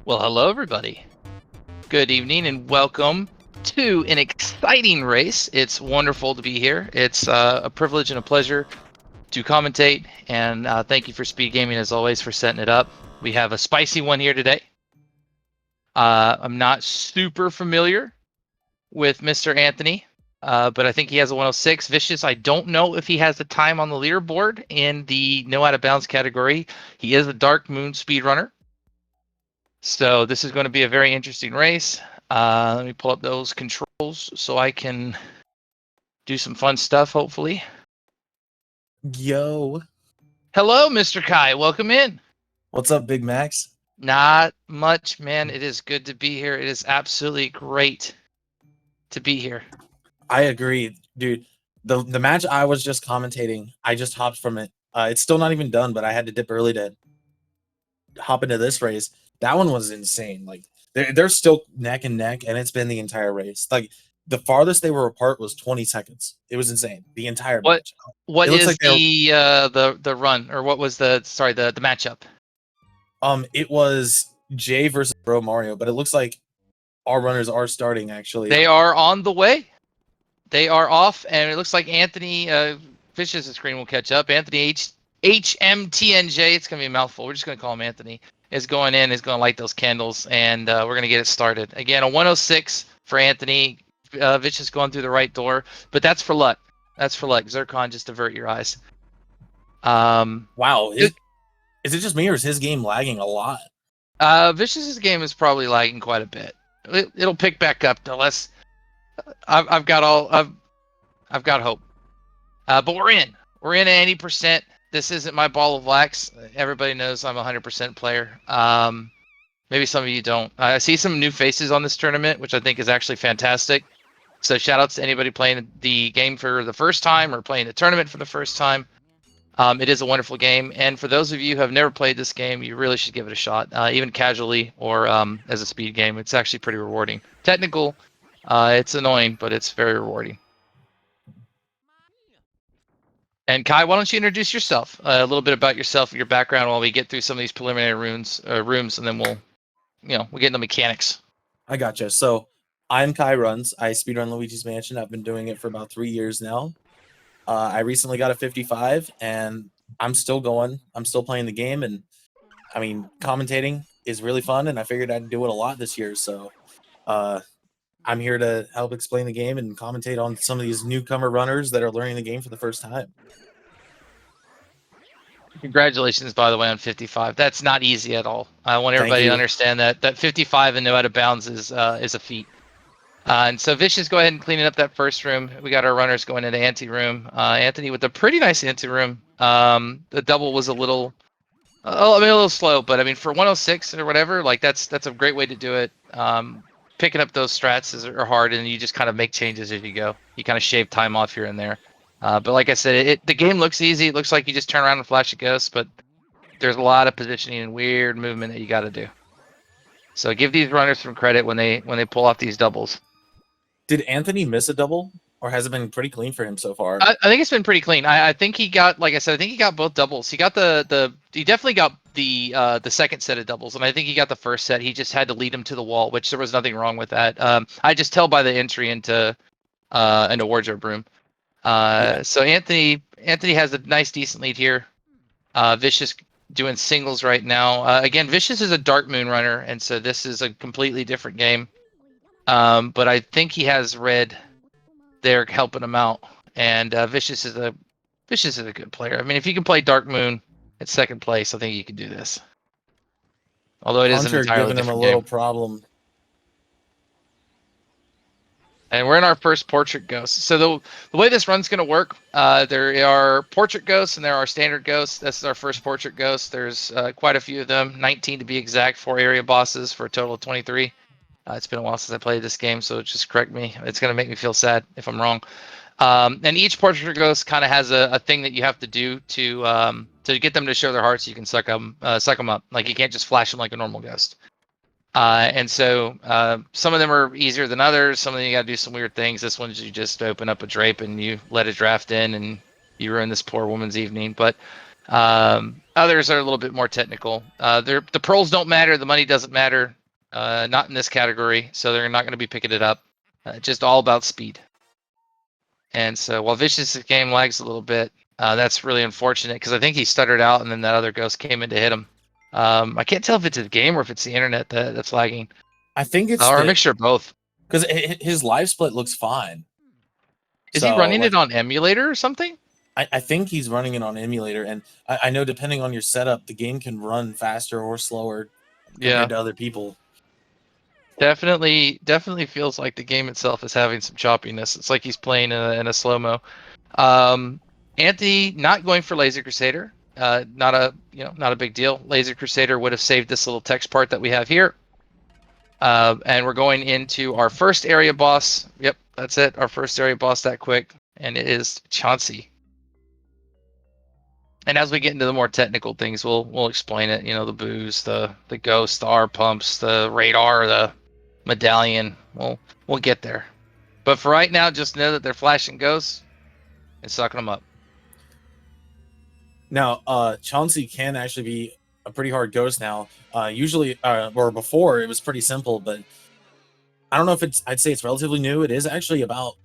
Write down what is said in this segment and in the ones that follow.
Well, hello, everybody. Good evening and welcome to an exciting race. It's wonderful to be here. It's a privilege and a pleasure to commentate, and thank you for SpeedGaming, as always, for setting it up. We have a spicy one here today. I'm not super familiar with Mr. Anthony, but I think he has a 106. Vicious, I don't know if he has the time on the leaderboard in the no out of bounds category. He is a Dark Moon speedrunner. So this is going to be a very interesting race. Let me pull up those controls so I can do some fun stuff, hopefully. Yo. Hello, Mr. Kai. Welcome in. What's up, Big Max? Not much, man. It is good to be here. It is absolutely great to be here. I agree, dude. The match I was just commentating, I just hopped from it. It's still not even done, but I had to dip early to hop into this race. That one was insane. Like they're still neck and neck, and it's been the entire race. Like the farthest they were apart was 20 seconds. It was insane. The entire match. What is like the run, or what was the matchup? It was Jay versus Bro Mario, but it looks like our runners are starting actually. They are on the way. They are off, and it looks like Anthony Vicious' screen will catch up. Anthony HMTNJ, it's going to be a mouthful. We're just going to call him Anthony, is going in, is going to light those candles, and we're going to get it started. Again, a 106 for Anthony. Vicious going through the right door, but that's for luck. That's for luck. Zircon, just avert your eyes. Wow. Is it just me, or is his game lagging a lot? Vicious's game is probably lagging quite a bit. It'll pick back up unless I've got hope. But we're in at 80%. This isn't my ball of wax. Everybody knows I'm a 100% player. Maybe some of you don't. I see some new faces on this tournament, which I think is actually fantastic. So shout outs to anybody playing the game for the first time or playing the tournament for the first time. It is a wonderful game. And for those of you who have never played this game, you really should give it a shot, even casually or as a speed game. It's actually pretty rewarding. Technical, it's annoying, but it's very rewarding. And Kai, why don't you introduce yourself, a little bit about yourself, your background, while we get through some of these preliminary rooms, and then we'll get into mechanics. I gotcha. So I'm Kai Runs. I speedrun Luigi's Mansion. I've been doing it for about 3 years now. I recently got a 55, and I'm still going. I'm still playing the game, and I mean, commentating is really fun, and I figured I'd do it a lot this year. So I'm here to help explain the game and commentate on some of these newcomer runners that are learning the game for the first time. Congratulations, by the way, on 55. That's not easy at all. I want everybody to understand that 55 and no out of bounds is a feat. And so Vicious, go ahead and clean up that first room. We got our runners going into ante room. Anthony with a pretty nice ante room. The double was a little slow, but I mean for 106 or whatever, like that's a great way to do it. Picking up those strats are hard, and you just kind of make changes as you go. You kind of shave time off here and there. But like I said, the game looks easy. It looks like you just turn around and flash a ghost, but there's a lot of positioning and weird movement that you got to do. So give these runners some credit when they pull off these doubles. Did Anthony miss a double, or has it been pretty clean for him so far? I think it's been pretty clean. I think he got, like I said, I think he got both doubles. He got he definitely got the second set of doubles, and I think he got the first set. He just had to lead him to the wall, which there was nothing wrong with that. I just tell by the entry into an wardrobe room. So Anthony has a nice, decent lead here. Vicious doing singles right now. Again, Vicious is a Dark Moon runner, and so this is a completely different game. But I think he has red there helping him out, and Vicious is a good player. I mean, if you can play Dark Moon at second place, I think you can do this. Although it is an entirely different game. Giving him a little problem. And we're in our first portrait ghost. So the way this run's going to work, there are portrait ghosts and there are standard ghosts. This is our first portrait ghost. There's quite a few of them, 19 to be exact, 4 area bosses for a total of 23. It's been a while since I played this game, so just correct me. It's going to make me feel sad if I'm wrong. And each portrait ghost kind of has a thing that you have to do to get them to show their hearts. So you can suck them up. Like you can't just flash them like a normal ghost. And so some of them are easier than others. Some of them you got to do some weird things. This one's you just open up a drape and you let it draft in and you ruin this poor woman's evening. But Others are a little bit more technical. The pearls don't matter. The money doesn't matter. Not in this category, so they're not going to be picking it up. Just all about speed. And so while Vicious' game lags a little bit, that's really unfortunate because I think he stuttered out and then that other ghost came in to hit him. I can't tell if it's the game or if it's the internet that's lagging. I think it's or a mixture of both. Because his live split looks fine. Is he running it on emulator or something? I think he's running it on emulator, and I know depending on your setup, the game can run faster or slower compared to other people. Definitely feels like the game itself is having some choppiness. It's like he's playing in a slow-mo. Anthony not going for Laser Crusader. Not a big deal. Laser Crusader would have saved this little text part that we have here. And we're going into our first area boss. Yep, that's it. Our first area boss that quick, and it is Chauncey. And as we get into the more technical things, we'll explain it. You know, the booze, the ghost, the R pumps, the radar, the medallion. We'll get there. But for right now, just know that they're flashing ghosts and sucking them up. Now, Chauncey can actually be a pretty hard ghost now. Usually, or before, it was pretty simple, but I don't know if I'd say it's relatively new. It is actually about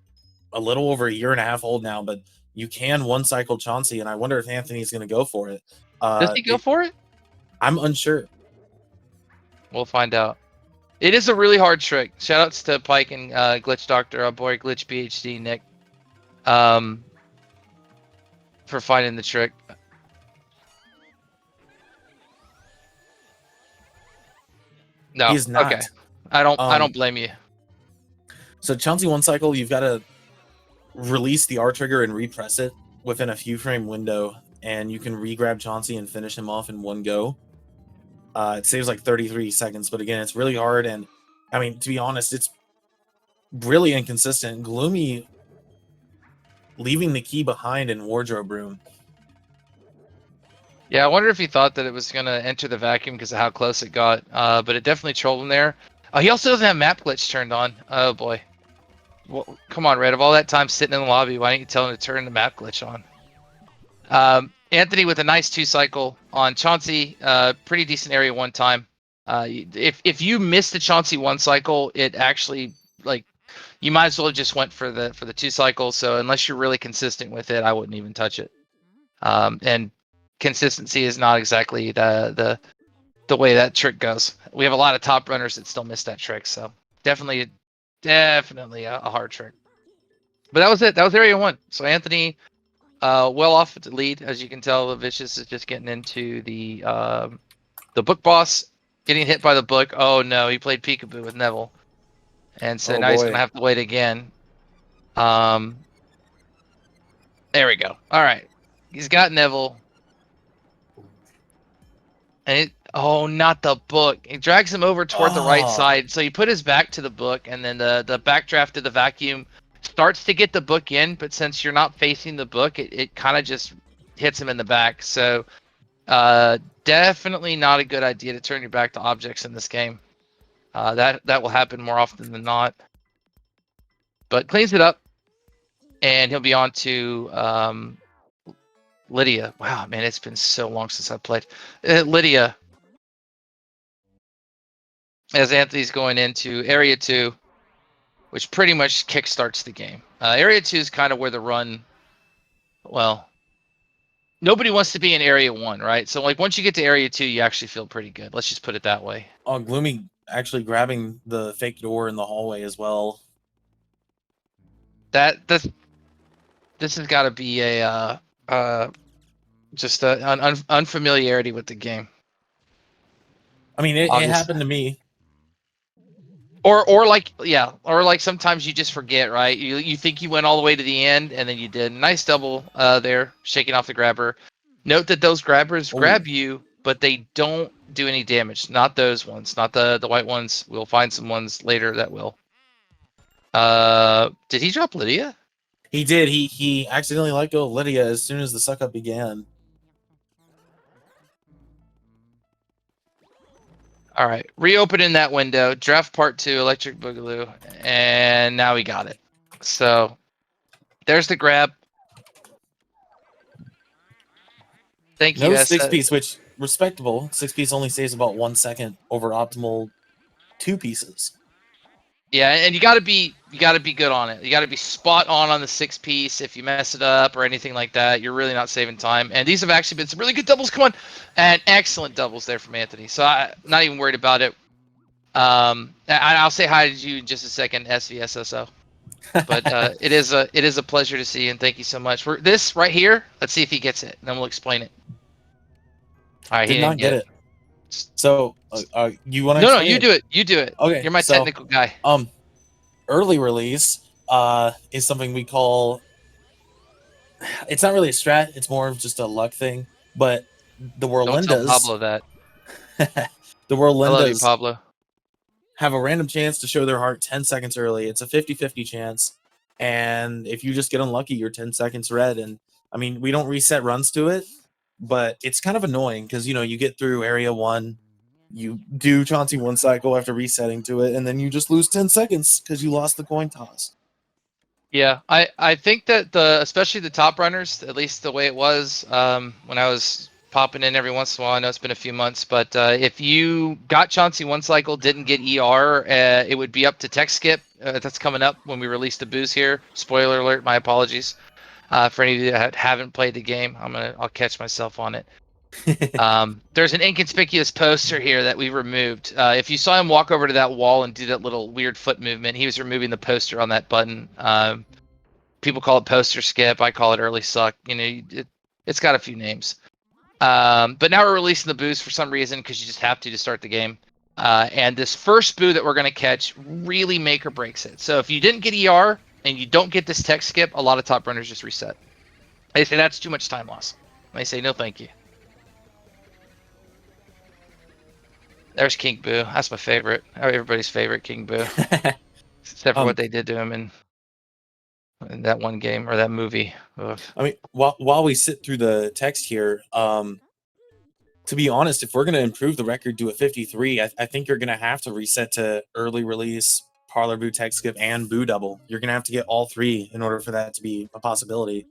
a little over a year and a half old now, but you can one cycle Chauncey, and I wonder if Anthony's going to go for it. Does he go for it? I'm unsure. We'll find out. It is a really hard trick. Shoutouts to Pike and Glitch Doctor, our boy Glitch PhD, Nick, for finding the trick. No, he's not. Okay. I don't blame you. So Chauncey one cycle, you've got to release the R trigger and repress it within a few frame window, and you can re-grab Chauncey and finish him off in one go. It saves like 33 seconds, but again, it's really hard, and I mean, to be honest, it's really inconsistent. Gloomy leaving the key behind in wardrobe room. Yeah, I wonder if he thought that it was going to enter the vacuum because of how close it got, but it definitely trolled him there. He also doesn't have map glitch turned on. Oh, boy. Well, come on, Red. Of all that time sitting in the lobby, why don't you tell him to turn the map glitch on? Anthony with a nice 2-cycle on Chauncey. Pretty decent area one time. If you missed the Chauncey 1-cycle, it actually, like, you might as well have just went for the 2-cycle. So unless you're really consistent with it, I wouldn't even touch it. And consistency is not exactly the way that trick goes. We have a lot of top runners that still miss that trick, so definitely a hard trick. But that was it. That was area one. So Anthony, well off to lead, as you can tell. Vicious is just getting into the book boss, getting hit by the book. Oh no, he played peekaboo with Neville, and so now he's gonna have to wait again. There we go. All right, he's got Neville. And not the book. It drags him over toward the right side. So you put his back to the book, and then the backdraft of the vacuum starts to get the book in, but since you're not facing the book, it kind of just hits him in the back. So definitely not a good idea to turn your back to objects in this game. That will happen more often than not. But cleans it up, and he'll be on to Lydia. Wow, man, it's been so long since I've played. Lydia, as Anthony's going into Area 2, which pretty much kickstarts the game. Area 2 is kind of where the run, well, nobody wants to be in Area 1, right? So, like, once you get to Area 2, you actually feel pretty good. Let's just put it that way. Oh, Gloomy actually grabbing the fake door in the hallway as well. This has got to be a just an unfamiliarity with the game. I mean, it happened to me. Or like sometimes you just forget, right? You think you went all the way to the end, and then you did. Nice double there, shaking off the grabber. Note that those grabbers grab you, but they don't do any damage. Not those ones, not the white ones. We'll find some ones later that will. Did he drop Lydia? He did. He accidentally let go of Lydia as soon as the suck up began. All right, reopening that window, draft part 2, Electric Boogaloo, and now we got it. So there's the grab. Thank you. No 6-piece, which respectable. 6-piece only saves about 1 second over optimal 2 pieces. Yeah, and you got to be good on it. You got to be spot on the 6-piece. If you mess it up or anything like that, you're really not saving time. And these have actually been some really good doubles. Come on, and excellent doubles there from Anthony. So I'm not even worried about it. I'll say hi to you in just a second, SVSSO. But it is a pleasure to see you, and thank you so much for this right here. Let's see if he gets it, and then we'll explain it. All right, Did he not didn't get get it. So you want to? No, you do it. You do it. Okay, You're my technical guy. Early release is something we call. It's not really a strat. It's more of just a luck thing. But the Don't tell Whirlindas. Pablo that. The I love you, Whirlindas Pablo. have a random chance to show their heart 10 seconds early. It's a 50-50 chance. And if you just get unlucky, you're 10 seconds red. And I mean, we don't reset runs to it, but it's kind of annoying because, you know, you get through area 1, you do Chauncey 1 cycle after resetting to it, and then you just lose 10 seconds because you lost the coin toss. Yeah, I think that especially the top runners, at least the way it was when I was popping in every once in a while. I know it's been a few months, but if you got Chauncey 1 cycle, didn't get ER, it would be up to tech skip. That's coming up when we release the booze here. Spoiler alert, my apologies. For any of you that haven't played the game, I'll catch myself on it. There's an inconspicuous poster here that we removed. If you saw him walk over to that wall and do that little weird foot movement, he was removing the poster on that button. People call it poster skip. I call it early suck. You know, it's got a few names. But now we're releasing the boost for some reason because you just have to start the game. And this first boo that we're going to catch really make or breaks it. So if you didn't get ER and you don't get this tech skip, a lot of top runners just reset. They say that's too much time loss. They say no thank you. There's King Boo. That's my favorite. Everybody's favorite, King Boo. Except for what they did to him in that one game or that movie. Ugh. I mean, while we sit through the text here, to be honest, if we're going to improve the record to a 53, I think you're going to have to reset to early release, parlor boo, tech skip, and boo double. You're going to have to get all 3 in order for that to be a possibility.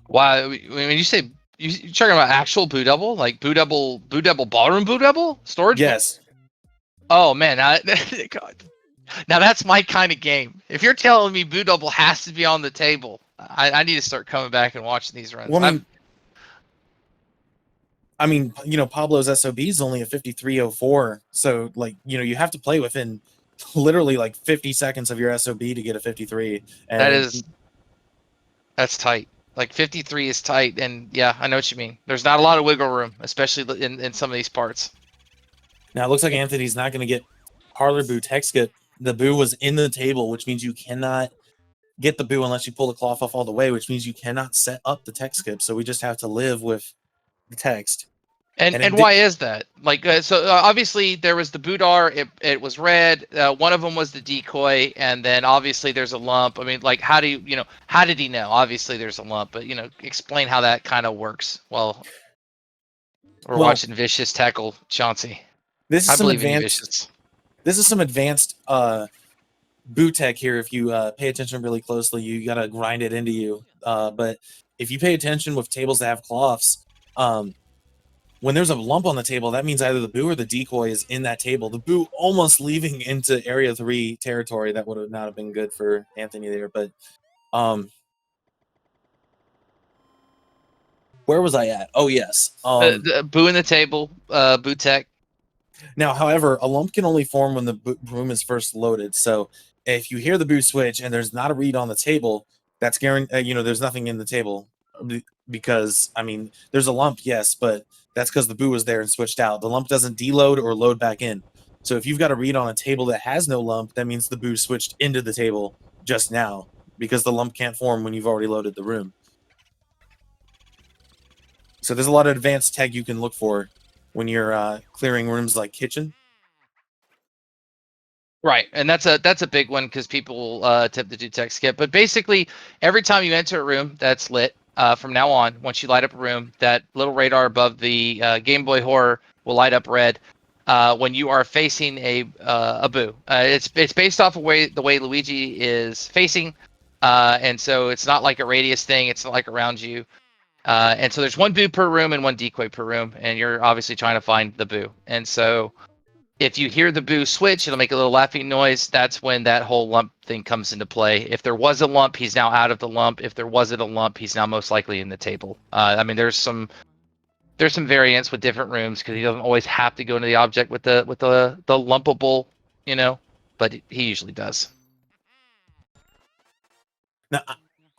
Why? When you say you're talking about actual boo double, like boo double, ballroom boo double, storage? Yes. Oh man, God. Now that's my kind of game. If you're telling me boo double has to be on the table, I need to start coming back and watching these runs. Well, I mean, you know, Pablo's SOB is only a 53.04, so like, you know, you have to play within literally like 50 seconds of your SOB to get a 53. And that's tight. Like 53 is tight, and yeah, I know what you mean. There's not a lot of wiggle room, especially in some of these parts. Now it looks like Anthony's not going to get parlor boo tech skip. The boo was in the table, which means you cannot get the boo unless you pull the cloth off all the way, which means you cannot set up the tech skip. So we just have to live with the text. And why is that? Like, obviously there was the Boudar, it was red. One of them was the decoy, and then obviously there's a lump. I mean, like, how did he know? Obviously there's a lump, but explain how that kind of works. Well, we're watching Vicious tackle Chauncey. This is I some believe advanced. in Vicious. This is some advanced boo tech here. If you pay attention really closely, you gotta grind it into you. But if you pay attention with tables that have cloths, when there's a lump on the table, that means either the boo or the decoy is in that table. The boo almost leaving into area 3 territory. That would have not have been good for Anthony there. But where was I at? Oh, yes. The boo in the table, boo tech. Now, however, a lump can only form when the room is first loaded. So if you hear the boo switch and there's not a read on the table, that's guaranteed. There's nothing in the table because, I mean, there's a lump, yes, but that's because the boo was there and switched out. The lump doesn't deload or load back in. So if you've got a read on a table that has no lump, that means the boo switched into the table just now because the lump can't form when you've already loaded the room. So there's a lot of advanced tech you can look for when you're clearing rooms like kitchen. Right, and that's a big one because people attempt to do tech skip. But basically, every time you enter a room that's lit, from now on, once you light up a room, that little radar above the Game Boy Horror will light up red when you are facing a boo. It's based off of the way Luigi is facing, and so it's not like a radius thing. It's not like around you. And so there's one boo per room and one decoy per room, and you're obviously trying to find the boo. And so if you hear the boo switch, it'll make a little laughing noise. That's when that whole lump thing comes into play. If there was a lump, he's now out of the lump. If there wasn't a lump, he's now most likely in the table. I mean, there's some variants with different rooms because he doesn't always have to go into the object with the lumpable, but he usually does. Now,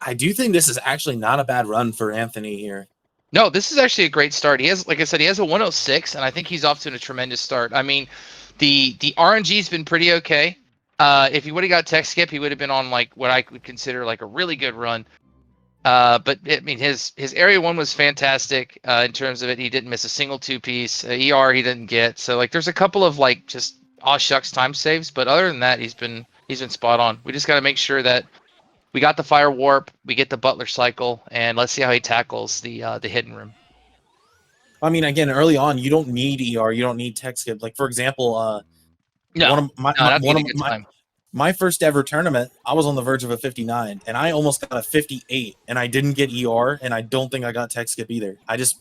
I do think this is actually not a bad run for Anthony here. No, this is actually a great start. He has, like I said, he has a 106, and I think he's off to a tremendous start. I mean, the RNG's been pretty okay. If he would have got tech skip, he would have been on like what I would consider like a really good run. But I mean, his area 1 was fantastic in terms of it. He didn't miss a single 2-piece. ER he didn't get. So like, there's a couple of like just aw shucks time saves, but other than that, he's been spot on. We just got to make sure that we got the fire warp, we get the butler cycle, and let's see how he tackles the hidden room. I mean, again, early on, you don't need ER, you don't need tech skip. Like for example, my first ever tournament, I was on the verge of a 59, and I almost got a 58, and I didn't get ER, and I don't think I got tech skip either. I just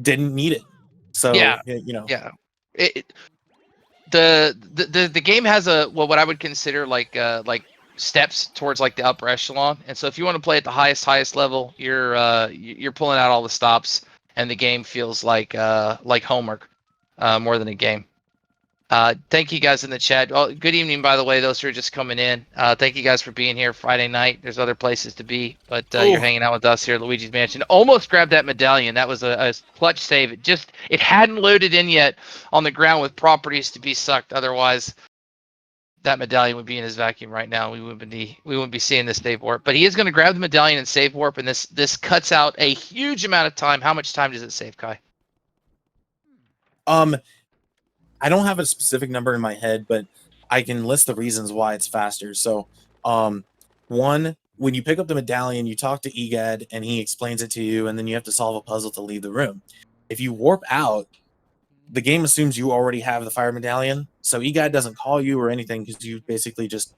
didn't need it. So yeah, the game has what I would consider like steps towards like the upper echelon, and so if you want to play at the highest level, you're pulling out all the stops, and the game feels like homework more than a game. Thank you guys in the chat. Oh, good evening, by the way, those who are just coming in. Thank you guys for being here Friday night. There's other places to be, but you're hanging out with us here at Luigi's Mansion. Almost grabbed that medallion. That was a clutch save. It hadn't loaded in yet on the ground with properties to be sucked. Otherwise, that medallion would be in his vacuum right now. We wouldn't be seeing this save warp. But he is going to grab the medallion and save warp, and this cuts out a huge amount of time. How much time does it save, Kai? I don't have a specific number in my head, but I can list the reasons why it's faster. So, one, when you pick up the medallion, you talk to EGAD and he explains it to you, and then you have to solve a puzzle to leave the room. If you warp out, the game assumes you already have the fire medallion, so EGAD doesn't call you or anything because you basically just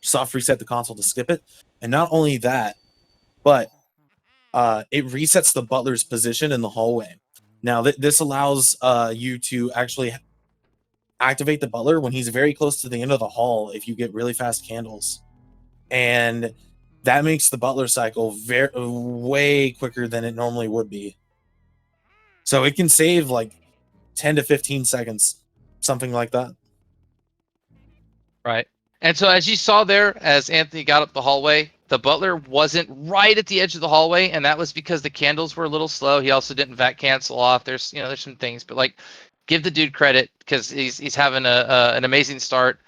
soft reset the console to skip it. And not only that, but it resets the butler's position in the hallway. Now, this allows you to actually activate the butler when he's very close to the end of the hall if you get really fast candles, and that makes the butler cycle way quicker than it normally would be. So it can save like 10 to 15 seconds, something like that. Right. And so as you saw there, as Anthony got up the hallway, the butler wasn't right at the edge of the hallway, and that was because the candles were a little slow. He also didn't vac cancel off. There's some things, but like, give the dude credit because he's having an amazing start.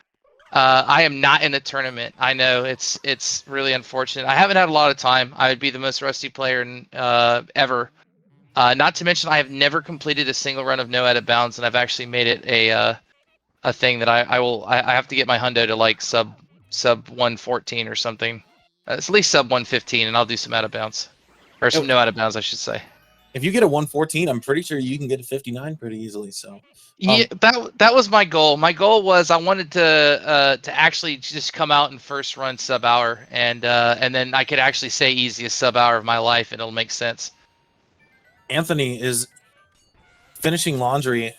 I am not in the tournament. I know it's really unfortunate. I haven't had a lot of time. I would be the most rusty player ever. Not to mention, I have never completed a single run of no out of bounds, and I've actually made it a thing that I have to get my hundo to like sub 114 or something. It's at least sub 115, and I'll do some out of bounds, or some no out of bounds, I should say. If you get a 114, I'm pretty sure you can get a 59 pretty easily. So yeah, that was my goal. My goal was I wanted to actually just come out and first run sub hour, and then I could actually say easiest sub hour of my life, and it'll make sense. Anthony is finishing laundry,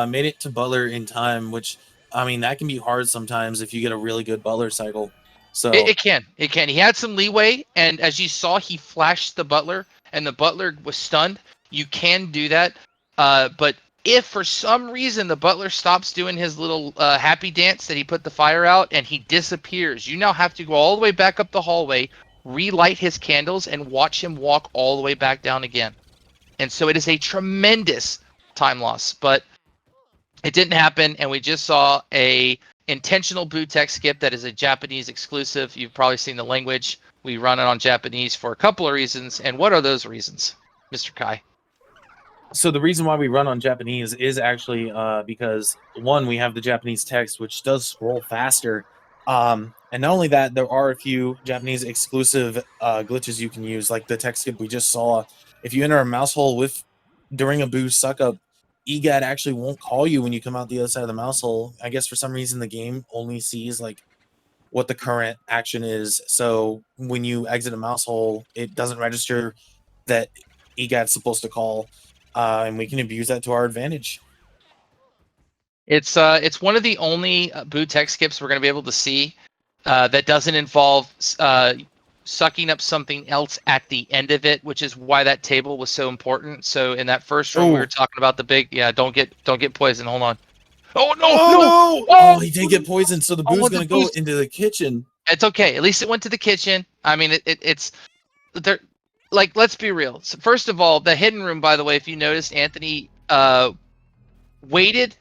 made it to butler in time, which I mean that can be hard sometimes if you get a really good butler cycle. So it can. He had some leeway, and as you saw, he flashed the butler, and the butler was stunned. You can do that, but if for some reason the butler stops doing his little happy dance that he put the fire out and he disappears, you now have to go all the way back up the hallway, relight his candles, and watch him walk all the way back down again. And so it is a tremendous time loss, but it didn't happen, and we just saw a intentional boot tech skip that is a Japanese exclusive. You've probably seen the language. We run it on Japanese for a couple of reasons, and what are those reasons, Mr. Kai? So the reason why we run on Japanese is actually because, one, we have the Japanese text, which does scroll faster. And not only that, there are a few Japanese exclusive glitches you can use, like the text skip we just saw. If you enter a mouse hole during a boo suck up, EGAD actually won't call you when you come out the other side of the mouse hole. I guess for some reason the game only sees like what the current action is. So when you exit a mouse hole, it doesn't register that EGAT's supposed to call, and we can abuse that to our advantage. It's one of the only boot tech skips we're going to be able to see that doesn't involve sucking up something else at the end of it, which is why that table was so important. So in that first room, we were talking about the big, don't get poisoned. Hold on. Oh no! Oh, no! Oh, he did get poisoned, so the boo's gonna go into the kitchen. It's okay. At least it went to the kitchen. I mean, it's there. Like, let's be real. So first of all, the hidden room, by the way, if you noticed, Anthony waited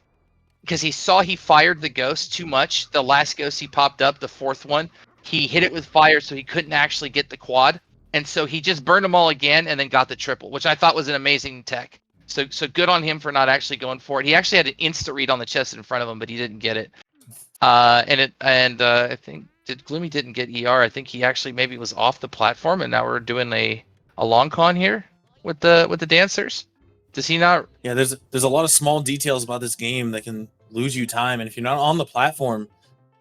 because he saw he fired the ghost too much. The last ghost he popped up, the fourth one, he hit it with fire, so he couldn't actually get the quad, and so he just burned them all again and then got the triple, which I thought was an amazing tech. So good on him for not actually going for it. He actually had an insta read on the chest in front of him, but he didn't get it. I think Gloomy didn't get ER. I think he actually maybe was off the platform, and now we're doing a long con here with the dancers. Does he not? Yeah, there's a lot of small details about this game that can lose you time, and if you're not on the platform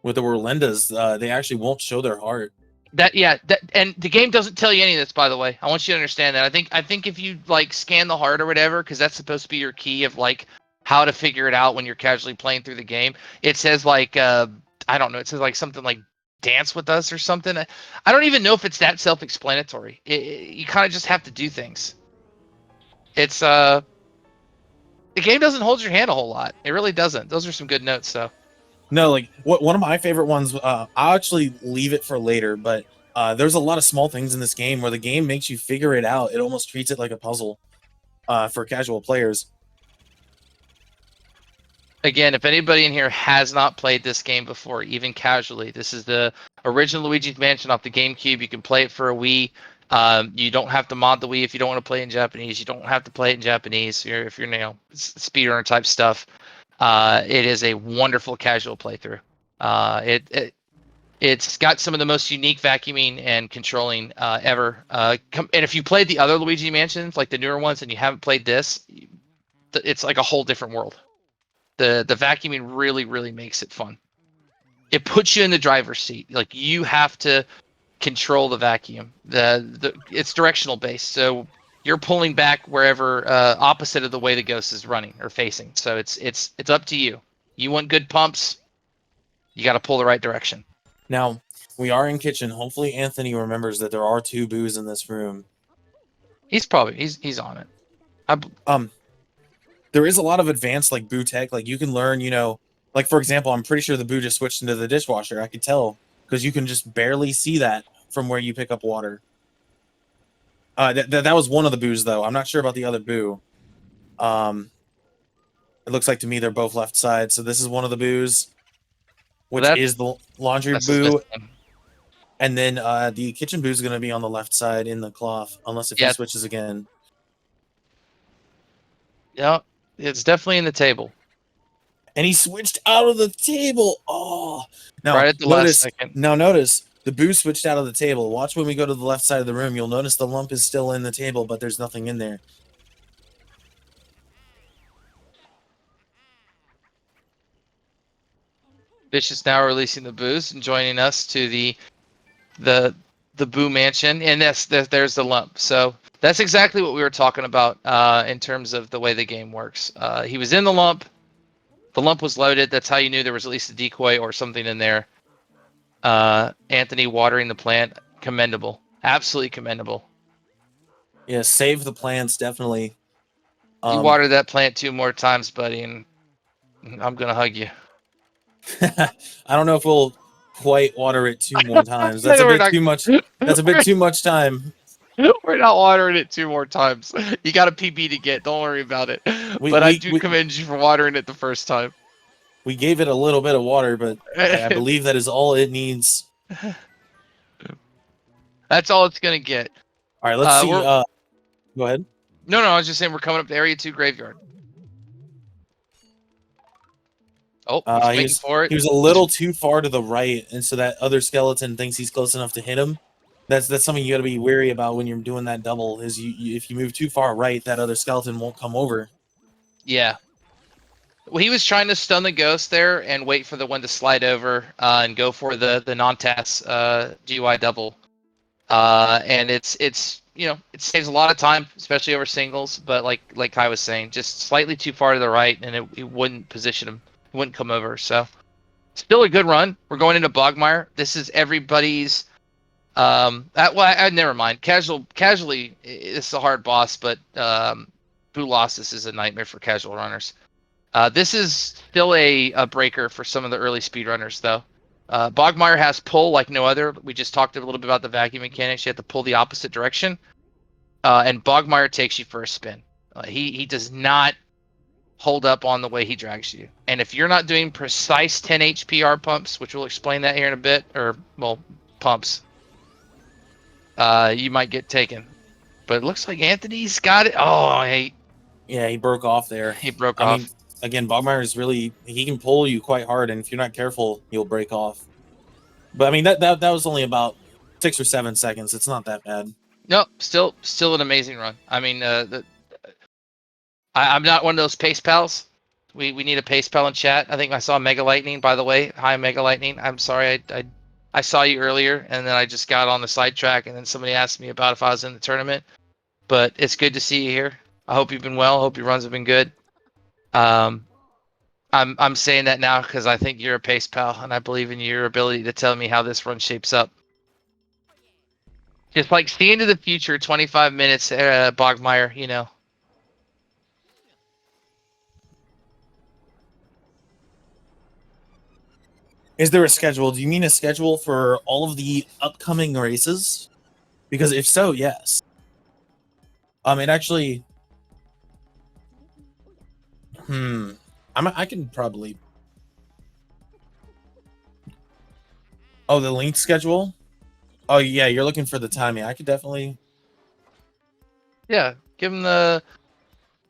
with the Rolindas, they actually won't show their heart. And the game doesn't tell you any of this, by the way. I want you to understand that. I think if you like scan the heart or whatever, because that's supposed to be your key of like how to figure it out when you're casually playing through the game. It says like I don't know. It says like something like dance with us or something. I don't even know if it's that self-explanatory. You kind of just have to do things. It's the game doesn't hold your hand a whole lot. It really doesn't. Those are some good notes, though. No, like one of my favorite ones. I'll actually leave it for later, but there's a lot of small things in this game where the game makes you figure it out. It almost treats it like a puzzle for casual players. Again, if anybody in here has not played this game before, even casually, this is the original Luigi's Mansion off the GameCube. You can play it for a Wii. You don't have to mod the Wii if you don't want to play in Japanese. You don't have to play it in Japanese if you're speedrunner type stuff. It is a wonderful casual playthrough. It's got some of the most unique vacuuming and controlling ever. And if you played the other Luigi Mansions, like the newer ones, and you haven't played this, it's like a whole different world. The vacuuming really, really makes it fun. It puts you in the driver's seat. Like, you have to control the vacuum. It's directional based, so you're pulling back wherever opposite of the way the ghost is running or facing. So it's up to you. You want good pumps, you got to pull the right direction. Now we are in kitchen. Hopefully Anthony remembers that there are 2 boos in this room. He's on it. There is a lot of advanced like boo tech. Like, you can learn, like for example, I'm pretty sure the boo just switched into the dishwasher. I could tell because you can just barely see that from where you pick up water. That was one of the boos, though. I'm not sure about the other boo. It looks like to me they're both left side. So this is one of the boos, which is the laundry boo. And then the kitchen boo is going to be on the left side in the cloth, unless if he switches again. Yeah, it's definitely in the table. And he switched out of the table. Oh, now right at the last second. Now notice the boo switched out of the table. Watch when we go to the left side of the room. You'll notice the lump is still in the table, but there's nothing in there. Vicious now releasing the boos and joining us to the Boo Mansion, and there's the lump. So that's exactly what we were talking about in terms of the way the game works. He was in the lump. The lump was loaded. That's how you knew there was at least a decoy or something in there. Anthony watering the plant, commendable, absolutely commendable. Yeah, save the plants, definitely. You watered that plant 2 more times, buddy, and I'm gonna hug you. I don't know if we'll quite water it 2 more times. That's a bit too much. That's a bit too much time. We're not watering it 2 more times. You got a PB to get. Don't worry about it. I do commend you for watering it the first time. We gave it a little bit of water, but I believe that is all it needs. That's all it's gonna get. All right, let's see. Go ahead. No, I was just saying we're coming up to Area 2 Graveyard. Oh, he's waiting for it. He was a little too far to the right, and so that other skeleton thinks he's close enough to hit him. That's something you got to be wary about when you're doing that double. Is if you move too far right, that other skeleton won't come over. Yeah. Well, he was trying to stun the ghost there and wait for the one to slide over and go for the non-TAS GUI double. And it's it saves a lot of time, especially over singles. But like Kai was saying, just slightly too far to the right, and it wouldn't position him. It wouldn't come over. So still a good run. We're going into Bogmire. This is everybody's. Never mind. Casually, it's a hard boss, but Boolassus is a nightmare for casual runners. This is still a breaker for some of the early speedrunners, though. Bogmire has pull like no other. We just talked a little bit about the vacuum mechanics. You have to pull the opposite direction, and Bogmire takes you for a spin. He does not hold up on the way he drags you. And if you're not doing precise 10 HPR pumps, which we'll explain that here in a bit, pumps, you might get taken. But it looks like Anthony's got it. Oh, yeah, he broke off there. He broke off. I mean, again, Bogmire is he can pull you quite hard, and if you're not careful, you'll break off. But I mean, that was only about 6 or 7 seconds. It's not that bad. No, still an amazing run. I mean, I'm not one of those pace pals. We need a pace pal in chat. I think I saw Mega Lightning, by the way. Hi, Mega Lightning. I'm sorry, I saw you earlier, and then I just got on the sidetrack, and then somebody asked me about if I was in the tournament. But it's good to see you here. I hope you've been well. I hope your runs have been good. I'm saying that now because I think you're a pace pal, and I believe in your ability to tell me how this run shapes up. Just like see into the future, 25 minutes, Bogmire, Is there a schedule? Do you mean a schedule for all of the upcoming races? Because if so, yes. It actually. I can probably. Oh, the link schedule. Oh yeah, you're looking for the timing. I could definitely. Yeah, give him the.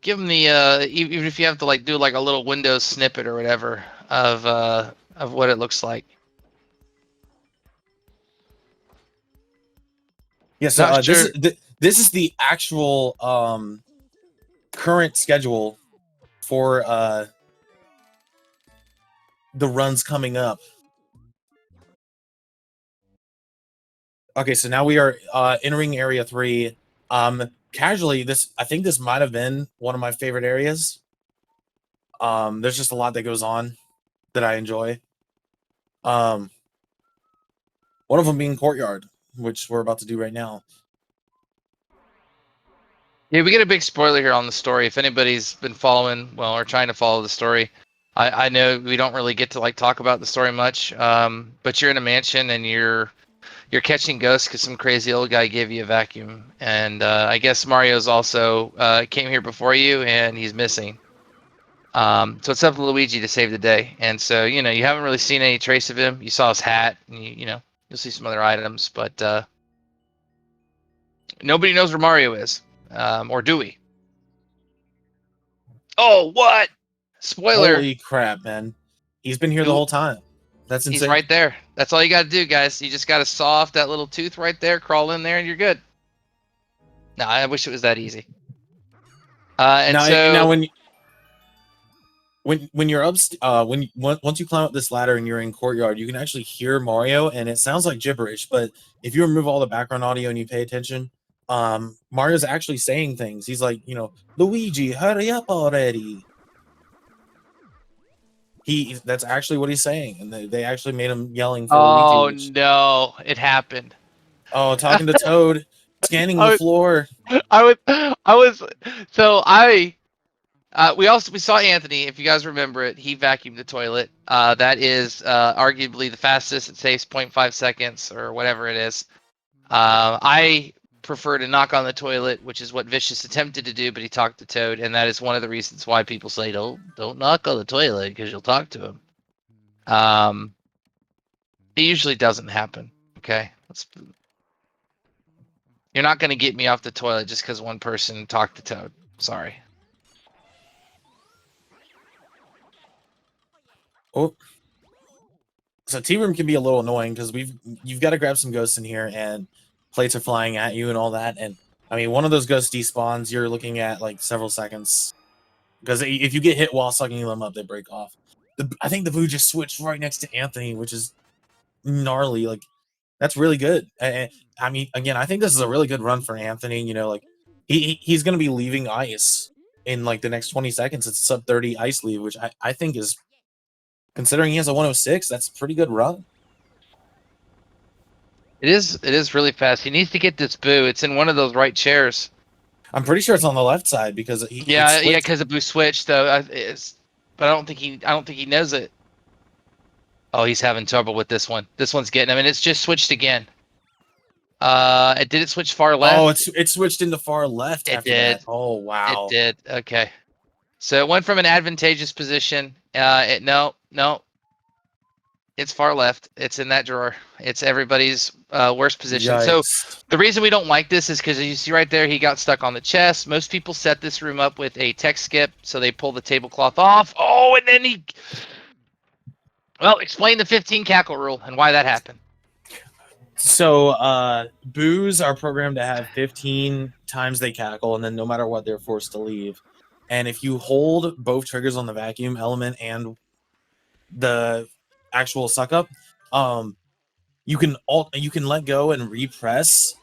Even if you have to do like a little Windows snippet or whatever of what it looks like. Yeah, so this is the actual current schedule for the runs coming up. Okay, so now we are entering area 3. Casually, I think this might have been one of my favorite areas. There's just a lot that goes on that I enjoy. One of them being Courtyard, which we're about to do right now. Yeah, we get a big spoiler here on the story. If anybody's been following, or trying to follow the story, I know we don't really get to talk about the story much. But you're in a mansion and you're catching ghosts because some crazy old guy gave you a vacuum, and I guess Mario's also came here before you and he's missing. So it's up to Luigi to save the day, and so you haven't really seen any trace of him. You saw his hat, and you'll see some other items, but nobody knows where Mario is. Or do we? Oh, what? Spoiler. Holy crap, man. He's been here the whole time. That's insane. He's right there. That's all you got to do, guys. You just got to saw off that little tooth right there, crawl in there, and you're good. No, I wish it was that easy. Now when you're up, once you climb up this ladder and you're in Courtyard, you can actually hear Mario, and it sounds like gibberish. But if you remove all the background audio and you pay attention, Mario's actually saying things. He's like, Luigi, hurry up already. That's actually what he's saying, and they actually made him yelling for Luigi. Oh no, it happened. Oh, talking to Toad, scanning the floor. We saw Anthony. If you guys remember it, he vacuumed the toilet. That is arguably the fastest. It saves 0.5 seconds or whatever it is. I prefer to knock on the toilet, which is what Vicious attempted to do, but he talked to Toad, and that is one of the reasons why people say don't knock on the toilet because you'll talk to him. It usually doesn't happen. Okay, you're not going to get me off the toilet just because one person talked to Toad. Sorry. Oh, so T-Room can be a little annoying because you've got to grab some ghosts in here, and plates are flying at you and all that. And I mean, one of those ghosts despawns, you're looking at several seconds, because if you get hit while sucking them up, they break off. I think the Boo just switched right next to Anthony, which is gnarly. That's really good. I mean, again, I think this is a really good run for Anthony. You know, like he's going to be leaving ice in like the next 20 seconds. It's a sub 30 ice leave, which I think is, considering he has a 106, that's a pretty good run. It is really fast. He needs to get this boo. It's in one of those right chairs. I'm pretty sure it's on the left side because Yeah, because the boo switched though. But I don't think he knows it. Oh, he's having trouble with this one. This one's getting him, and it's just switched again. Did it switch far left? Oh, it switched into far left after that. Oh, wow. It did. Okay. So it went from an advantageous position. No. It's far left. It's in that drawer. It's everybody's worst position. Yikes. So the reason we don't like this is because you see right there, he got stuck on the chest. Most people set this room up with a tech skip, so they pull the tablecloth off. Oh, and then he... Well, explain the 15 cackle rule and why that happened. So boos are programmed to have 15 times they cackle, and then no matter what, they're forced to leave. And if you hold both triggers on the vacuum element and the actual suck up, you can let go and repress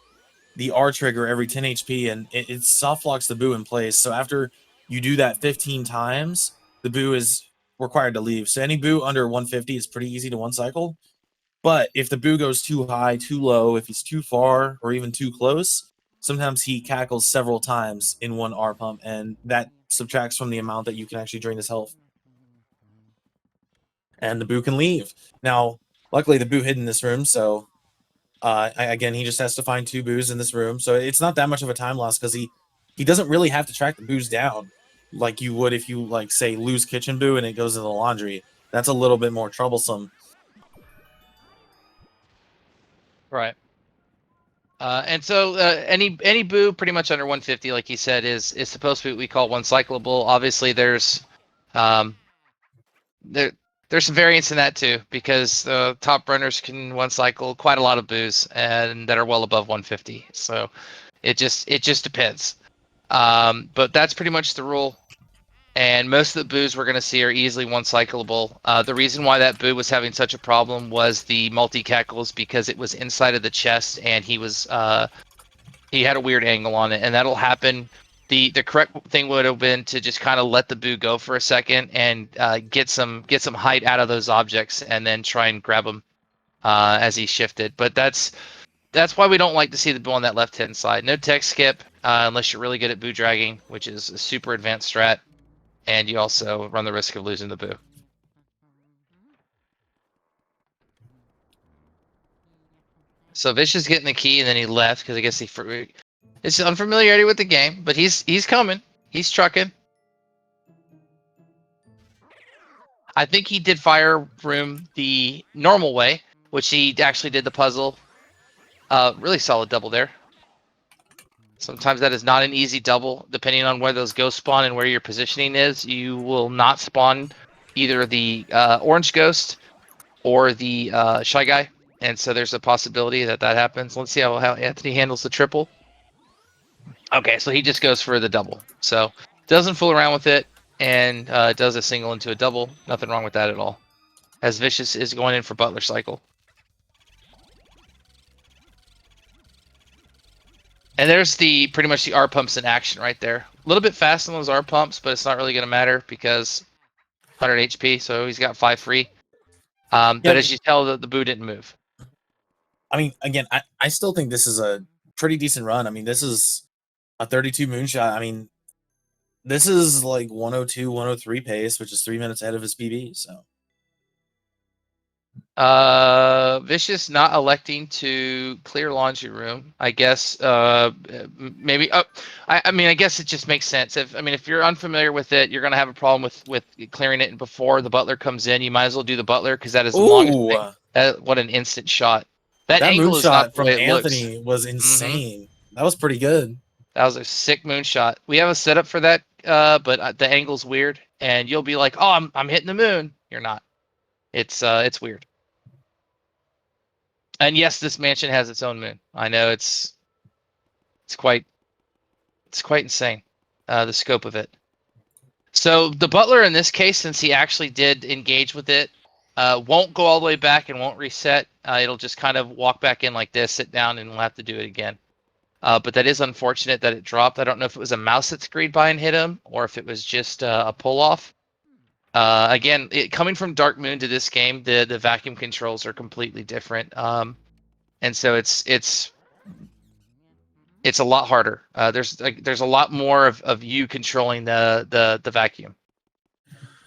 the R trigger every 10 HP, and it soft locks the boo in place. So after you do that 15 times, the boo is required to leave. So any boo under 150 is pretty easy to one cycle. But if the boo goes too high, too low, if he's too far, or even too close, sometimes he cackles several times in one R pump, and that subtracts from the amount that you can actually drain his health. And the boo can leave. Now, luckily, the boo hid in this room, so again, he just has to find 2 boos in this room. So it's not that much of a time loss because he doesn't really have to track the boos down like you would if you, like, say, lose kitchen boo and it goes in the laundry. That's a little bit more troublesome. Right. And so any boo pretty much under 150, like he said, is supposed to be what we call one cyclable. Obviously, there's some variance in that too, because top runners can one cycle quite a lot of boos and that are well above 150. So it just depends. But that's pretty much the rule. And most of the boos we're going to see are easily one cyclable. The reason why that boo was having such a problem was the multi cackles, because it was inside of the chest and he had a weird angle on it, and that'll happen. The correct thing would have been to just kind of let the boo go for a second and get some height out of those objects, and then try and grab them as he shifted. But that's why we don't like to see the boo on that left hand side. No tech skip unless you're really good at boo dragging, which is a super advanced strat. And you also run the risk of losing the boo. So Vicious getting the key, and then he left because I guess it's unfamiliarity with the game. But he's coming. He's trucking. I think he did fire room the normal way, which he actually did the puzzle. Really solid double there. Sometimes that is not an easy double, depending on where those ghosts spawn and where your positioning is. You will not spawn either the orange ghost or the shy guy, and so there's a possibility that happens. Let's see how Anthony handles the triple. Okay, so he just goes for the double. So doesn't fool around with it, and does a single into a double. Nothing wrong with that at all. As Vicious is going in for Butler cycle. And there's pretty much the R pumps in action right there. A little bit fast on those R pumps, but it's not really going to matter because 100 HP, so he's got 5 free. But as you tell, the boo didn't move. I mean, again, I still think this is a pretty decent run. I mean, this is a 32 moonshot. I mean, this is like 102, 103 pace, which is 3 minutes ahead of his PB, so. Vicious not electing to clear laundry room. I guess maybe. I mean, I guess it just makes sense. If you're unfamiliar with it, you're gonna have a problem with clearing it before the butler comes in. You might as well do the butler because that is the longest thing. What an instant shot! That angle is not from Anthony was insane. Mm-hmm. That was pretty good. That was a sick moonshot. We have a setup for that, but the angle's weird, and you'll be like, "Oh, I'm hitting the moon." You're not. It's weird. And yes, this mansion has its own moon. I know it's quite insane, the scope of it. So the butler in this case, since he actually did engage with it, Won't go all the way back and won't reset. It'll just kind of walk back in like this, sit down, and we'll have to do it again. But that is unfortunate that it dropped. I don't know if it was a mouse that scurried by and hit him, or if it was just a pull-off. Again, coming from Dark Moon to this game, the vacuum controls are completely different. And so it's a lot harder. There's a lot more of you controlling the vacuum.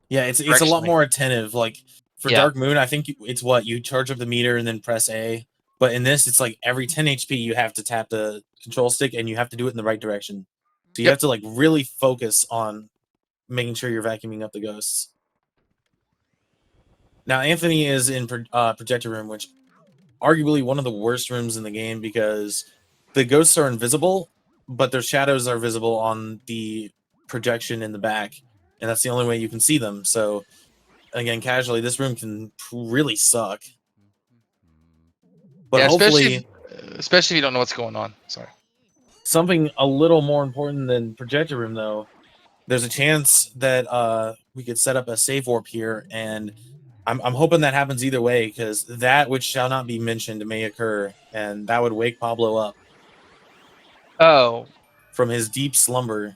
Yeah, it's a lot more attentive. Like for Yeah. Dark Moon, I think it's what you charge up the meter and then press A. But in this, it's like every 10 HP you have to tap the control stick and you have to do it in the right direction. So you have to like really focus on making sure you're vacuuming up the ghosts. Now Anthony is in projector room, which arguably one of the worst rooms in the game because the ghosts are invisible, but their shadows are visible on the projection in the back, and that's the only way you can see them. So again, casually, this room can really suck. But yeah, hopefully, especially if you don't know what's going on. Sorry. something a little more important than projector room, though, there's a chance that we could set up a save warp here, and I'm hoping that happens either way, because that which shall not be mentioned may occur, and that would wake Pablo up. Oh. From his deep slumber.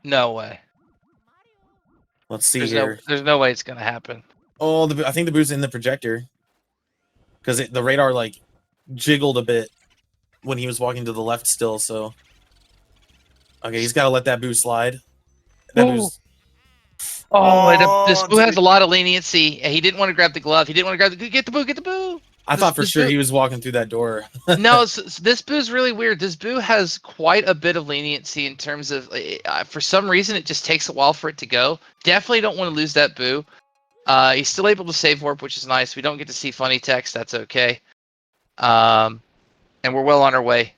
No way. Let's see here. There's no way it's gonna happen. Oh, I think the boost's in the projector, because the radar like jiggled a bit when he was walking to the left still. So okay, he's got to let that boost slide. That boost. This boo has a lot of leniency. He didn't want to grab the glove. He didn't want to grab the get the boo, get the boo. I thought for sure he was walking through that door. No, this boo is really weird. This boo has quite a bit of leniency in terms of, for some reason, it just takes a while for it to go. Definitely don't want to lose that boo. He's still able to save warp, which is nice. We don't get to see funny text. That's okay. And we're well on our way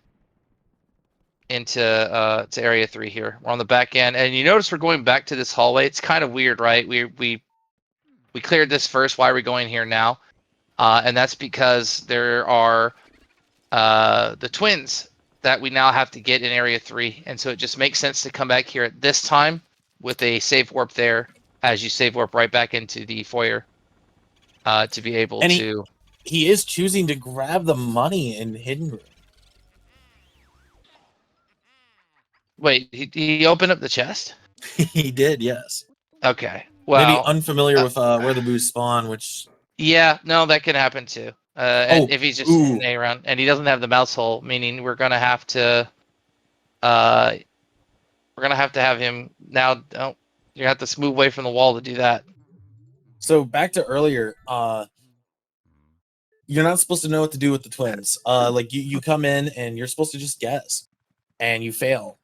into to area 3 here. We're on the back end, and you notice we're going back to this hallway. It's kind of weird, right? We cleared this first. Why are we going here now? And that's because there are the twins that we now have to get in area 3, and so it just makes sense to come back here at this time with a save warp there, as you save warp right back into the foyer to be able to. He is choosing to grab the money in hidden room. Wait, he opened up the chest? He did, yes. Okay. Well, maybe unfamiliar with where the boos spawn, which. Yeah, no, that could happen too. And if he's just in A round and he doesn't have the mouse hole, meaning we're gonna have to have him now. Oh, you have to move away from the wall to do that. So back to earlier, you're not supposed to know what to do with the twins. Like you come in and you're supposed to just guess, and you fail.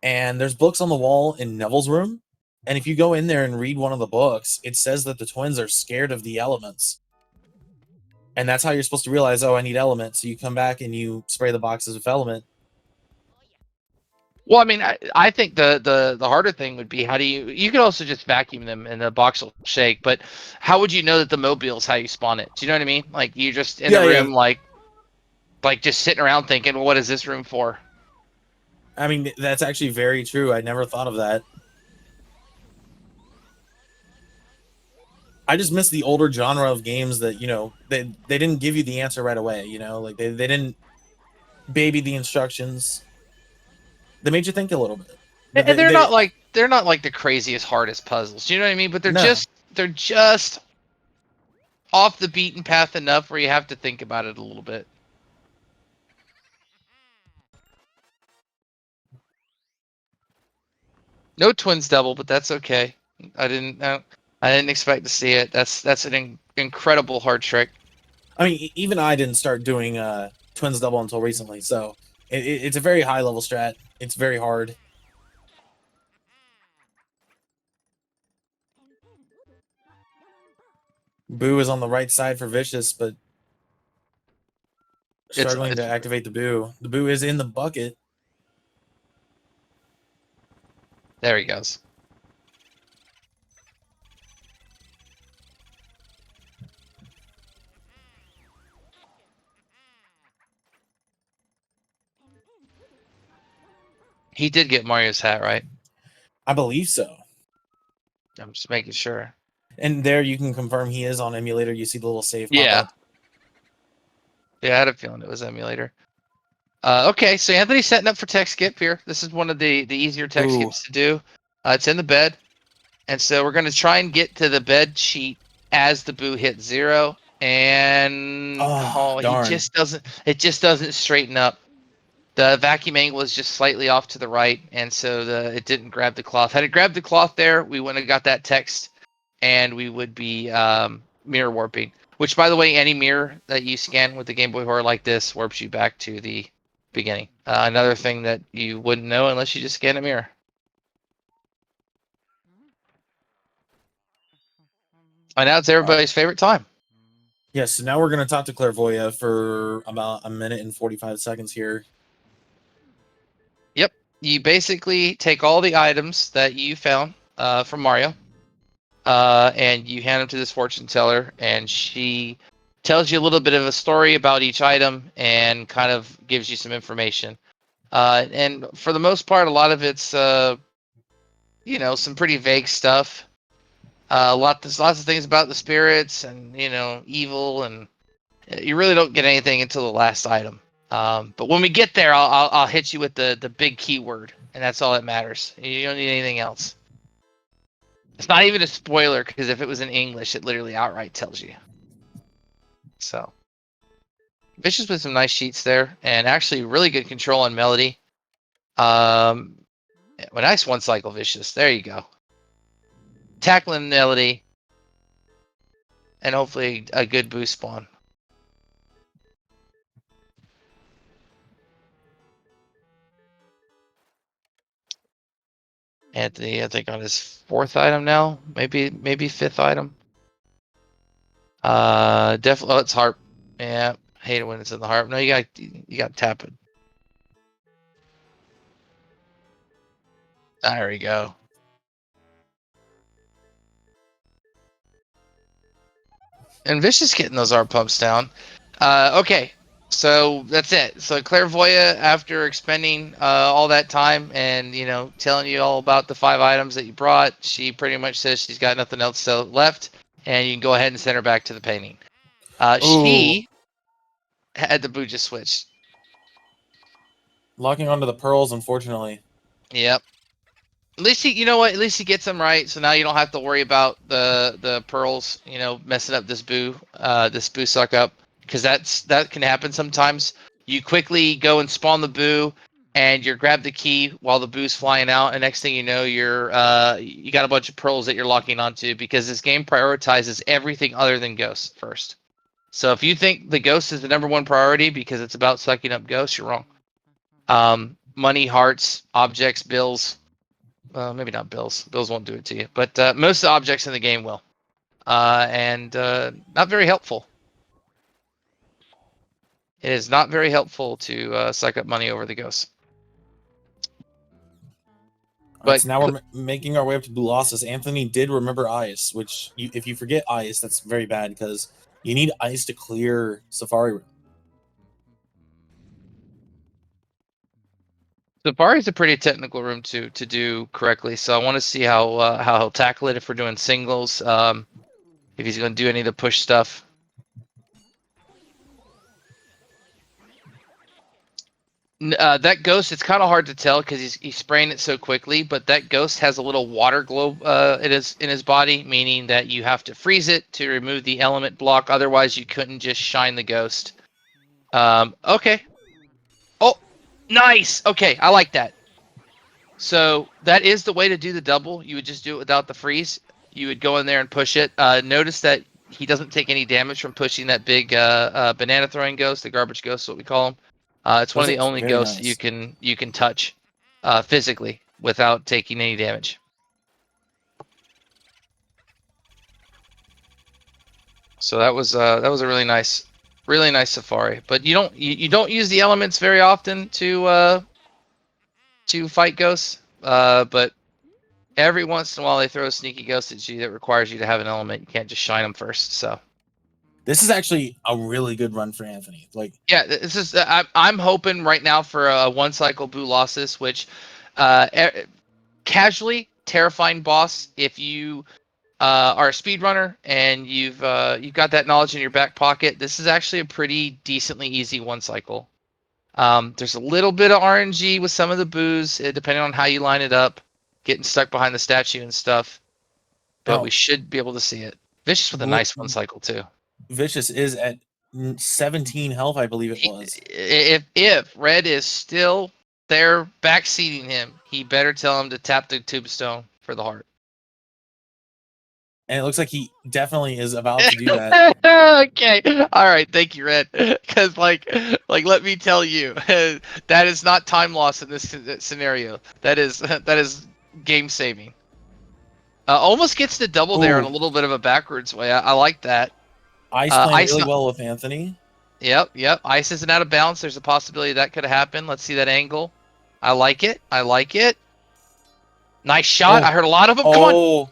And there's books on the wall in Neville's room, and if you go in there and read one of the books, it says that the twins are scared of the elements. And that's how you're supposed to realize, oh, I need element. So you come back and you spray the boxes with element. Well, I mean, I think the harder thing would be, how do you could also just vacuum them and the box will shake, but how would you know that the mobile is how you spawn it? Do you know what I mean? Like, you just in the room, like just sitting around thinking, well, what is this room for? I mean, that's actually very true. I never thought of that. I just miss the older genre of games that, you know, they didn't give you the answer right away, you know, like they didn't baby the instructions. They made you think a little bit. And they're not like the craziest, hardest puzzles. Do you know what I mean? But they're just off the beaten path enough where you have to think about it a little bit. No twins double, but that's okay. I didn't expect to see it. That's an incredible hard trick. I mean, even I didn't start doing twins double until recently, so it's a very high level strat. It's very hard. Boo is on the right side for Vicious, but struggling to activate the Boo. The Boo is in the bucket. There he goes. He did get Mario's hat, right? I believe so. I'm just making sure. And there you can confirm he is on emulator. You see the little save pop Yeah. up. Yeah, I had a feeling it was emulator. Okay, so Anthony's setting up for tech skip here. This is one of the easier tech skips to do. It's in the bed. And so we're going to try and get to the bed sheet as the boo hits 0. And he darn. just doesn't. It just doesn't straighten up. The vacuum angle is just slightly off to the right, and so it didn't grab the cloth. Had it grabbed the cloth there, we wouldn't have got that text, and we would be mirror warping. Which, by the way, any mirror that you scan with the Game Boy Horror like this warps you back to the beginning. Another thing that you wouldn't know unless you just scan a mirror. And now it's everybody's favorite time. Yeah, so now we're going to talk to Clairvoya for about a minute and 45 seconds here. Yep. You basically take all the items that you found from Mario, and you hand them to this fortune teller, and she tells you a little bit of a story about each item and kind of gives you some information. And for the most part, a lot of it's, some pretty vague stuff. There's lots of things about the spirits and, evil, and you really don't get anything until the last item. But when we get there, I'll hit you with the big keyword, and that's all that matters. You don't need anything else. It's not even a spoiler, because if it was in English, it literally outright tells you. So, Vicious with some nice sheets there, and actually really good control on melody. Nice one cycle Vicious. There you go. Tackling melody, and hopefully a good boost spawn. Anthony, I think on his 4th item now, maybe 5th item. Definitely. Oh, it's harp. Yeah, hate it when it's in the harp. No, you got to tap it. There we go. And Vicious getting those R pumps down. Okay, so that's it. So Clairvoya, after expending all that time and telling you all about the 5 items that you brought, she pretty much says she's got nothing else left, and you can go ahead and send her back to the painting. She had the boot just switched. Locking onto the pearls, unfortunately. Yep. At least you know what? At least he gets them right. So now you don't have to worry about the pearls, messing up this boo suck up, because that can happen sometimes. You quickly go and spawn the boo, and you grab the key while the boo's flying out, and next thing you know, you got a bunch of pearls that you're locking onto, because this game prioritizes everything other than ghosts first. So if you think the ghost is the #1 priority because it's about sucking up ghosts, you're wrong. Money, hearts, objects, bills. Maybe not bills. Bills won't do it to you, but most of the objects in the game will, and not very helpful. It is not very helpful to suck up money over the ghosts. But so now we're making our way up to Blue Anthony did remember ice, which if you forget ice, that's very bad, because you need ice to clear Safari. Safari is a pretty technical room to do correctly, so I want to see how he'll tackle it if we're doing singles. If he's going to do any of the push stuff. That ghost, it's kind of hard to tell because he's spraying it so quickly, but that ghost has a little water globe in his body, meaning that you have to freeze it to remove the element block. Otherwise, you couldn't just shine the ghost. Okay. Oh, nice. Okay, I like that. So that is the way to do the double. You would just do it without the freeze. You would go in there and push it. Notice that he doesn't take any damage from pushing that big banana throwing ghost, the garbage ghost, is what we call him. It's one of the only ghosts nice. you can touch physically without taking any damage. So that was a really nice safari. But you don't use the elements very often to fight ghosts. But every once in a while they throw a sneaky ghost at you that requires you to have an element. You can't just shine them first. So. This is actually a really good run for Anthony. Yeah, this is. I'm hoping right now for a 1 cycle Boo Losses, which casually terrifying boss. If you are a speedrunner and you've got that knowledge in your back pocket, this is actually a pretty decently easy one cycle. There's a little bit of RNG with some of the boos, depending on how you line it up, getting stuck behind the statue and stuff. But Now, we should be able to see it. Vicious with a nice one cycle too. Vicious is at 17 health, I believe it was. If Red is still there backseating him, he better tell him to tap the tombstone for the heart. And it looks like he definitely is about to do that. Okay, all right, thank you, Red. Because let me tell you, that is not time loss in this scenario. That is game saving. Almost gets the double there in a little bit of a backwards way. I like that. Ice playing really well with Anthony. Yep. Ice isn't out of balance. There's a possibility that could have happened. Let's see that angle. I like it. Nice shot. I heard a lot of them. Come on.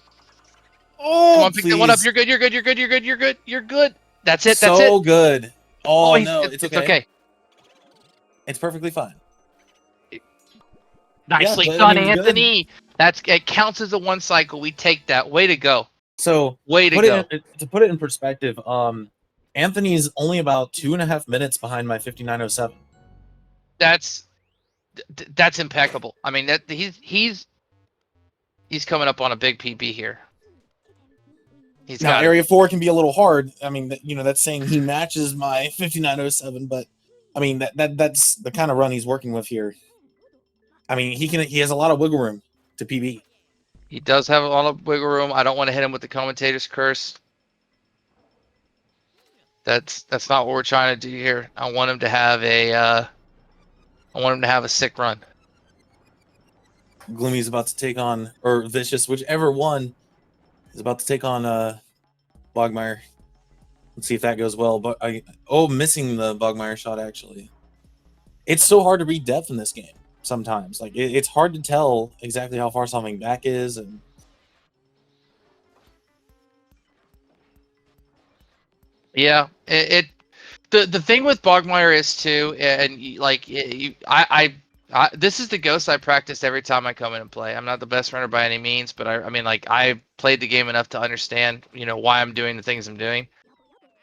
Come on, pick that one up. You're good. That's it. So good. Oh, no, it's okay. It's perfectly fine. Nicely done, Anthony. It counts as a one cycle. We take that. Way to go. So to put it in perspective, Anthony's only about 2.5 minutes behind my 5907. That's impeccable. I mean, that he's coming up on a big PB here. Now area 4 can be a little hard. I mean, that's saying he matches my 5907, but I mean that's the kind of run he's working with here. I mean, he has a lot of wiggle room to PB. He does have a lot of wiggle room. I don't want to hit him with the commentator's curse. That's not what we're trying to do here. I want him to have a sick run. Gloomy's about to take on, or Vicious, whichever one is about to take on Bogmeyer. Let's see if that goes well. But missing the Bogmeyer shot, actually. It's so hard to read depth in this game sometimes. Like it's hard to tell exactly how far something back is, and yeah, the thing with Bogmeyer is too, and this is the ghost I practice every time I come in and play. I'm not the best runner by any means, but I mean, like, I played the game enough to understand, why I'm doing the things I'm doing,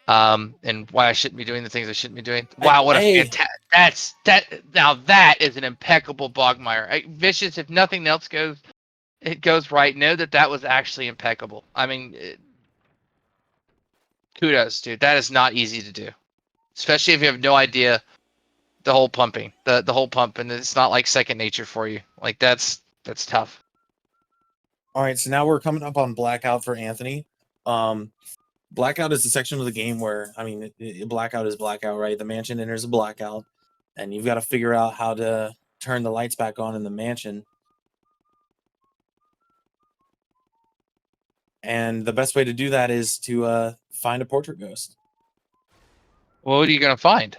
and why I shouldn't be doing the things I shouldn't be doing. Wow, what a fantastic! Now that is an impeccable Bogmeyer. Vicious, if nothing else goes right, know that was actually impeccable. I mean, kudos, dude. That is not easy to do, especially if you have no idea the whole pumping, the whole pump, and it's not like second nature for you. Like that's tough. All right, so now we're coming up on Blackout for Anthony. Blackout is the section of the game where, I mean, Blackout is Blackout, right? The mansion enters a blackout, and you've got to figure out how to turn the lights back on in the mansion. And the best way to do that is to find a portrait ghost. Well, what are you going to find?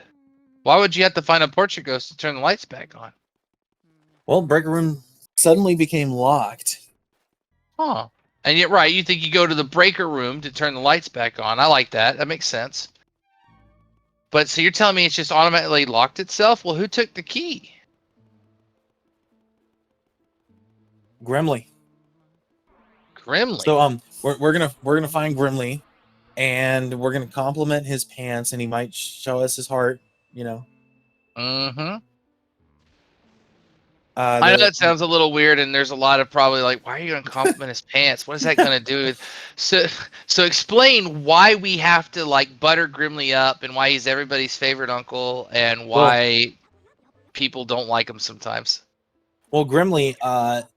Why would you have to find a portrait ghost to turn the lights back on? Well, breaker room suddenly became locked. Huh. And yet, right, you think you go to the breaker room to turn the lights back on. I like that. That makes sense. But so you're telling me it's just automatically locked itself? Well, who took the key? Grimly. Grimly. So we're gonna find Grimly, and we're gonna compliment his pants, and he might show us his heart. Mm-hmm. I know that sounds a little weird, and there's a lot of probably like, why are you going to compliment his pants? What is that going to do? So explain why we have to like butter Grimly up, and why he's everybody's favorite uncle, and why people don't like him sometimes. Well, Grimly,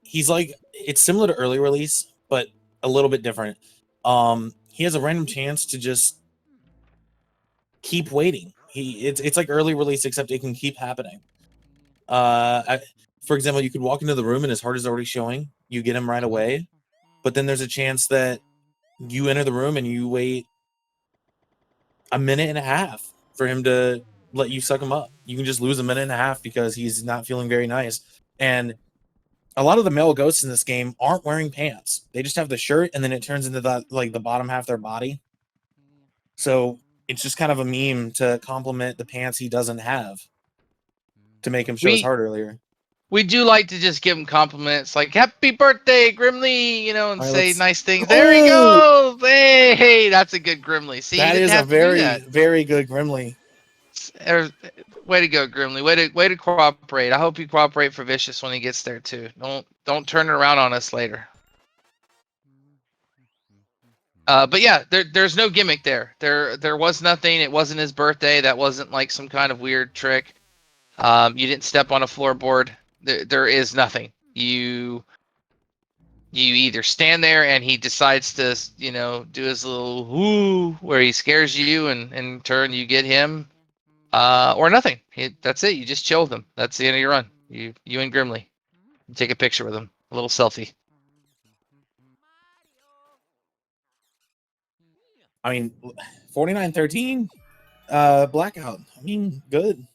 he's like, it's similar to early release, but a little bit different. He has a random chance to just keep waiting. It's like early release, except it can keep happening. For example, you could walk into the room and his heart is already showing. You get him right away. But then there's a chance that you enter the room and you wait a minute and a half for him to let you suck him up. You can just lose a minute and a half because he's not feeling very nice. And a lot of the male ghosts in this game aren't wearing pants. They just have the shirt, and then it turns into the bottom half of their body. So it's just kind of a meme to compliment the pants he doesn't have to make him show his heart earlier. we do like to just give him compliments, like "Happy birthday, Grimly," and All right, say nice things. There he Oh, goes. Hey, that's a good Grimly. See, you that didn't is a have to do very, that. very good Grimly. Way to go, Grimly. Way to cooperate. I hope you cooperate for Vicious when he gets there too. Don't turn it around on us later. But yeah, there's no gimmick there. There was nothing. It wasn't his birthday. That wasn't like some kind of weird trick. You didn't step on a floorboard. There is nothing. You either stand there and he decides to do his little woo where he scares you, and in turn you get him, or nothing. That's it. You just chill with him. That's the end of your run. You and Grimly. You take a picture with him. A little selfie. I mean, 49-13, blackout. I mean, good.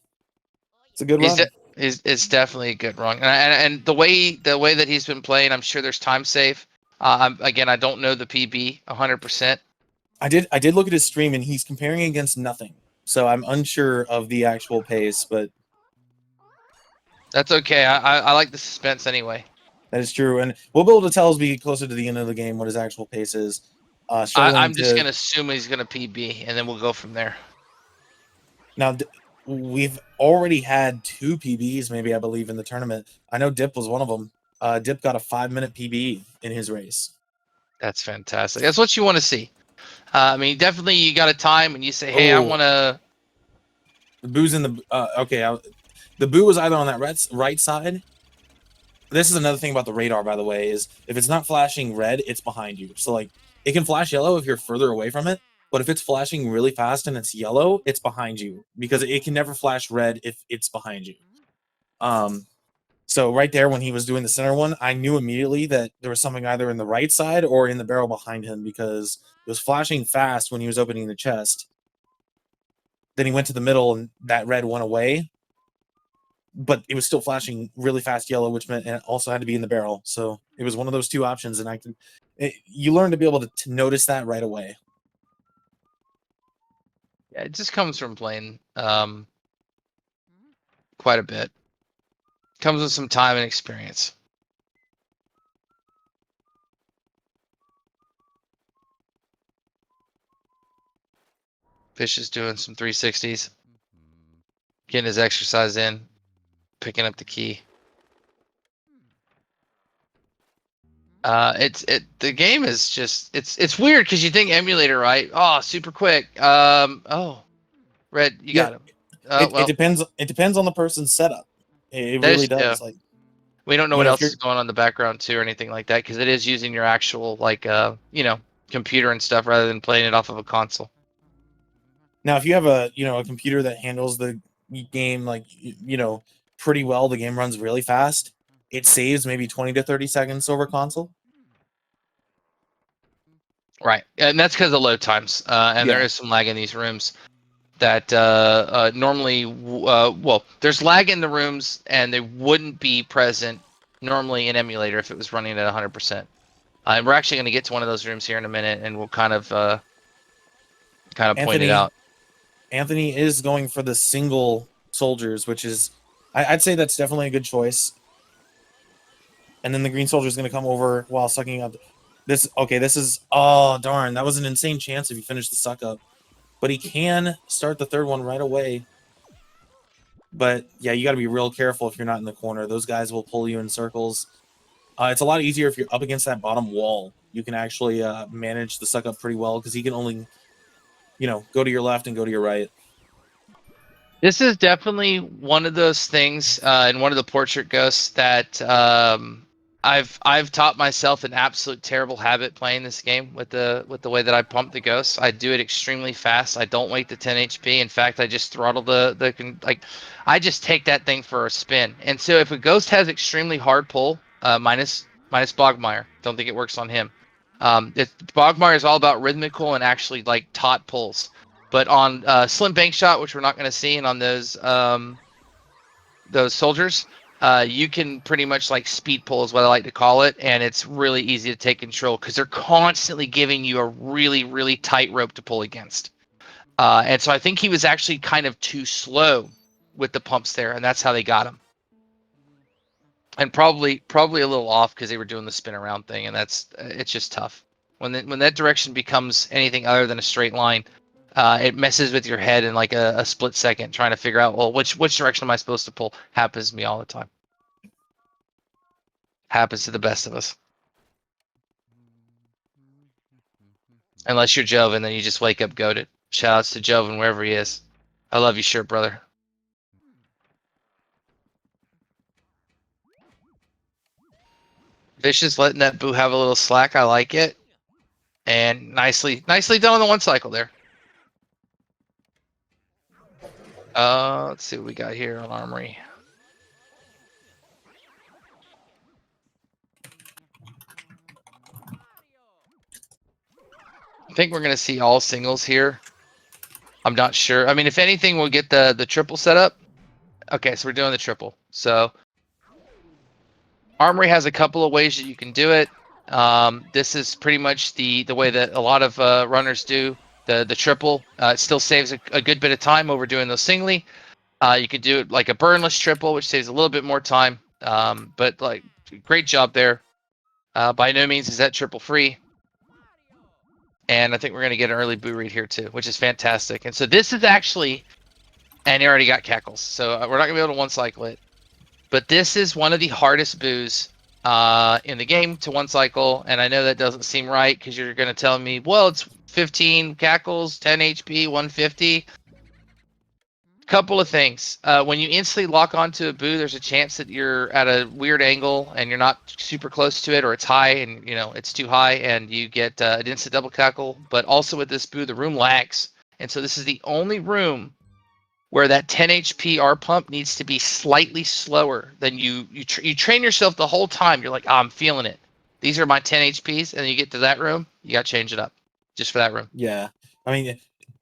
It's a good He's run. is definitely a good run, and the way that he's been playing, I'm sure there's time save. Again, I don't know the PB 100%. I did look at his stream, and he's comparing against nothing, so I'm unsure of the actual pace, but That's okay. I like the suspense anyway. that is true, and we'll be able to tell as we get closer to the end of the game what his actual pace is. Struggling I'm just to gonna assume he's gonna PB, and then we'll go from there. now. We've already had 2 PBs, maybe I believe, in the tournament. I know Dip was one of them. Dip got a 5-minute PB in his race. That's fantastic. That's what you want to see. I mean, definitely you got a time and you say, "Hey, I Oh, want to." the boo's in the okay. The boo was either on that right side. This is another thing about the radar, by the way, is if it's not flashing red, it's behind you. So like it can flash yellow if you're further away from it, but if it's flashing really fast and it's yellow, it's behind you because it can never flash red if it's behind you. So right there when he was doing the center one, I knew immediately that there was something either in the right side or in the barrel behind him because it was flashing fast when he was opening the chest. Then he went to the middle and that red went away, but it was still flashing really fast yellow, which meant it also had to be in the barrel. So it was one of those two options, and you learn to be able to notice that right away. Yeah, it just comes from playing quite a bit. Comes with some time and experience. Fish is doing some 360s, getting his exercise in, picking up the key. The game is just it's weird because you think emulator, right? Oh, super quick. Oh, Red, you got him. It Well, depends. It depends on the person's setup. It really does. Like we don't know what if else you're is going on in the background too or anything like that because it is using your actual computer and stuff rather than playing it off of a console. now if you have a computer that handles the game like pretty well, the game runs really fast. It saves maybe 20 to 30 seconds over console. Right, and that's because of load times, and there Yeah. is some lag in these rooms. That normally, there's lag in the rooms, and they wouldn't be present normally in emulator if it was running at 100%. And we're actually going to get to one of those rooms here in a minute, and we'll kind of point it out. Anthony is going for the single soldiers, which is, I'd say that's definitely a good choice. And then the green soldier is going to come over while sucking up. This is, oh darn, that was an insane chance if he finished the suck up. But he can start the third one right away. But yeah, you got to be real careful if you're not in the corner. Those guys will pull you in circles. It's a lot easier if you're up against that bottom wall. You can actually manage the suck up pretty well because he can only, go to your left and go to your right. This is definitely one of those things, and one of the portrait ghosts that I've taught myself an absolute terrible habit playing this game with the way that I pump the ghosts. I do it extremely fast. I don't wait the 10 HP. In fact, I just throttle I just take that thing for a spin. And so if a ghost has extremely hard pull, minus Bogmire, don't think it works on him. Bogmire is all about rhythmical and actually like taut pulls. But on Slim Bank Shot, which we're not going to see, and on those soldiers, you can pretty much like speed pull is what I like to call it, and it's really easy to take control because they're constantly giving you a really, really tight rope to pull against. And so I think he was actually kind of too slow with the pumps there, and that's how they got him. And probably a little off because they were doing the spin around thing, and it's just tough. When that direction becomes anything other than a straight line, it messes with your head in like a split second trying to figure out, well, which direction am I supposed to pull? Happens to me all the time. Happens to the best of us. Unless you're Joven, then you just wake up goated. Shoutouts to Joven wherever he is. I love you, shirt brother. Vicious letting that boo have a little slack. I like it. And nicely done on the one cycle there. Let's see what we got here on Armory. I think we're gonna see all singles here. I'm not sure. I mean, if anything, we'll get the triple set up. Okay, so we're doing the triple. So Armory has a couple of ways that you can do it. This is pretty much the way that a lot of runners do the triple. It still saves a good bit of time over doing those singly. You could do it like a burnless triple, which saves a little bit more time. But like, great job there. By no means is that triple free. And I think we're going to get an early boo read here too, which is fantastic. And so this is actually, and he already got cackles. So we're not going to be able to one cycle it. But this is one of the hardest boos in the game to one cycle. And I know that doesn't seem right because you're going to tell me, well, it's 15 cackles, 10 HP, 150. Couple of things. When you instantly lock onto a boo, there's a chance that you're at a weird angle and you're not super close to it, or it's high and it's too high and you get an instant double cackle. But also with this boo, the room lags. And so this is the only room where that 10 HP R pump needs to be slightly slower than you train yourself the whole time. You're like, oh, I'm feeling it. These are my 10 HPs. And then you get to that room, you got to change it up just for that room. Yeah. I mean,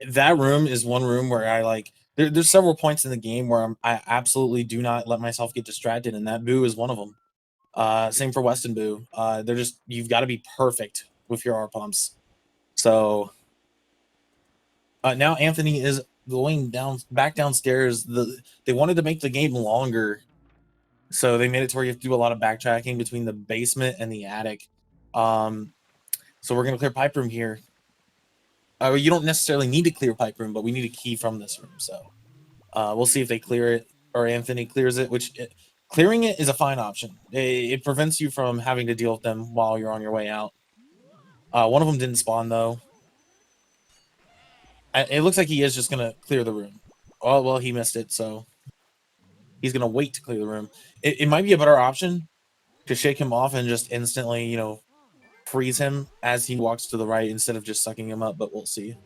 that room is one room where I like, there's several points in the game where I absolutely do not let myself get distracted. And that boo is one of them. Same for Weston boo. You've got to be perfect with your R pumps. So now Anthony is going back downstairs. They wanted to make the game longer, so they made it to where you have to do a lot of backtracking between the basement and the attic. So we're gonna clear pipe room here. You don't necessarily need to clear pipe room, but we need a key from this room. So we'll see if they clear it or Anthony clears it. Clearing it is a fine option. It prevents you from having to deal with them while you're on your way out. One of them didn't spawn though. It looks like he is just gonna clear the room. Oh well, he missed it, so he's gonna wait to clear the room. It might be a better option to shake him off and just instantly, freeze him as he walks to the right instead of just sucking him up, but we'll see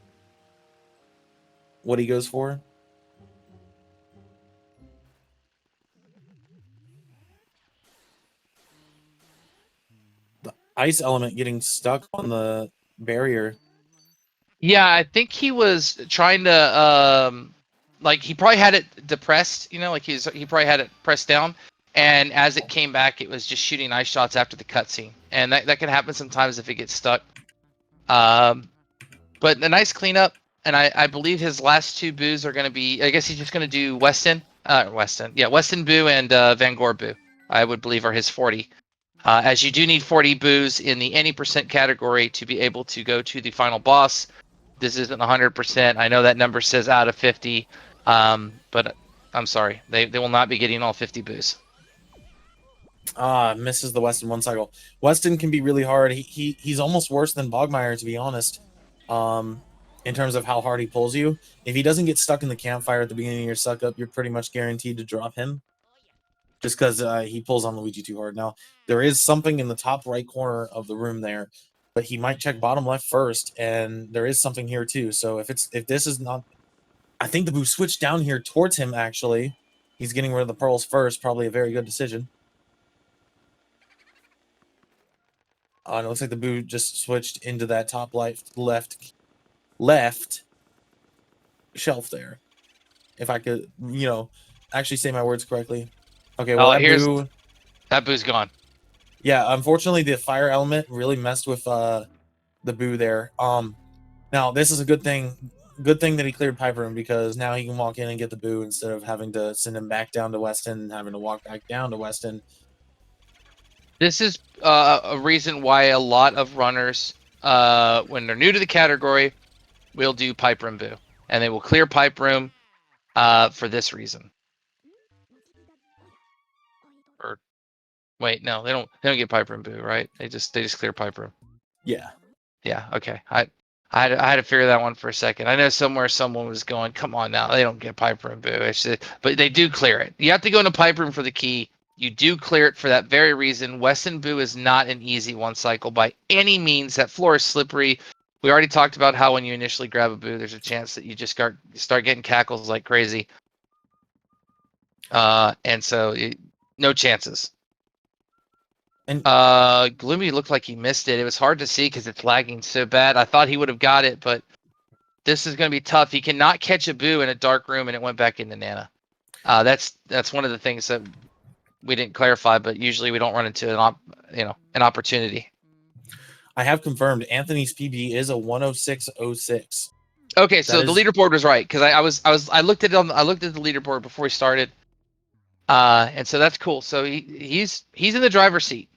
what he goes for. The ice element getting stuck on the barrier. Yeah, I think he was trying to like he probably had it depressed, like he probably had it pressed down, and as it came back, it was just shooting ice shots after the cutscene, and that can happen sometimes if it gets stuck. But a nice cleanup, and I believe his last two boos are going to be. I guess he's just going to do Weston boo and Van Gore boo. I would believe are his 40. As you do need 40 boos in the any percent category to be able to go to the final boss. This isn't 100%. I know that number says out of 50, but I'm sorry. They will not be getting all 50 boos. Misses the Weston one cycle. Weston can be really hard. He's almost worse than Bogmeyer, to be honest, in terms of how hard he pulls you. If he doesn't get stuck in the campfire at the beginning of your suck up, you're pretty much guaranteed to drop him. Just because he pulls on Luigi too hard. Now, there is something in the top right corner of the room there, but he might check bottom left first, and there is something here too. So if this is not, I think the boo switched down here towards him. Actually, he's getting rid of the pearls first. Probably a very good decision. And it looks like the boo just switched into that top left shelf there. If I could, actually say my words correctly. Okay, well that boo's gone. Yeah, unfortunately, the fire element really messed with the boo there. Now this is a good thing. Good thing that he cleared pipe room because now he can walk in and get the boo instead of having to send him back down to Weston and having to walk back down to Weston. This is a reason why a lot of runners, when they're new to the category, will do pipe room boo, and they will clear pipe room for this reason. Or wait, no, they don't get pipe room boo, right? They just clear pipe room. Yeah. Yeah. Okay. I had to figure that one for a second. I know somewhere someone was going, come on now, they don't get pipe room boo. It's just, but they do clear it. You have to go into pipe room for the key. You do clear it for that very reason. Weston boo is not an easy one cycle by any means. That floor is slippery. We already talked about how when you initially grab a boo, there's a chance that you just start getting cackles like crazy. And so no chances. And Gloomy looked like he missed it. It was hard to see because it's lagging so bad. I thought he would have got it, but this is going to be tough. He cannot catch a boo in a dark room, and it went back into Nana. That's one of the things that we didn't clarify, but usually we don't run into an opportunity. I have confirmed Anthony's PB is a 106.06. Okay, so the leaderboard was right because I looked at it I looked at the leaderboard before we started, and so that's cool. So he's in the driver's seat.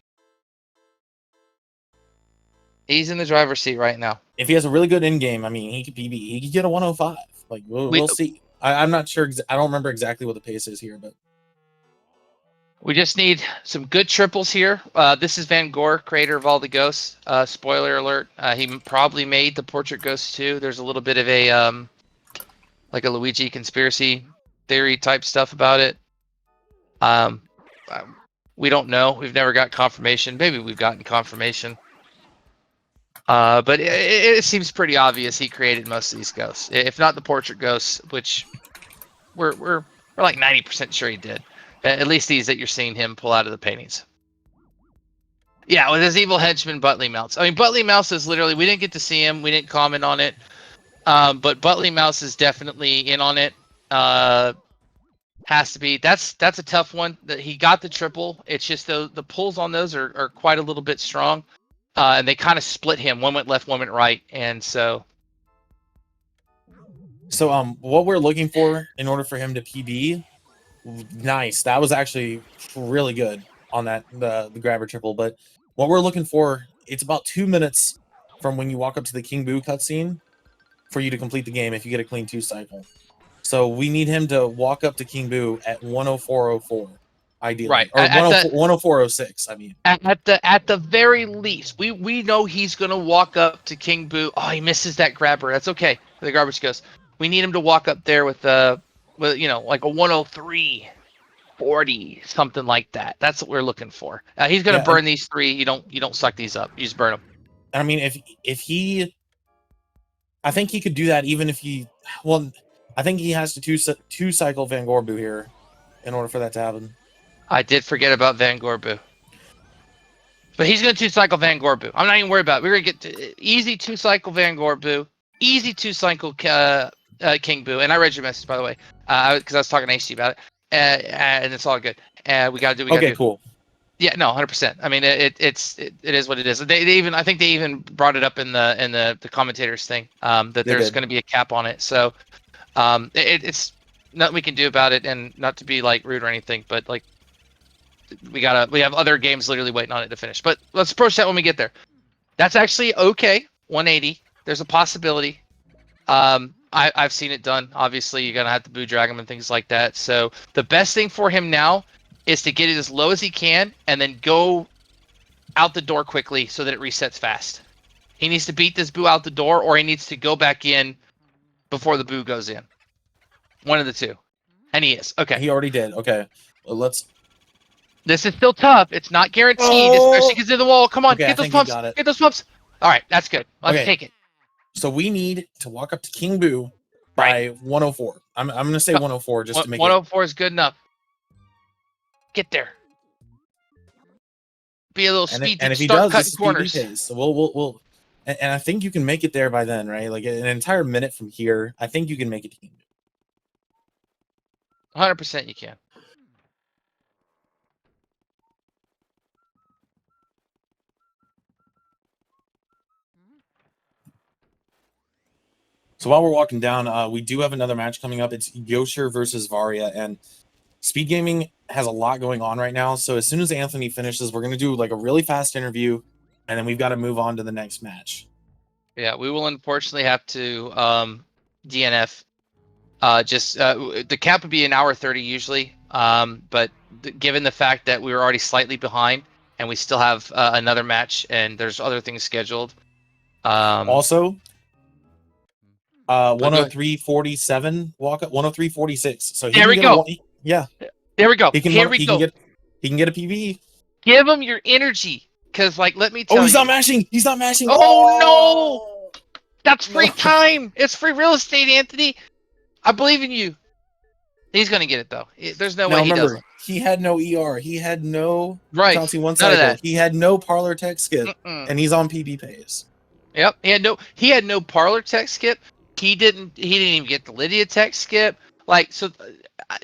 He's in the driver's seat right now. If he has a really good in game, I mean, he could PB. He could get a 105. Like we'll see. I'm not sure. I don't remember exactly what the pace is here, but we just need some good triples here. This is Van Gogh, creator of all the ghosts. Spoiler alert: he probably made the portrait ghosts too. There's a little bit of a like a Luigi conspiracy theory type stuff about it. We don't know. We've never got confirmation. Maybe we've gotten confirmation. But it seems pretty obvious he created most of these ghosts, if not the portrait ghosts, which we're like 90% sure he did. At least these that you're seeing him pull out of the paintings. Yeah, with his evil henchman Butley Mouse. I mean, Butley Mouse is literally, we didn't get to see him. We didn't comment on it. But Butley Mouse is definitely in on it. Has to be. That's a tough one. He got the triple. It's just the pulls on those are quite a little bit strong. And they kind of split him. One went left, one went right. And so what we're looking for in order for him to PB, nice. That was actually really good on that the grabber triple. But what we're looking for, it's about 2 minutes from when you walk up to the King Boo cutscene for you to complete the game if you get a clean 2 cycle. So we need him to walk up to King Boo at 104.04, ideally, right, or 104.06. I mean, at the very least, we know he's gonna walk up to King Boo. Oh, he misses that grabber. That's okay. The garbage goes. We need him to walk up there with like a 103.40, something like that. That's what we're looking for. He's gonna burn these 3. You don't suck these up. You just burn them. I mean, if he, I think he could do that even if he. Well, I think he has to two cycle Van Gorbu here in order for that to happen. I did forget about Van Gorbu. But he's going to 2 cycle Van Gorbu. I'm not even worried about it. We're going to get easy 2 cycle Van Gorbu, easy 2 cycle King Boo. And I read your message, by the way, because I was talking to HT about it. And it's all good. We got to do what we got to do. Okay, cool. Yeah, no, 100%. I mean, it is what it is. I think they even brought it up in the commentators thing, that there's going to be a cap on it. So it's nothing we can do about it, and not to be like rude or anything, but like we have other games literally waiting on it to finish. But let's approach that when we get there. That's actually okay. 180. There's a possibility. I've seen it done. Obviously, you're gonna have to boo drag him and things like that. So the best thing for him now is to get it as low as he can and then go out the door quickly so that it resets fast. He needs to beat this boo out the door, or he needs to go back in before the boo goes in. One of the two. And he is. Okay. He already did. Okay. Well, let's. This is still tough. It's not guaranteed, especially because of the wall. Come on, okay, get those pumps. Get those pumps. All right, that's good. Let's take it. So we need to walk up to King Boo by 104. I'm going to say 104 just to make 104 is good enough. Get there. Be a little speed. And if he does, this corners. Pace. So we'll and I think you can make it there by then, right? Like an entire minute from here, I think you can make it to King Boo. 100% you can. So while we're walking down, we do have another match coming up. It's Yosher versus Varia, and Speed Gaming has a lot going on right now. So as soon as Anthony finishes, we're gonna do like a really fast interview, and then we've got to move on to the next match. Yeah, we will unfortunately have to DNF. The cap would be an hour 30 usually, but given the fact that we were already slightly behind and we still have another match and there's other things scheduled. Also, 103.47 walk up 103.46. So he there can we get go. Yeah. There we go. He can Here we go. He can get a PB. Give him your energy, because like let me tell you. Oh, he's not mashing. He's not mashing. Oh no! That's free time. It's free real estate, Anthony. I believe in you. He's gonna get it though. There's no way he doesn't. He had no ER. He had no right. one cycle. He had no parlor tech skip, and he's on PB pace. Yep. He had no parlor tech skip. He didn't even get the Lydia tech skip. Like so,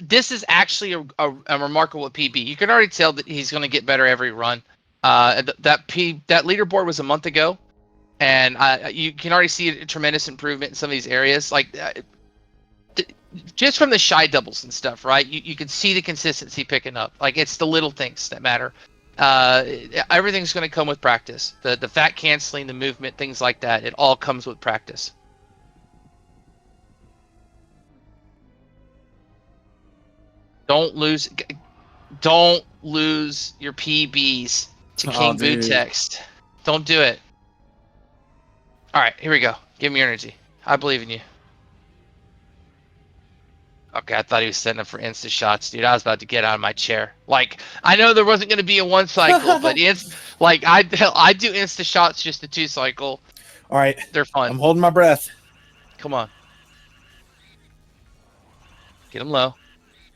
this is actually a remarkable PB. You can already tell that he's going to get better every run. That leaderboard was a month ago, and you can already see a tremendous improvement in some of these areas. Like just from the shy doubles and stuff, right? You can see the consistency picking up. Like it's the little things that matter. Everything's going to come with practice. The fat canceling, the movement, things like that. It all comes with practice. Don't lose your PBs to King Boo text. Don't do it. All right, here we go. Give me your energy. I believe in you. Okay, I thought he was setting up for insta shots, dude. I was about to get out of my chair. Like, I know there wasn't going to be a 1 cycle, but it's like I do insta shots just a 2 cycle. All right, they're fun. I'm holding my breath. Come on, get him low.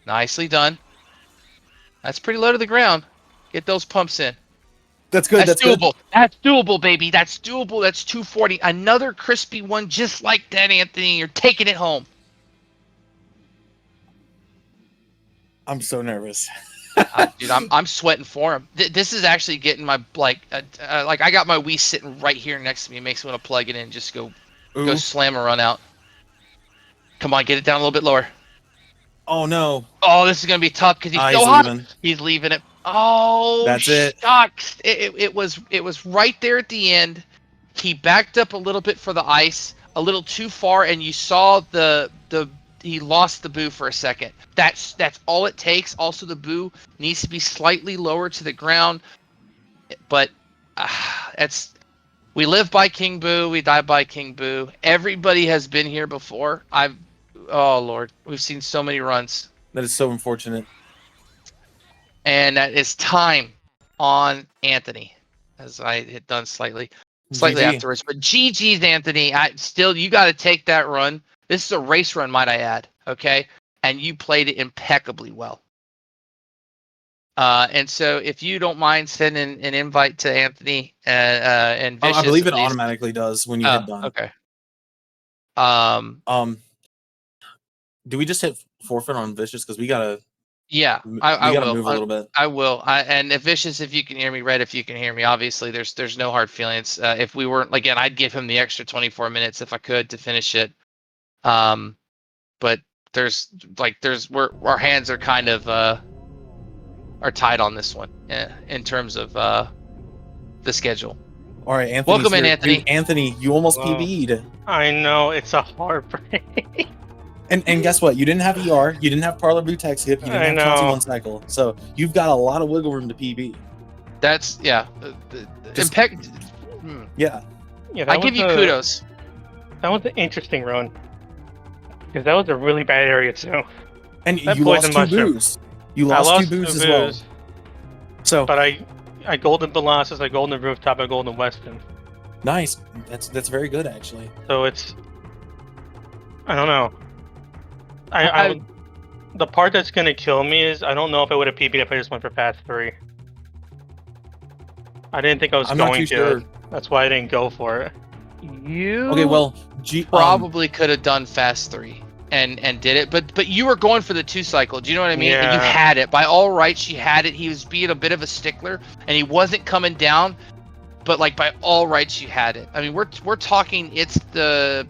Nicely done. That's pretty low to the ground. Get those pumps in. That's good. That's doable. Good. That's doable, baby. That's doable. That's 240. Another crispy one just like that, Anthony. You're taking it home. I'm so nervous. Dude, I'm sweating for him. This is actually getting my like I got my Wii sitting right here next to me. It makes me want to plug it in, and just go slam a run out. Come on, get it down a little bit lower. Oh no! Oh, this is gonna be tough because he's so hot. He's leaving it. Oh, that's it. Shucks. It was right there at the end. He backed up a little bit for the ice, a little too far, and you saw he lost the boo for a second. That's all it takes. Also, the boo needs to be slightly lower to the ground. But we live by King Boo, we die by King Boo. Everybody has been here before. Oh Lord, we've seen so many runs. That is so unfortunate. And that is time on Anthony, as I had done slightly afterwards. But GG's, Anthony. You got to take that run. This is a race run, might I add. Okay, and you played it impeccably well. And so, if you don't mind sending an invite to Anthony and Vicious, I believe it automatically does when you hit done. Okay. Do we just hit forfeit on Vicious because we gotta? Yeah, I will move a little bit. I will. And if Vicious, if you can hear me, Red, if you can hear me, obviously there's no hard feelings. If we weren't, again, I'd give him the extra 24 minutes if I could to finish it. But our hands are kind of are tied on this one in terms of the schedule. All right, Anthony. Welcome in, Anthony. Dude, Anthony, you almost PB'd. I know, it's a heartbreak. And guess what? You didn't have ER. You didn't have Parlor Blue Tech Skip. You didn't have Chauncey 1 cycle. So you've got a lot of wiggle room to PB. That's yeah. Yeah. I give you kudos. That was an interesting run. Because that was a really bad area too. And you lost 2 boos. You lost 2 boos as well. So, but I golden Colossus, I golden Rooftop, I golden Weston. Nice. That's very good actually. So it's, I don't know. The part that's gonna kill me is I don't know if I would have PB'd if I just went for path 3. I didn't think I was going to. Sure. That's why I didn't go for it. Okay, well, probably could have done fast 3 and did it, but you were going for the 2 cycle. Do you know what I mean? Yeah. And you had it. By all rights, you had it. He was being a bit of a stickler, and he wasn't coming down. But like by all rights, you had it. I mean, we're talking. It's the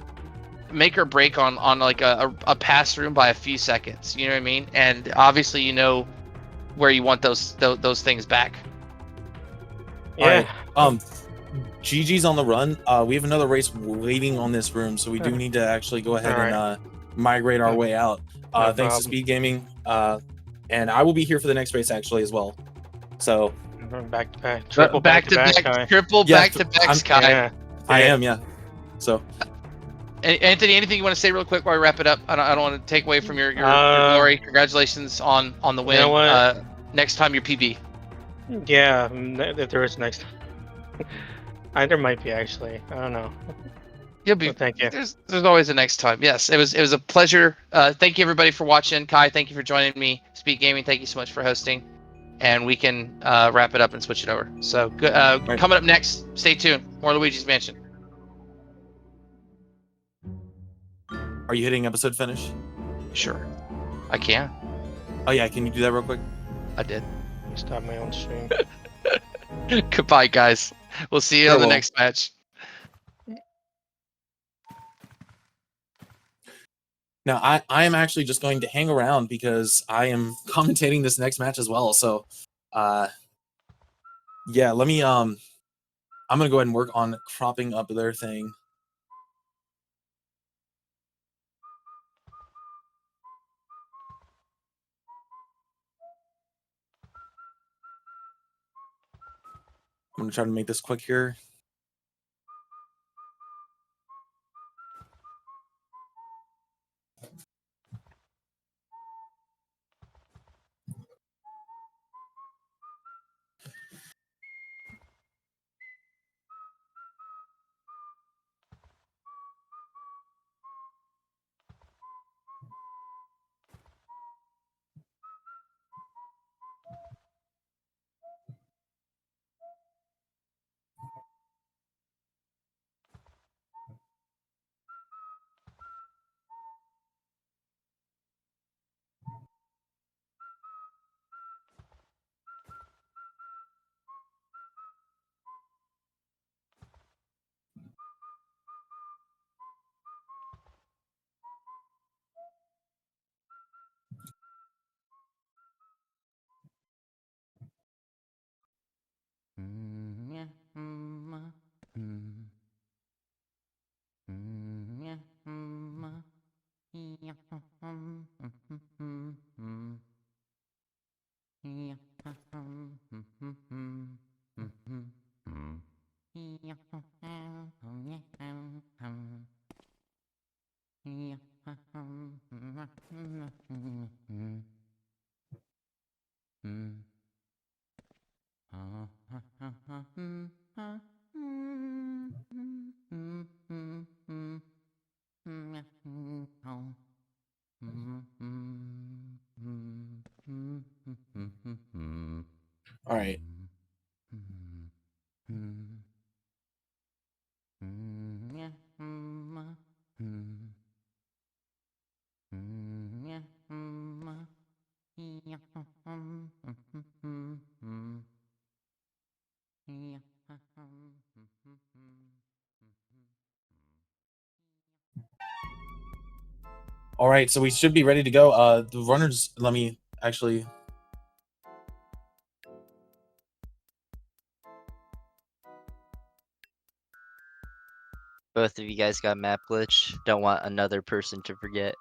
make or break on like a pass room by a few seconds. You know what I mean? And obviously, you know where you want those things back. Yeah. All right. GG's on the run. We have another race waiting on this room, so we do need to actually go ahead and migrate our way out. Thanks to SpeedGaming. And I will be here for the next race actually as well. So back to back, triple back to back, triple back to back, Sky. Yeah. I am, yeah. So Anthony, anything you want to say real quick while we wrap it up? I don't want to take away from your glory. Congratulations on the win. You know what? Next time your PB. Yeah, if there is next. There might be actually. I don't know. You'll be. Well, thank you. There's always a next time. Yes, it was a pleasure. Thank you everybody for watching. Kai, thank you for joining me. SpeedGaming, thank you so much for hosting. And we can wrap it up and switch it over. So right. Coming up next, stay tuned. More Luigi's Mansion. Are you hitting episode finish? Sure, I can. Oh yeah, can you do that real quick? I did. Stop my own stream. Goodbye, guys. We'll see you on the next match. Now, I am actually just going to hang around because I am commentating this next match as well. So, yeah, let me, I'm going to go ahead and work on cropping up their thing. I'm going to try to make this quick here. All right. All right, so we should be ready to go. The runners, let me actually. Both of you guys got map glitch. Don't want another person to forget.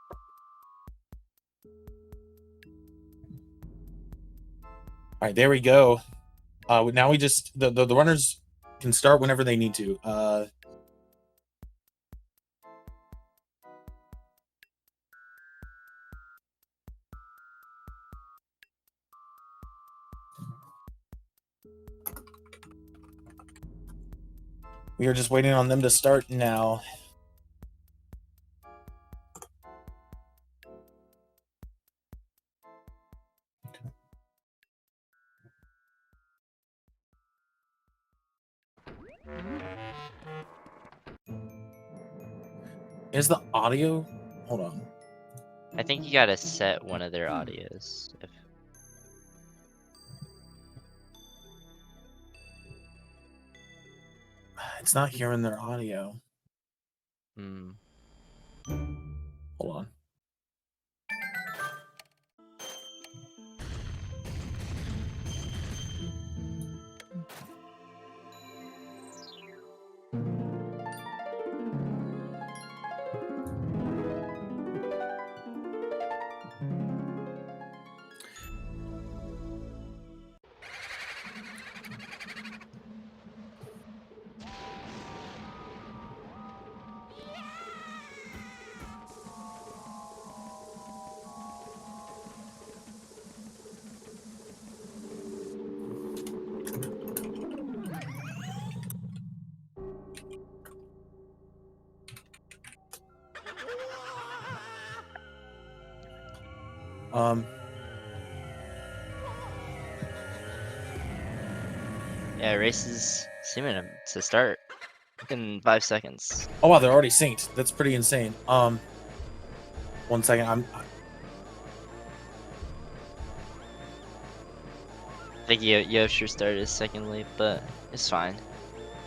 All right, there we go. Now we just the runners can start whenever they need to. We are just waiting on them to start now. Is the audio? Hold on. I think you gotta set one of their audios. It's not hearing their audio. Hold on. Yeah, race is seeming to start in 5 seconds. Oh wow, they're already synced. That's pretty insane. 1 second. I think Yosher started second late, but it's fine.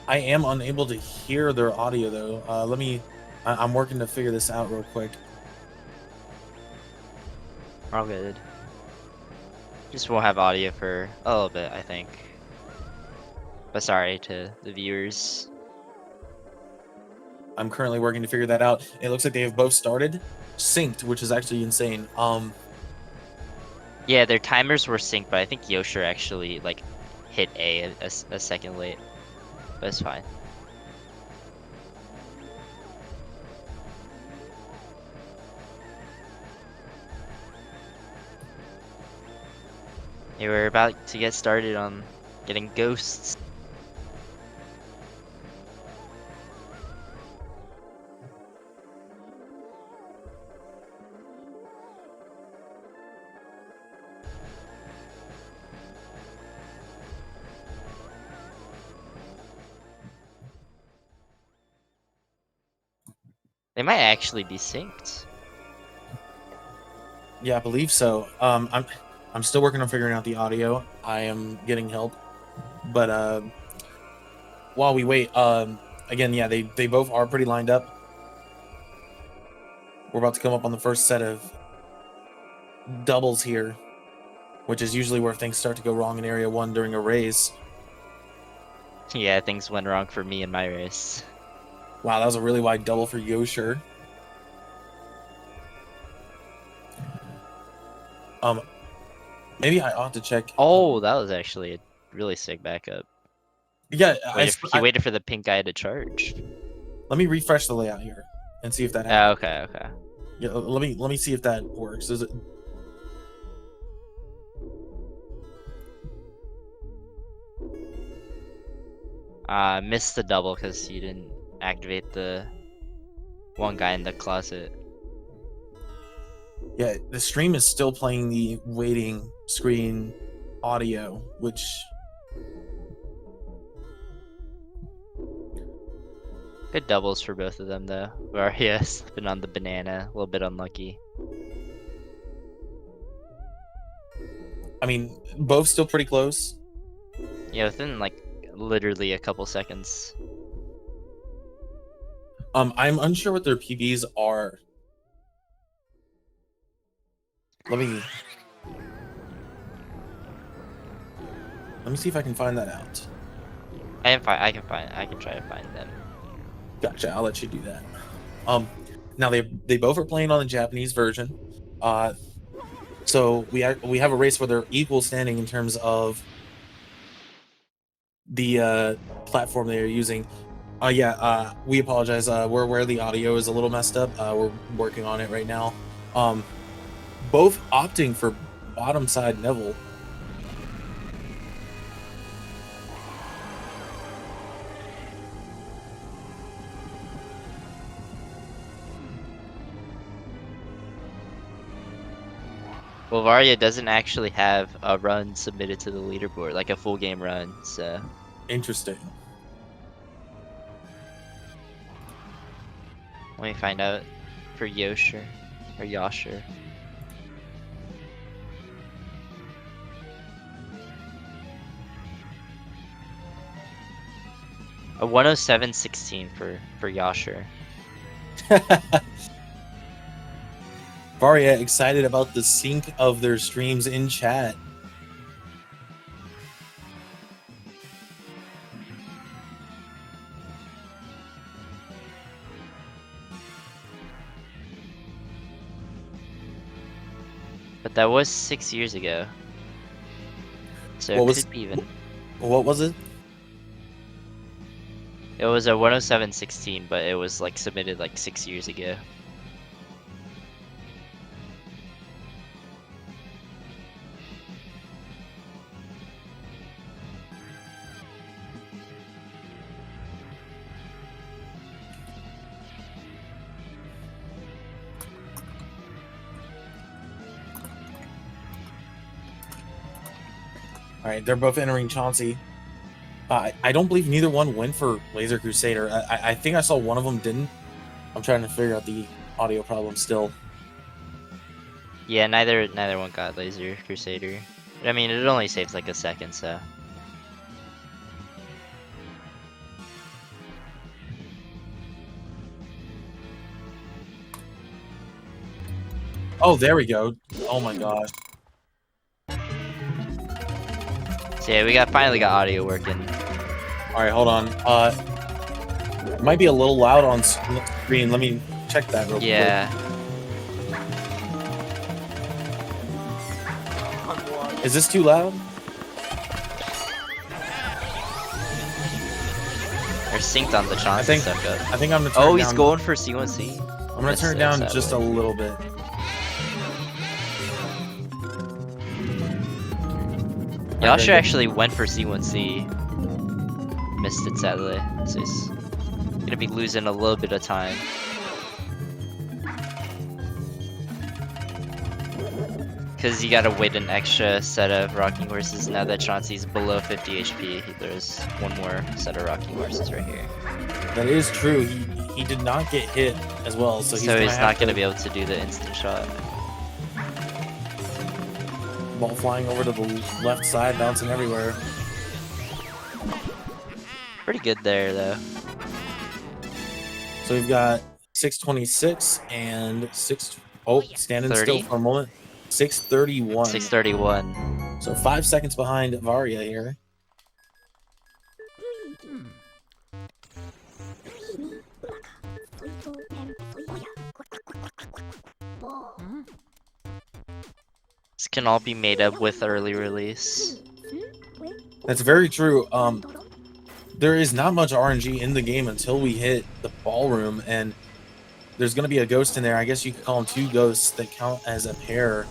I am unable to hear their audio though. I'm working to figure this out real quick. We're all good. Just won't have audio for a little bit, I think. But sorry to the viewers. I'm currently working to figure that out. It looks like they have both started synced, which is actually insane. Yeah, their timers were synced, but I think Yosher actually like hit a second late. But it's fine. They were about to get started on getting ghosts. They might actually be synced. Yeah, I believe so. I'm still working on figuring out the audio. I am getting help, but while we wait, again, yeah, they both are pretty lined up. We're about to come up on the first set of doubles here, which is usually where things start to go wrong in Area 1 during a race. Yeah, things went wrong for me in my race. Wow, that was a really wide double for Yosher. Maybe I ought to check. Oh, that was actually a really sick backup. Yeah, He waited for the pink guy to charge. Let me refresh the layout here and see if that happens. Okay. Yeah, let me see if that works. Is it? Missed the double because you didn't activate the one guy in the closet. Yeah, the stream is still playing the waiting screen audio, which Good doubles for both of them though. Varia slipping on the banana, a little bit unlucky. I mean, both still pretty close. Yeah, within like literally a couple seconds. I'm unsure what their PBs are. Let me see if I can find that out. I can try to find them. Gotcha. I'll let you do that. Now they both are playing on the Japanese version. So we have a race where they're equal standing in terms of the platform they are using. We apologize. We're aware the audio is a little messed up. We're working on it right now. Both opting for bottom side Neville. Well, Varia doesn't actually have a run submitted to the leaderboard, like a full game run, so. Interesting. Let me find out for Yosher or Yosher. A 107.16 for Yosher. Varia excited about the sync of their streams in chat. But that was 6 years ago. So What it was- could be even. What was it? It was a 107.16, but it was like submitted like 6 years ago. All right, they're both entering Chauncey. I don't believe neither one went for Laser Crusader. I think I saw one of them didn't. I'm trying to figure out the audio problem still. Yeah, neither one got Laser Crusader. I mean, it only saves like a second, so. Oh, there we go. Oh my gosh. So yeah, we finally got audio working. All right, hold on. It might be a little loud on screen. Let me check that real quick. Yeah. Is this too loud? They're synced on the Chauncey stuff up. I think I'm gonna turn Oh, it he's down. going for C1C. I'm gonna turn it down just a little bit. Yasha actually went for C1C. Missed it sadly. So he's gonna be losing a little bit of time. Because you gotta wait an extra set of rocking horses now that Chauncey's below 50 HP. There's one more set of rocking horses right here. That is true. He did not get hit as well, so he's not gonna be able to do the instant shot. Ball flying over to the left side, bouncing everywhere. Pretty good there though. So we've got 626 and standing 30? still for a moment. 631. 631. So 5 seconds behind Varia here. This can all be made up with early release. That's very true. There is not much RNG in the game until we hit the ballroom, and there's going to be a ghost in there. I guess you could call them two ghosts that count as a pair.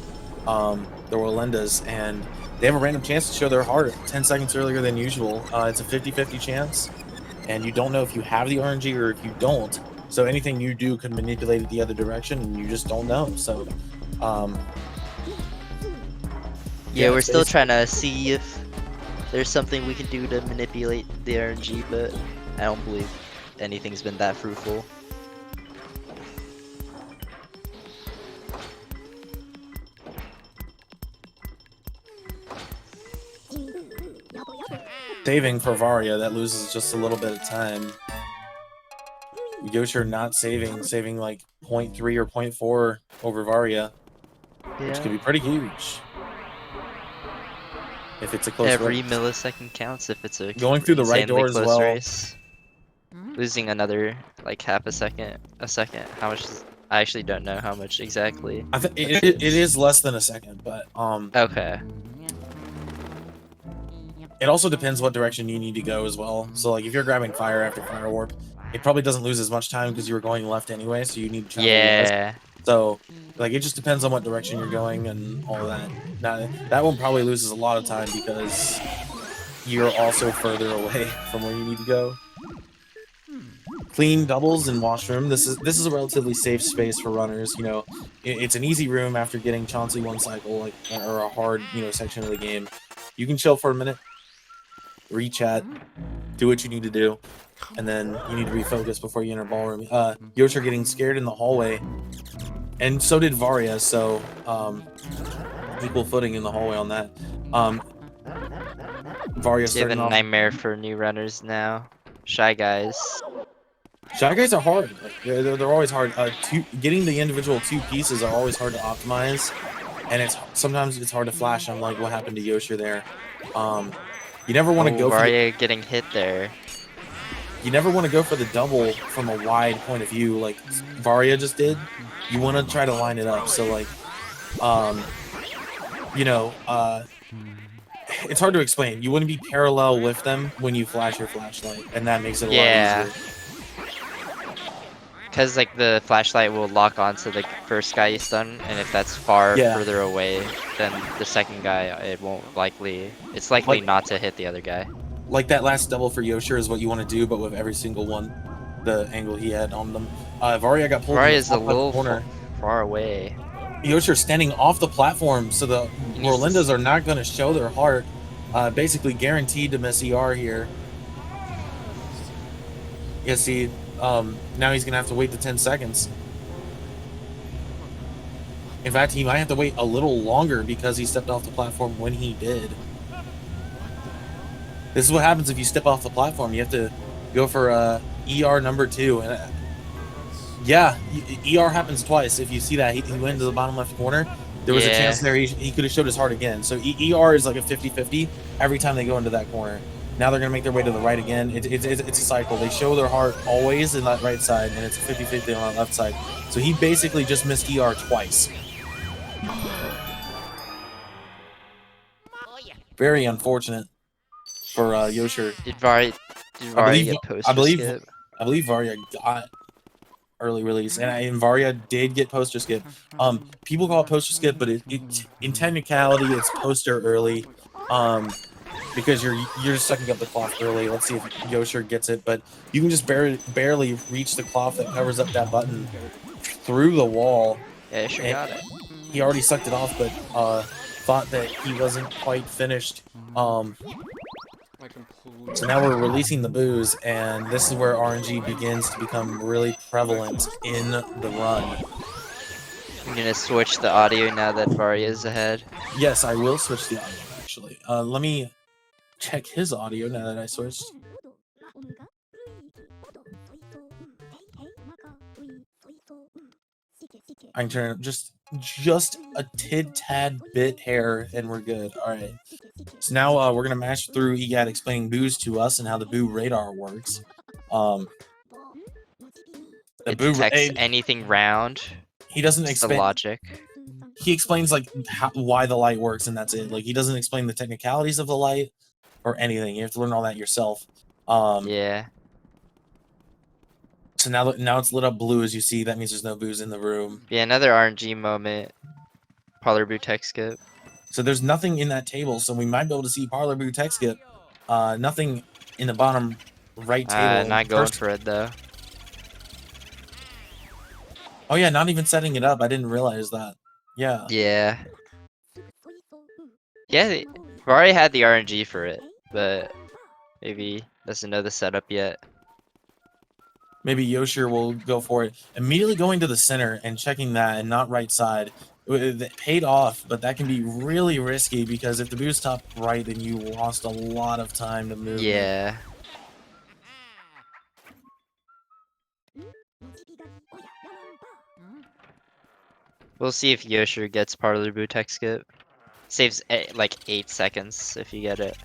The Rolendas, and they have a random chance to show their heart 10 seconds earlier than usual. It's a 50-50 chance, and you don't know if you have the RNG or if you don't. So anything you do could manipulate it the other direction, and you just don't know. So, yeah, we're still trying to see if there's something we can do to manipulate the RNG, but I don't believe anything's been that fruitful. saving for Varia, that loses just a little bit of time. Yosher not saving like 0.3 or 0.4 over Varia, which could be pretty huge. If it's a close Every race. millisecond counts if it's a Going through the right insanely door as close well. race. Losing another like half a second. How much is, I actually don't know how much exactly. I think it is less than a second, but Okay. it also depends what direction you need to go as well. So like if you're grabbing fire after fire warp, it probably doesn't lose as much time because you were going left anyway, so you need to travel less. Yeah. So like it just depends on what direction you're going and all of that. Now that one probably loses a lot of time because you're also further away from where you need to go. Clean doubles and washroom. This is a relatively safe space for runners. You know, it's an easy room after getting Chauncey one cycle, like, or a hard section of the game. You can chill for a minute, re-chat, do what you need to do, and then you need to refocus before you enter ballroom. Yosher getting scared in the hallway, and so did Varia. So equal footing in the hallway on that. Varia It's even starting a off. nightmare for new runners now. Shy Guys. Shy guys are hard. They're always hard. Getting the individual two pieces are always hard to optimize, and sometimes it's hard to flash. I'm like, what happened to Yoshi there? You never want to go for getting hit there. You never want to go for the double from a wide point of view like Varia just did. You want to try to line it up. So like, it's hard to explain. You want to be parallel with them when you flash your flashlight, and that makes it a lot easier. Because like the flashlight will lock onto the first guy you stun, and if that's further away than the second guy, it won't it's likely not to hit the other guy. Like that last double for Yoshi is what you want to do, but with every single one, the angle he had on them. Varia got pulled. Varia's a little far away. Yoshi's standing off the platform, so the Rolindas are not going to show their heart. Basically guaranteed to miss ER here. Yeah, see, now he's going to have to wait the 10 seconds. In fact, he might have to wait a little longer because he stepped off the platform when he did. This is what happens if you step off the platform. You have to go for ER number 2. And yeah, ER happens twice. If you see that, he went to the bottom left corner. There was a chance there he could have showed his heart again. So ER is like a 50-50 every time they go into that corner. Now they're going to make their way to the right again. It's a cycle. They show their heart always in that right side, and it's a 50-50 on the left side. So he basically just missed ER twice. Very unfortunate for Yoshi. Did Varia get post? I believe Varia got early release, and Varia did get poster skip. People call it poster skip, but in technicality it's poster early. Because you're just sucking up the cloth early. Let's see if Yoshi gets it, but you can just barely reach the cloth that covers up that button through the wall. Yeah, Yoshi got it. He already sucked it off, but thought that he wasn't quite finished. So now we're releasing the booze, and this is where RNG begins to become really prevalent in the run. I'm gonna switch the audio now that Varia is ahead. Yes, I will switch the audio, actually. Let me check his audio now that I switched. I can turn just a tad bit hair and we're good. All right. So now we're gonna mash through EGAT explaining booze to us and how the boo radar works. It detects anything round. He doesn't explain the logic. He explains like why the light works, and that's it. Like he doesn't explain the technicalities of the light or anything. You have to learn all that yourself. Yeah. So now it's lit up blue, as you see. That means there's no booze in the room. Yeah, another RNG moment. Parlor Boo tech skip. So there's nothing in that table, so we might be able to see Parlor Boo tech skip. Nothing in the bottom right table. Not going for it though. Oh yeah, not even setting it up. I didn't realize that. Yeah. Yeah. Yeah, Varia had the RNG for it, but maybe doesn't know the setup yet. Maybe Yoshi will go for it. Immediately going to the center and checking that and not right side. It paid off, but that can be really risky because if the boo's top right, then you lost a lot of time to move. Yeah. We'll see if Yoshi gets Parlor Boo tech skip. Saves like 8 seconds if you get it.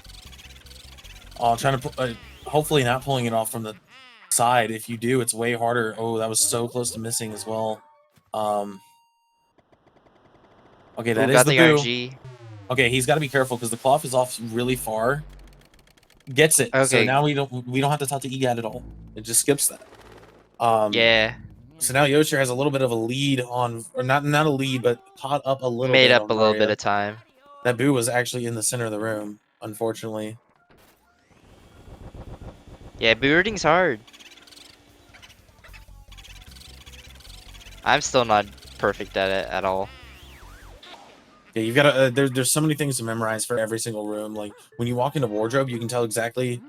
Oh, I'm trying to hopefully not pulling it off from the side. If you do, it's way harder. Oh, that was so close to missing as well. Okay, that is the boo. RNG. Okay, he's got to be careful because the cloth is off really far. Gets it. Okay. So now we don't have to talk to EGAT at all. It just skips that. Yeah. So now Yoshi has a little bit of a lead on, or not a lead, but caught up a little. Made up a little bit of time. That boo was actually in the center of the room, unfortunately. Yeah, boo rating's hard. I'm still not perfect at it at all. Yeah, you've got to. There's so many things to memorize for every single room. Like when you walk into wardrobe, you can tell exactly.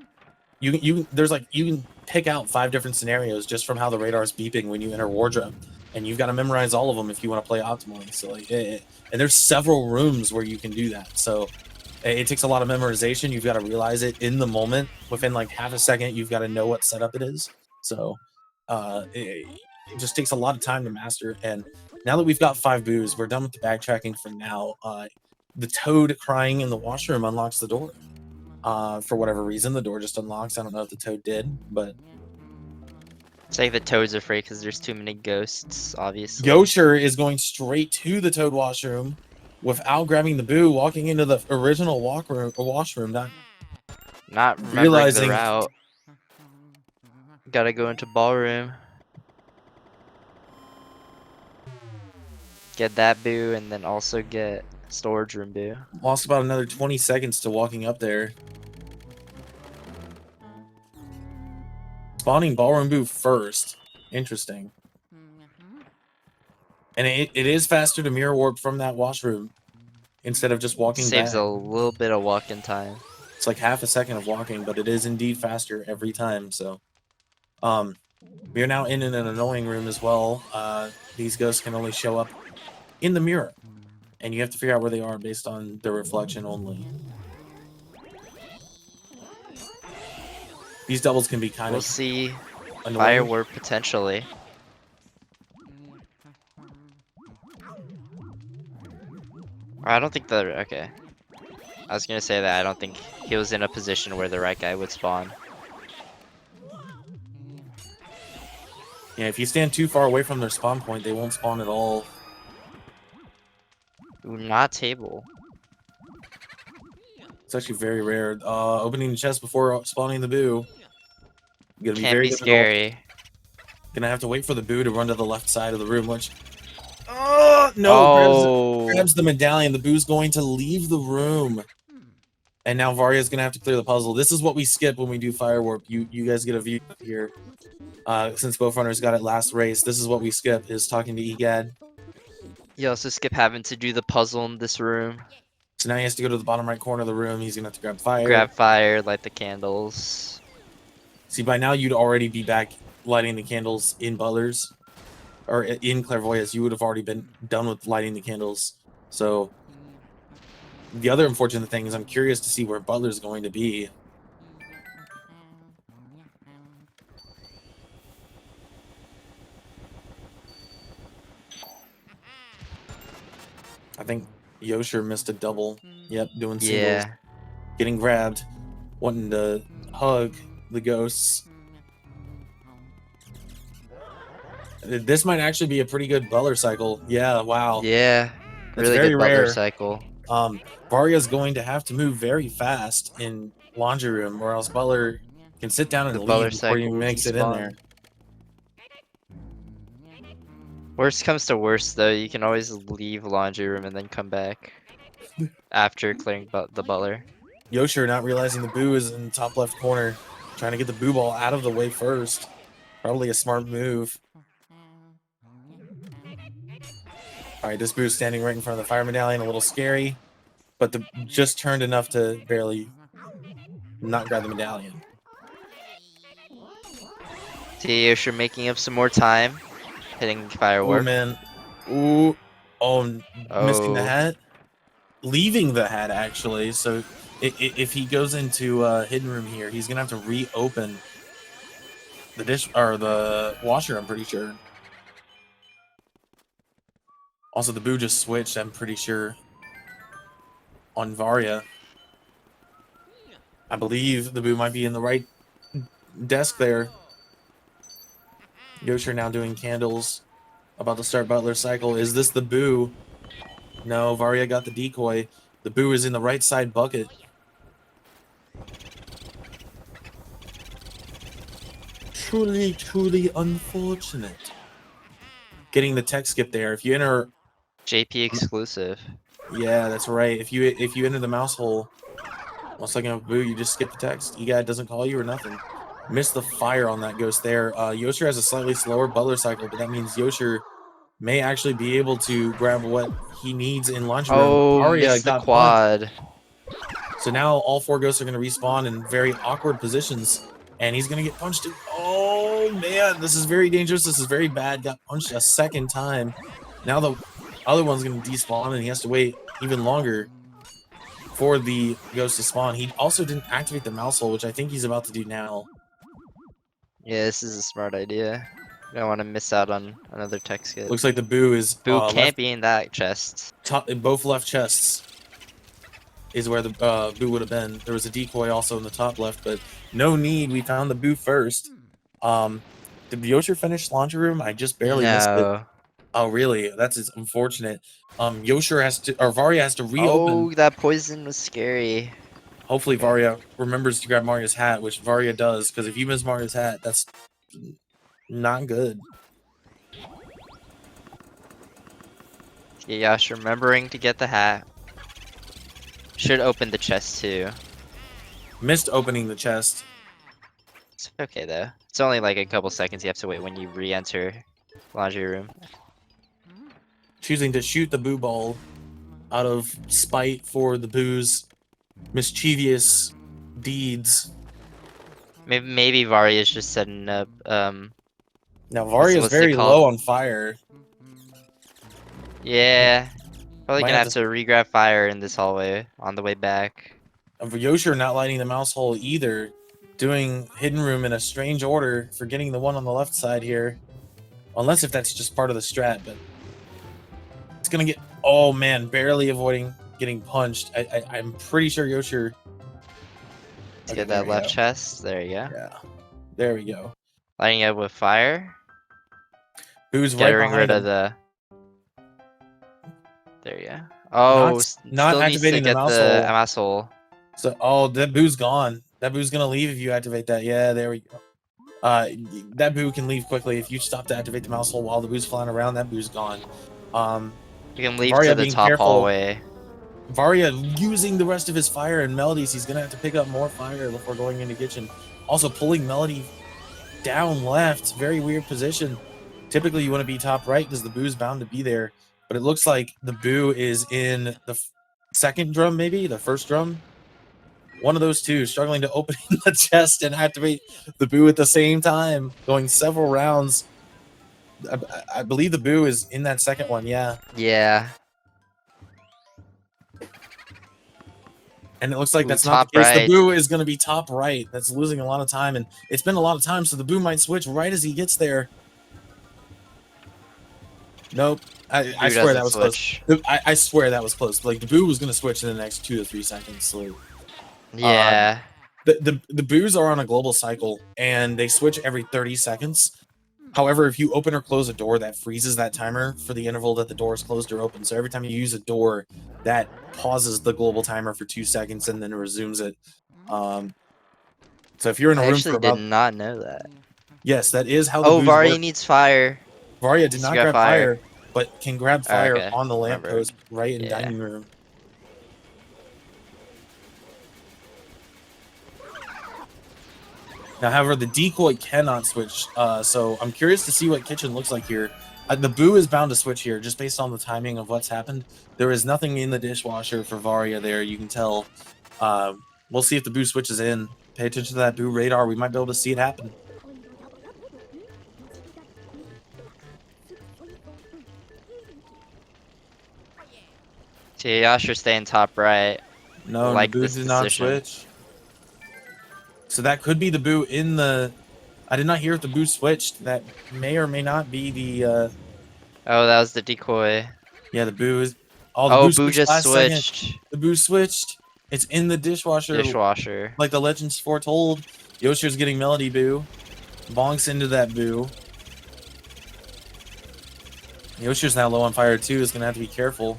You can pick out 5 different scenarios just from how the radar is beeping when you enter wardrobe, and you've got to memorize all of them if you want to play optimally. So like, and there's several rooms where you can do that. So it takes a lot of memorization. You've got to realize it in the moment. Within like half a second, you've got to know what setup it is. So It just takes a lot of time to master. And now that we've got 5 boos, we're done with the backtracking for now. The toad crying in the washroom unlocks the door. For whatever reason, the door just unlocks. I don't know if the toad did, but It's like the toad's afraid because there's too many ghosts, obviously. Yosher is going straight to the toad washroom without grabbing the boo, walking into the original washroom, not remembering realizing the route. Gotta go into ballroom. Get that boo and then also get storage room boo. lost about another 20 seconds to walking up there. Spawning ballroom boo first. Interesting. And it is faster to mirror warp from that washroom instead of just walking Saves back. a little bit of walking time. It's like half a second of walking, but it is indeed faster every time. So, we are now in an annoying room as well. These ghosts can only show up in the mirror, and you have to figure out where they are based on their reflection only. These doubles can be kind We'll of see annoying. firework potentially. I don't think that. Okay. I was gonna say that I don't think he was in a position where the right guy would spawn. Yeah, if you stand too far away from their spawn point, they won't spawn at all. Ooh, not table. It's actually very rare. Opening the chest before spawning the boo. Gonna be Can very be difficult. scary. Gonna have to wait for the boo to run to the left side of the room, which... Oh, no! Grabs the medallion. The boo's going to leave the room. And now Varya's gonna have to clear the puzzle. This is what we skip when we do fire warp. You guys get a view here. Since both runners got it last race, this is what we skip, is talking to Egad. You also skip having to do the puzzle in this room. So now he has to go to the bottom right corner of the room. He's gonna have to grab fire. Grab fire, light the candles. See, by now you'd already be back lighting the candles in Butler's. Or in Clairvoyance. You would have already been done with lighting the candles. So... the other unfortunate thing is I'm curious to see where Butler's going to be. I think Yosher missed a double. Yep, doing singles. Yeah. Getting grabbed. Wanting to hug the ghosts. This might actually be a pretty good Butler cycle. Yeah, wow. Yeah. That's Really very good Butler rare. cycle. Varya's going to have to move very fast in laundry room, or else Butler can sit down and The leave Butler before he cycle makes it in despawn. there. Worst comes to worst, though, you can always leave laundry room and then come back after clearing the Butler. Yosher not realizing the boo is in the top left corner, trying to get the boo ball out of the way first. Probably a smart move. Alright, this boo is standing right in front of the fire medallion, a little scary, but just turned enough to barely not grab the medallion. Yosher making up some more time. Hitting Oh firework. man. Ooh. Oh, missing the Oh. hat? Leaving the hat, actually. So if he goes into hidden room here, he's gonna have to reopen the the washer, I'm pretty sure. Also, the boo just switched, I'm pretty sure, on Varya. I believe the boo might be in the right desk there. Yosher now doing candles. About to start Butler's cycle. Is this the boo? No, Varya got the decoy. The boo is in the right side bucket. Truly, truly unfortunate. Getting the tech skip there. If you enter... JP exclusive. Yeah, that's right. If you enter the mouse hole, 1 second of boo, you just skip the text. Egad doesn't call you or nothing. Missed the fire on that ghost there. Yosher has a slightly slower Butler cycle, but that means Yosher may actually be able to grab what he needs in laundry room. Oh, Arya missed the got quad. So now all 4 ghosts are going to respawn in very awkward positions, and he's going to get punched. Oh man, this is very dangerous. This is very bad. Got punched a second time. Now the other one's going to despawn, and he has to wait even longer for the ghost to spawn. He also didn't activate the mouse hole, which I think he's about to do now. Yeah, this is a smart idea. You don't want to miss out on another tech skip. Looks like the boo is Boo can't left, be in that chest. top in both left chests is where the boo would have been. There was a decoy also in the top left, but no need. We found the boo first. Did Yosher finish laundry room? I just barely missed it. No. Oh, really? That's unfortunate. Yosher has to, or Varia has to reopen. Oh, that poison was scary. Hopefully Varia remembers to grab Maria's hat, which Varia does, because if you miss Maria's hat, that's not good. Yeah, Yash remembering to get the hat. Should open the chest too. Missed opening the chest. It's okay though. It's only like a couple seconds you have to wait when you re-enter laundry room. Choosing to shoot the boo ball out of spite for the boo's mischievous deeds. Maybe Varia is just setting up. Now Varia is what's it very called? low on fire. Yeah, probably Might gonna have have to re-grab fire in this hallway on the way back. And for Yosher not lighting the mouse hole either, doing hidden room in a strange order, forgetting the one on the left side here. Unless if that's just part of the strat, but it's gonna get, oh man, barely avoiding getting punched. I'm pretty sure Yosher. Let's get that left chest. There you go. Yeah, there we go. Lighting up with fire. Who's right Getting behind rid him? of the. There you go. Oh, not still needs to activating the get mouse the hole. mouse hole. So, oh, that boo's gone. That boo's gonna leave if you activate that. Yeah, there we go. That boo can leave quickly if you stop to activate the mouse hole while the boo's flying around. That boo's gone. You can leave Varia to the being top careful. hallway. Varia using the rest of his fire and melodies. He's gonna have to pick up more fire before going into kitchen. Also pulling Melody down left. Very weird position. Typically you want to be top right because the boo's bound to be there. But it looks like the boo is in the second drum, maybe the first drum. One of those two, struggling to open the chest and activate the boo at the same time, going several rounds. I believe the boo is in that second one, yeah. Yeah. And it looks like Ooh, that's not top the case. right. The boo is going to be top right. That's losing a lot of time, and it's been a lot of time, so the boo might switch right as he gets there. Nope. I swear that was close. I swear that was close. Like, the boo was going to switch in the next 2 to 3 seconds. So, Yeah. the boos are on a global cycle, and they switch every 30 seconds. However, if you open or close a door, that freezes that timer for the interval that the door is closed or open. So every time you use a door, that pauses the global timer for 2 seconds and then resumes it. So if you're in a I room actually for about, did not know that. yes, that is how the Oh, boos Varia work. needs fire. Varia did Needs not to grab grab fire, but can grab fire okay. on the Remember. lamppost right in Yeah. dining room. Now, however, the decoy cannot switch, so I'm curious to see what kitchen looks like here. The boo is bound to switch here, just based on the timing of what's happened. There is nothing in the dishwasher for Varia there, you can tell. We'll see if the boo switches in. Pay attention to that boo radar. We might be able to see it happen. See, Yasher staying top right. No, Like the boo this did not decision. switch. So that could be the boo in the... I did not hear if the boo switched. That may or may not be the... Oh, that was the decoy. Yeah, the boo is... Oh, the Oh, boo Boo switched just last second. switched. The boo switched. It's in the dishwasher. Dishwasher. Like the legends foretold. Yosher's getting Melody boo. Bonks into that boo. Yosher's now low on fire too. Is going to have to be careful.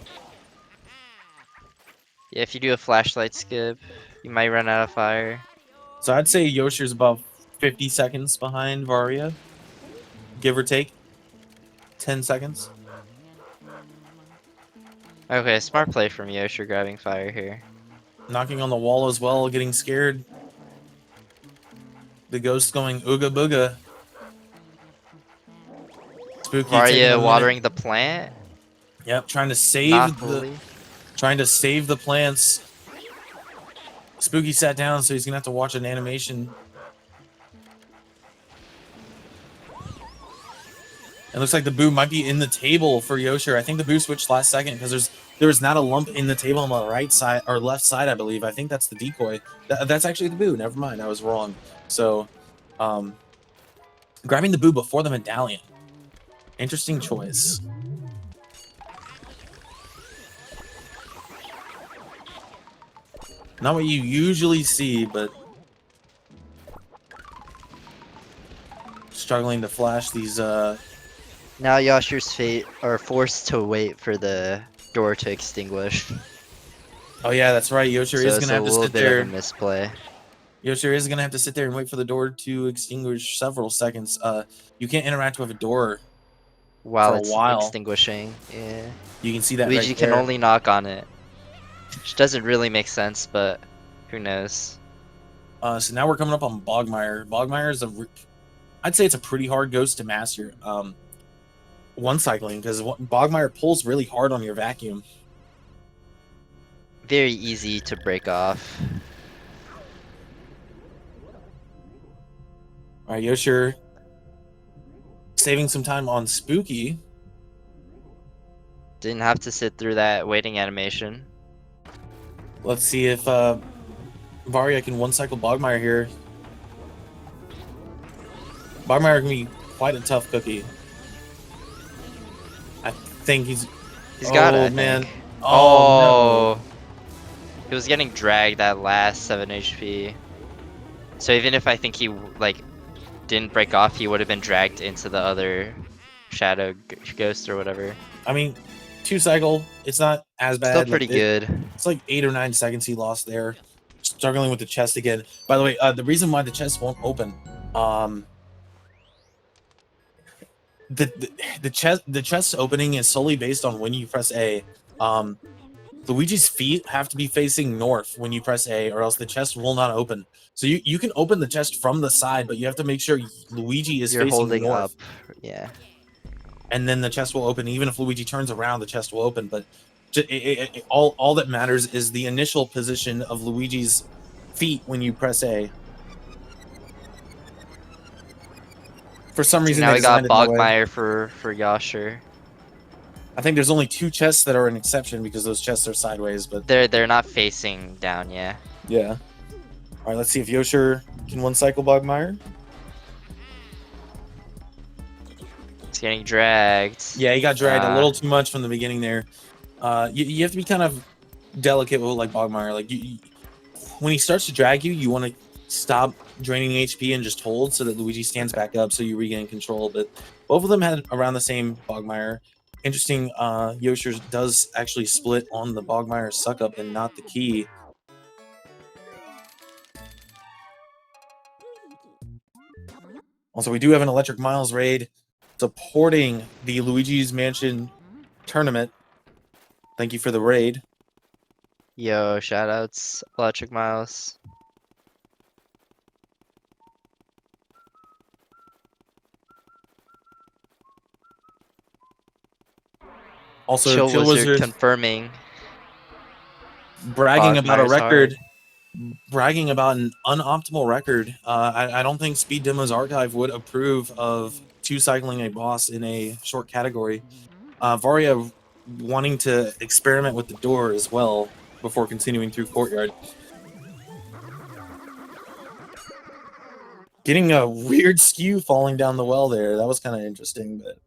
Yeah, if you do a flashlight skip, you might run out of fire. So I'd say Yosher's about 50 seconds behind Varia. Give or take. 10 seconds. Okay, smart play from Yosher grabbing fire here. Knocking on the wall as well, getting scared. The ghost going ooga booga. Spooky taking a Varia minute. watering the plant. Yep, trying to save Not the fully. trying to save the plants. Spooky sat down, so he's gonna have to watch an animation. It looks like the boo might be in the table for Yosher. I think the boo switched last second because there's not a lump in the table on the right side or left side, I believe. I think that's the decoy. That's actually the boo. Never mind, I was wrong. So, Grabbing the boo before the medallion. Interesting choice. Not what you usually see, but struggling to flash these Now Yasher's fate are forced to wait for the door to extinguish. Oh yeah, that's right. Yosher So is it's gonna a have to little sit bit there. of a misplay. Yosher is gonna have to sit there and wait for the door to extinguish several seconds. You can't interact with a door While for a it's while. extinguishing. Yeah. You can see that Luigi right can there. only knock on it. Which doesn't really make sense, but who knows? So now we're coming up on Bogmire. Bogmire is I'd say it's a pretty hard ghost to master. One cycling, because Bogmire pulls really hard on your vacuum. Very easy to break off. All right, Yosher saving some time on Spooky. Didn't have to sit through that waiting animation. Let's see if Varia can one cycle Bogmire here. Bogmire can be quite a tough cookie. I think he's got it, I man. think. Oh, no. He was getting dragged at last 7 HP. So even if I think he like didn't break off, he would have been dragged into the other shadow ghost or whatever. I mean, 2 cycle, it's not as bad. Still pretty good. It's like 8 or 9 seconds he lost there. Struggling with the chest again. By the way, the reason why the chest won't open, the chest opening is solely based on when you press A. Luigi's feet have to be facing north when you press A, or else the chest will not open. So you can open the chest from the side, but you have to make sure Luigi is You're facing holding north. up. Yeah. And then the chest will open. Even if Luigi turns around, the chest will open. But all that matters is the initial position of Luigi's feet when you press A. For some reason, Now they we got designed it that way. Bogmire for Yasher. I think there's only 2 chests that are an exception because those chests are sideways. But They're not facing down, yeah. yeah. All right, let's see if Yosher can one cycle Bogmire. It's getting dragged. Yeah, he got dragged a little too much from the beginning there. You have to be kind of delicate with like Bogmire. Like when he starts to drag you, you want to stop draining HP and just hold so that Luigi stands back up so you regain control. But both of them had around the same Bogmire. Interesting, Yosher does actually split on the Bogmire suck up and not the key. Also, we do have an Electric Miles raid supporting the Luigi's Mansion tournament. Thank you for the raid. Yo, shoutouts, Electric Miles. Also, Chill Chill Wizard Wizard confirming. bragging about a Bogmire's record, hard. bragging about an unoptimal record. I don't think Speed Demo's archive would approve of 2 cycling a boss in a short category. Varia wanting to experiment with the door as well before continuing through Courtyard. Getting a weird skew falling down the well there. That was kind of interesting, but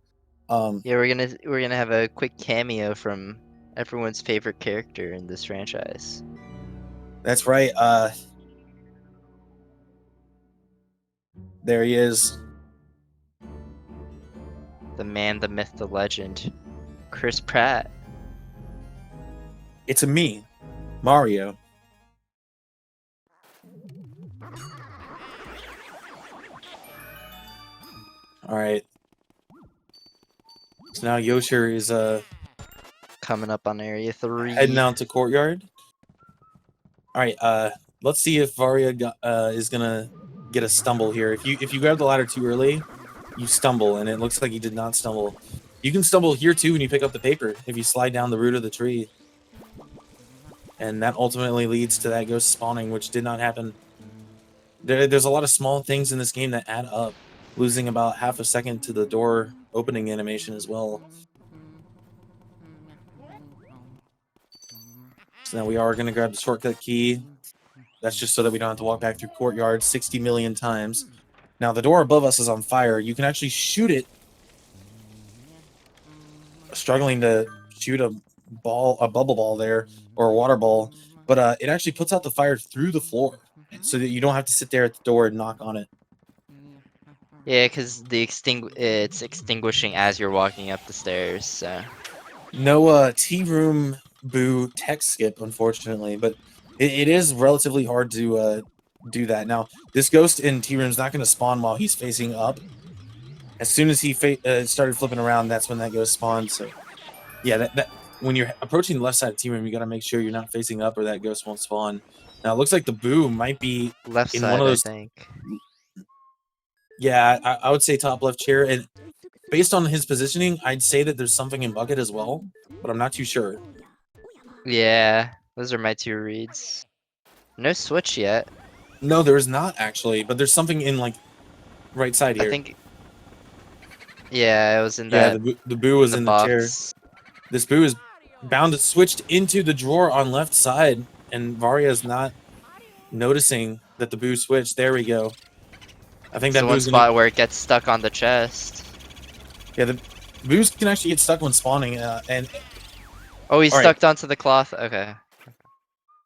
Yeah, we're gonna have a quick cameo from everyone's favorite character in this franchise. that's right. There he is. The man, the myth, the legend, Chris Pratt. It's a me, Mario. All right. So now Yosher is Coming up on Area 3. heading out to Courtyard. All right. Let's see if Varia is gonna get a stumble here. If you grab the ladder too early, you stumble, and it looks like he did not stumble. You can stumble here too when you pick up the paper if you slide down the root of the tree, and that ultimately leads to that ghost spawning, which did not happen. There's a lot of small things in this game that add up. Losing about half a second to the door opening animation as well. So now we are going to grab the shortcut key. That's just so that we don't have to walk back through Courtyard 60 million times. Now the door above us is on fire. You can actually shoot it. Struggling to shoot a bubble ball there, or a water ball, but it actually puts out the fire through the floor, so that you don't have to sit there at the door and knock on it. Yeah, because it's extinguishing as you're walking up the stairs. So. No tea room boo tech skip, unfortunately, but it is relatively hard to do that. Now, this ghost in tea room is not going to spawn while he's facing up. As soon as he started flipping around, that's when that ghost spawned. So, yeah, that when you're approaching the left side of tea room, you got to make sure you're not facing up, or that ghost won't spawn. Now, it looks like the boo might be Left in side, one of those. I think. Yeah, I would say top left chair, and based on his positioning, I'd say that there's something in bucket as well, but I'm not too sure. Yeah, those are my 2 reads. No switch yet. No, there's not actually, but there's something in like right side here. I think. Yeah, it was in Yeah, that. the boo was in the chair. box. This boo is bound switched into the drawer on left side, and Varia's not noticing that the boo switched. There we go. I think It's that the one boo's spot gonna. where it gets stuck on the chest. Yeah, the boos can actually get stuck when spawning, and Oh, he's All right. stuck onto the cloth. Okay.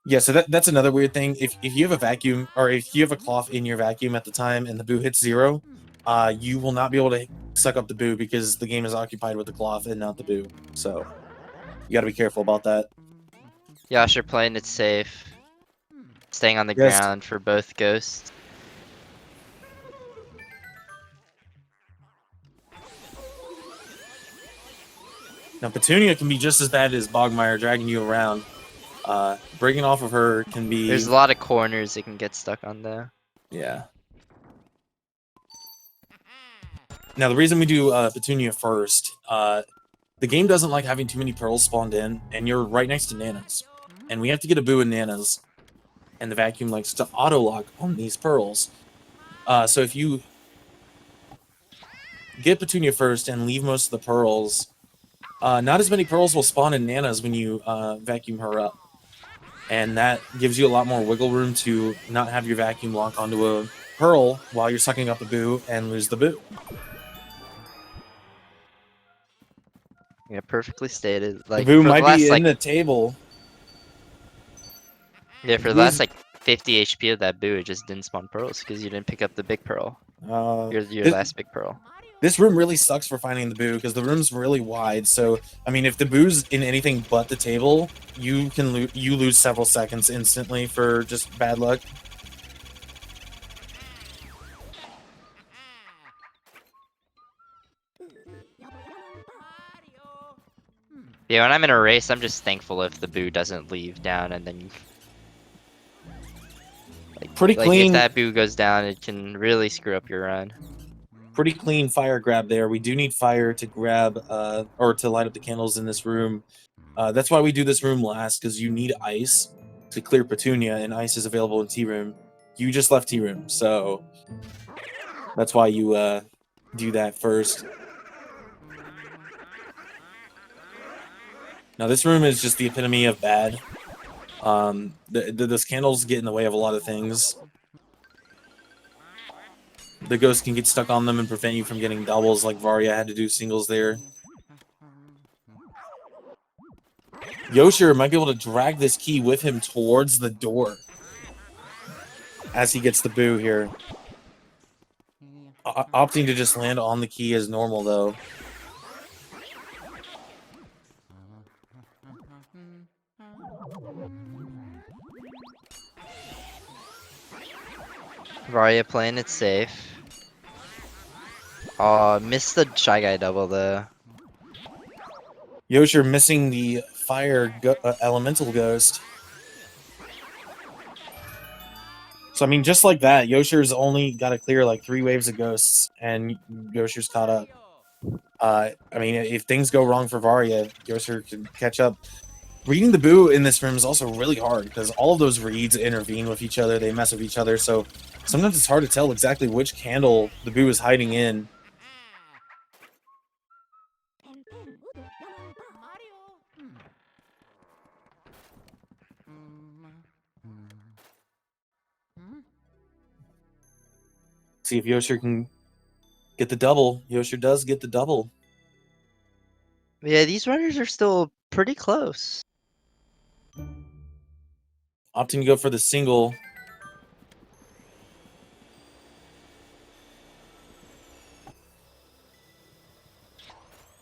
yeah, so that's another weird thing. If you have a vacuum, or if you have a cloth in your vacuum at the time and the boo hits 0, you will not be able to suck up the boo because the game is occupied with the cloth and not the boo. So you got to be careful about that. Yash, you're playing it safe. Staying on the Yes. ground for both ghosts. Now Petunia can be just as bad as Bogmire dragging you around. Breaking off of her can be. There's a lot of corners it can get stuck on though. Yeah. Now the reason we do Petunia first, the game doesn't like having too many pearls spawned in, and you're right next to Nanas, and we have to get a boo in Nanas, and the vacuum likes to auto lock on these pearls. So if you get Petunia first and leave most of the pearls, not as many pearls will spawn in Nanas when you vacuum her up. And that gives you a lot more wiggle room to not have your vacuum lock onto a pearl while you're sucking up a boo and lose the boo. Yeah, perfectly stated. The Like boo for the might last be in like the table. yeah, for the last like 50 HP of that boo, it just didn't spawn pearls because you didn't pick up the big pearl. Your last big pearl. This room really sucks for finding the boo because the room's really wide. So, I mean, if the boo's in anything but the table, you can you lose several seconds instantly for just bad luck. Yeah, when I'm in a race, I'm just thankful if the boo doesn't leave down and then Pretty clean. If that boo goes down, it can really screw up your run. Pretty clean fire grab there. We do need fire to grab or to light up the candles in this room. That's why we do this room last, because you need ice to clear Petunia, and ice is available in tea room. You just left tea room, so that's why you do that first. Now this room is just the epitome of bad. Those candles get in the way of a lot of things. The ghost can get stuck on them and prevent you from getting doubles, like Varia had to do singles there. Yosher might be able to drag this key with him towards the door as he gets the boo here. Opting to just land on the key is normal, though. Varia playing it safe. Oh, missed the Shy Guy double though. Yosher missing the fire elemental ghost. So, I mean, just like that, Yosher's only got to clear like 3 waves of ghosts, and Yosher's caught up. I mean, if things go wrong for Varia, Yosher can catch up. Reading the boo in this room is also really hard, because all of those reads intervene with each other, they mess with each other, so sometimes it's hard to tell exactly which candle the boo is hiding in. See if Yosher can get the double. Yosher does get the double. Yeah, these runners are still pretty close. Opting to go for the single.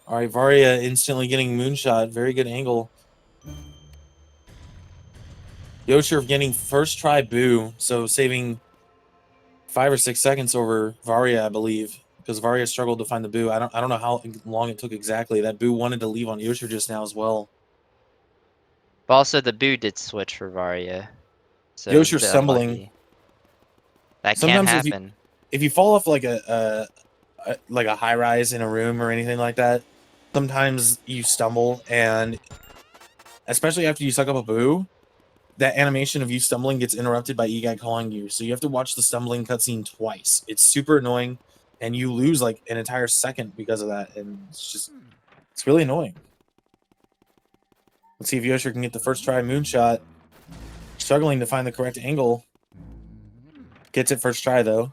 All right, Varia instantly getting moonshot. Very good angle. Yosher getting first try boo, so saving 5 or 6 seconds over Varia, I believe, because Varia struggled to find the boo. I don't know how long it took exactly. That boo wanted to leave on Yosher just now as well. But also the boo did switch for Varia. So it was a Yosher bit stumbling. unlucky. That Sometimes can happen. if you fall off like a high rise in a room or anything like that, sometimes you stumble, and especially after you suck up a boo, that animation of you stumbling gets interrupted by E-Guy calling you. So you have to watch the stumbling cutscene twice. It's super annoying, and you lose like an entire second because of that, and it's really annoying. Let's see if Yosher can get the first try moonshot. Struggling to find the correct angle. Gets it first try though.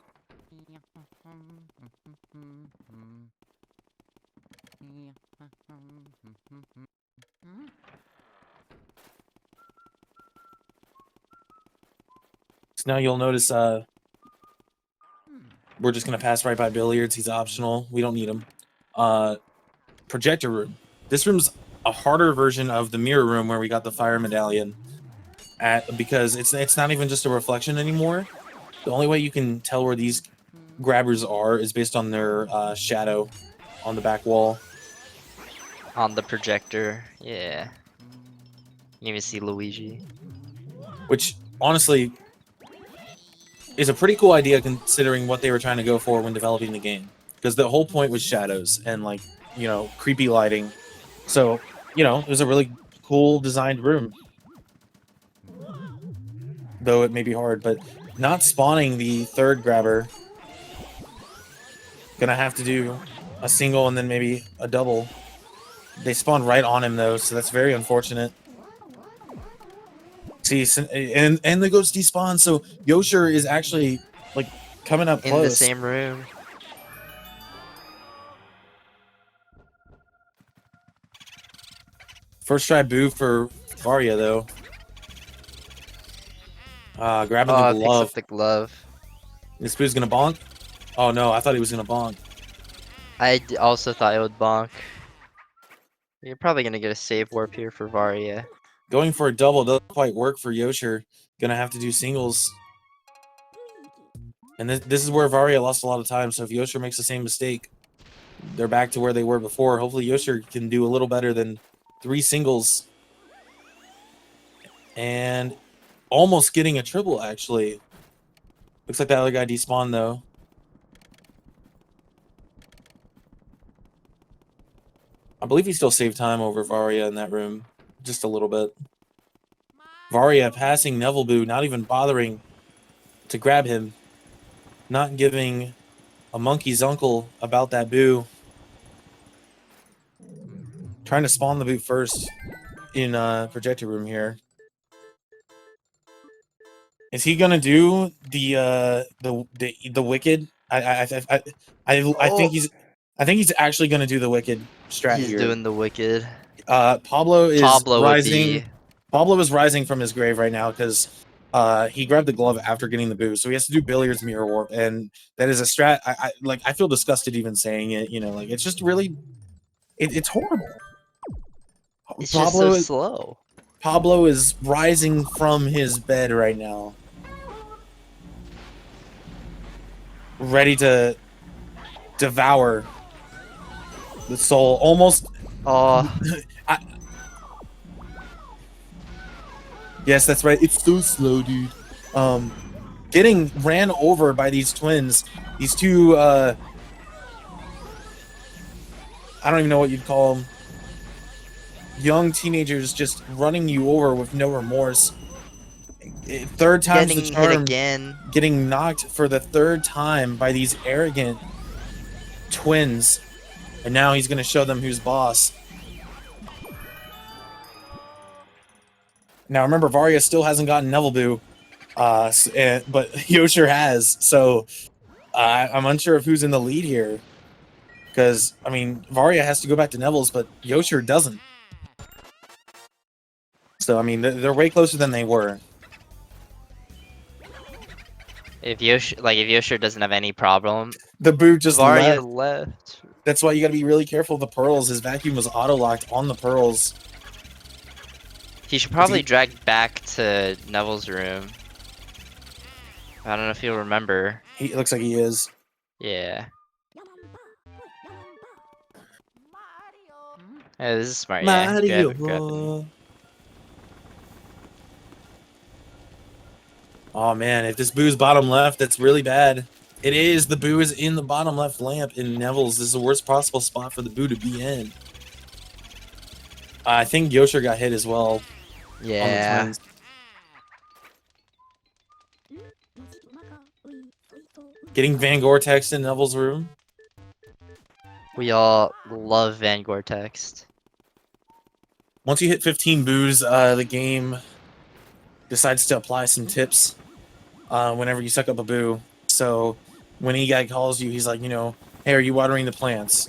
So now you'll notice we're just gonna pass right by billiards. He's optional. We don't need him. Projector room. This room's a harder version of the mirror room where we got the fire medallion. Because it's not even just a reflection anymore. The only way you can tell where these grabbers are is based on their shadow on the back wall. On the projector, yeah. You even see Luigi. Which, honestly, is a pretty cool idea considering what they were trying to go for when developing the game. Because the whole point was shadows and, like, you know, creepy lighting. So, you know, it was a really cool designed room. Though it may be hard, but not spawning the third grabber. Gonna have to do a single and then maybe a double. They spawned right on him though, so that's very unfortunate. See, and the ghost despawn, so Yosher is actually like coming up close. In the same room. First try boo for Varia though. Grabbing the Picks glove. up the glove. This boo's gonna bonk. Oh no, I thought he was gonna bonk. I also thought it would bonk. You're probably gonna get a save warp here for Varia. Going for a double doesn't quite work for Yosher. Gonna have to do singles. And this is where Varia lost a lot of time, so if Yosher makes the same mistake, they're back to where they were before. Hopefully Yosher can do a little better than 3 singles. And almost getting a triple, actually. Looks like that other guy despawned, though. I believe he still saved time over Varia in that room. Just a little bit. Varia passing Neville Boo, not even bothering to grab him. Not giving a monkey's uncle about that boo. Trying to spawn the boo first in projector room here. Is he gonna do the wicked? I think he's actually gonna do the wicked strat He's here. doing the wicked. Pablo is Pablo rising. Pablo is rising from his grave right now because he grabbed the glove after getting the boo, so he has to do billiards mirror warp, and that is a strat. I feel disgusted even saying it. You know, like it's just really, it's horrible. It's just so slow. Pablo is rising from his bed right now, ready to devour the soul. Almost. Yes, that's right. It's so slow, dude. Getting ran over by these twins. These two, I don't even know what you'd call them. Young teenagers just running you over with no remorse. Third time's the charm. Hit again. Getting knocked for the third time by these arrogant twins. And now he's going to show them who's boss. Now remember, Varia still hasn't gotten Neville Boo, but Yosher has. So I'm unsure of who's in the lead here. Because, I mean, Varia has to go back to Neville's, but Yosher doesn't. So, I mean, they're way closer than they were. If Yosher doesn't have any problem, The Boo just Varia left. left. That's why you got to be really careful of the pearls. His vacuum was auto-locked on the pearls. He should probably drag back to Neville's room. I don't know if you'll remember. It looks like he is. Yeah. Hey, this is smart. Yeah. Grab him. Oh man, if this Boo's bottom left, that's really bad. It is. The Boo is in the bottom left lamp in Neville's. This is the worst possible spot for the Boo to be in. I think Yosher got hit as well. Yeah. On the twins. Getting Van Gore-Text in Neville's room. We all love Van Gore-Text. Once you hit 15 Boos, the game decides to apply some tips whenever you suck up a Boo. So when E-Guy calls you, he's like, you know, hey, are you watering the plants?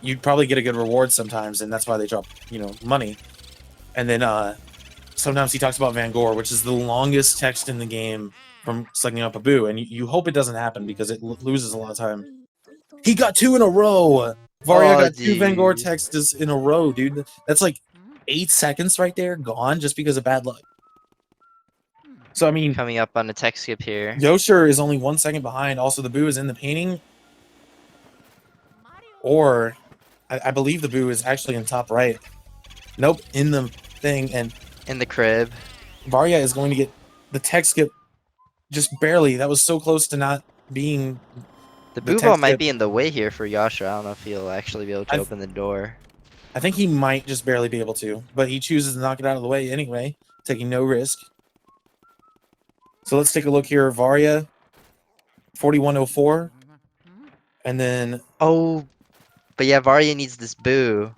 You'd probably get a good reward sometimes, and that's why they drop, you know, money. And then sometimes he talks about Van Gore, which is the longest text in the game from sucking up a Boo, and you hope it doesn't happen because it loses a lot of time. He got 2 in a row! Varia got 2 Van Gore texts in a row, dude. That's like 8 seconds right there, gone just because of bad luck. So, I mean... Coming up on the tech skip here. Yosher is only 1 second behind. Also, the Boo is in the painting. Or, I believe the Boo is actually in top right. Nope, in the thing, and... In the crib. Varia is going to get the tech skip just barely. That was so close to not being... The Boo ball might be in the way here for Yasha. I don't know if he'll actually be able to open the door. I think he might just barely be able to, but he chooses to knock it out of the way anyway, taking no risk. So let's take a look here. Varia, 4104. And then... Oh, but yeah, Varia needs this Boo.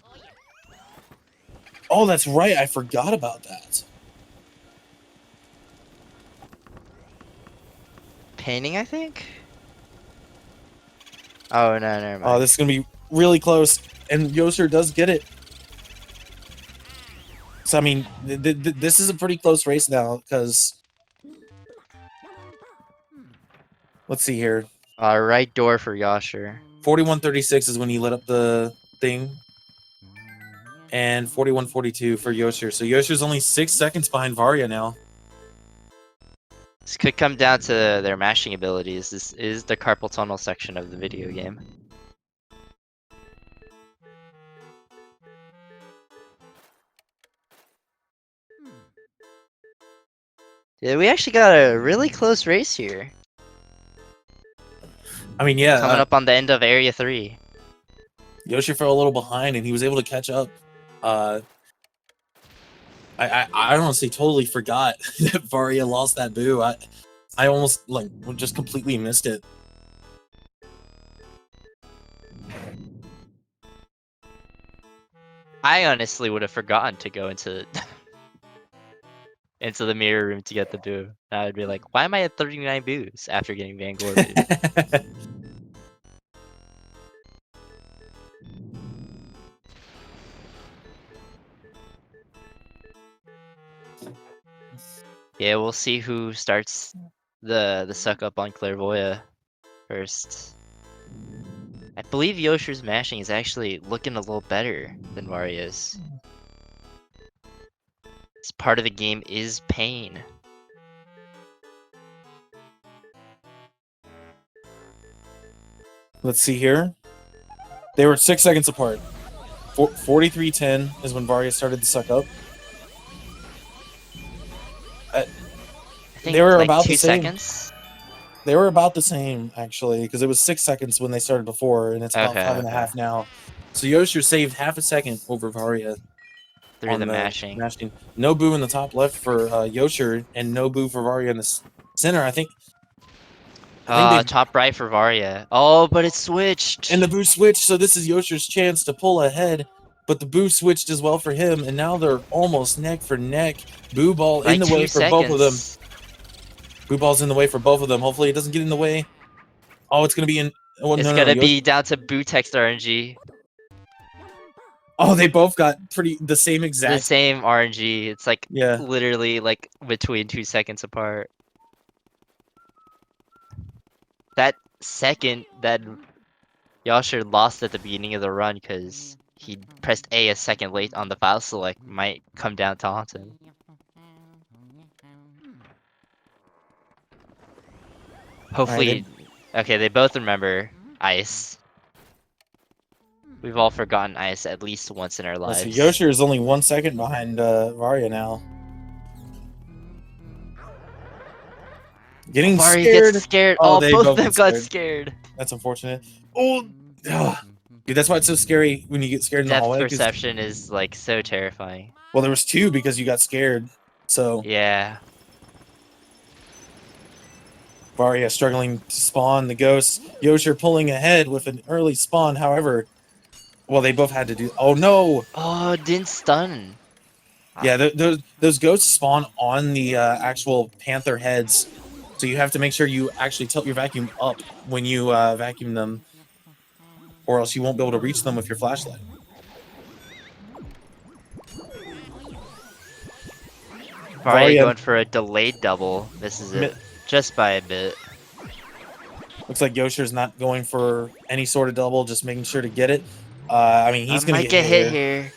Oh, that's right. I forgot about that. Painting, I think? Oh, no, never mind. Oh, this is going to be really close. And Yosher does get it. So, I mean, this is a pretty close race now, because... Let's see here. Right door for Yasher. 4136 is when he lit up the thing. And 4142 for Yosher. So Yosher's only 6 seconds behind Varia now. This could come down to their mashing abilities. This is the carpal tunnel section of the video game. Yeah, we actually got a really close race here. I mean, yeah. Coming up on the end of Area 3. Yosher fell a little behind, and he was able to catch up. I honestly totally forgot that Varia lost that Boo. I almost like just completely missed it. I honestly would have forgotten to go into into the mirror room to get the Boo. I would be like, why am I at 39 Boos after getting Van Gore Boo? Yeah, we'll see who starts the suck up on Clairvoya first. I believe Yosher's mashing is actually looking a little better than Varia's. This part of the game is pain. Let's see here. They were 6 seconds apart. 43:10 is when Varia started to suck up. I think they were like about 2 the same. seconds. They were about the same, actually, because it was 6 seconds when they started before, and it's about 5.5 now. So Yosher saved half a second over Varia. Through the mashing. No Boo in the top left for Yosher, and no Boo for Varia in the center. I think Top right for Varia. Oh, but it switched. And the Boo switched, so this is Yosher's chance to pull ahead. But the Boo switched as well for him, and now they're almost neck for neck. Boo ball in the way for both of them. Boo ball's in the way for both of them. Hopefully it doesn't get in the way. Oh, it's gonna be in. Oh, It's no, gonna no, be down to Boo Text RNG. Oh, they both got the same The exact. same RNG. It's like Yeah. literally like between 2 seconds apart. That second that Yasher lost at the beginning of the run because he pressed A a second late on the file select might come down to haunt him. Hopefully, okay, they both remember Ice. We've all forgotten Ice at least once in our lives. So Yosher is only 1 second behind Varya now. Getting Varia scared. gets scared. Oh, Oh, they both both of them get got scared. scared. That's unfortunate. Oh, dude, that's why it's so scary when you get scared in the Depth hallway. perception is like so terrifying. Well, there was 2 because you got scared. So Yeah. Varya struggling to spawn the ghosts. Yosher pulling ahead with an early spawn. However, well, they both had to do. Oh no! Oh, didn't stun. Yeah, those ghosts spawn on the actual panther heads, so you have to make sure you actually tilt your vacuum up when you vacuum them, or else you won't be able to reach them with your flashlight. Varia going for a delayed double. Misses it just by a bit. Looks like Yosher's not going for any sort of double, just making sure to get it. I mean, he's gonna get hit here.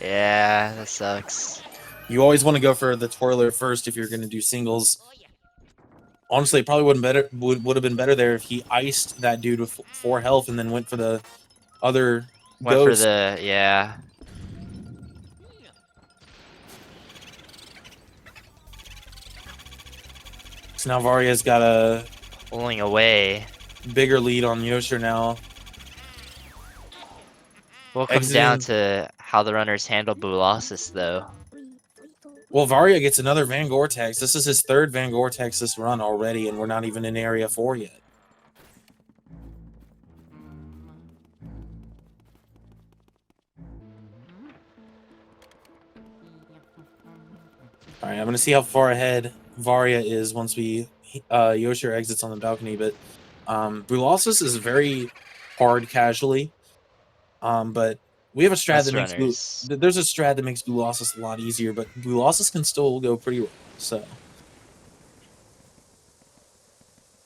Yeah, that sucks. You always want to go for the twirler first if you're going to do singles. Honestly, it probably would have been better there if he iced that dude with 4 health and then went for the other ghost. Yeah. So now Varya's got a Pulling away. bigger lead on Yosher now. Will come down to how the runners handle Bulasis though. Well, Varya gets another Van Gore-Tex. This is his 3rd Van Gore-Tex this run already, and we're not even in Area 4 yet. All right, I'm going to see how far ahead Varya is once Yosher exits on the balcony, but Bulasis is very hard casually, but we have a strat that makes there's a strat that makes Bulasis a lot easier, but Bulasis can still go pretty well, so.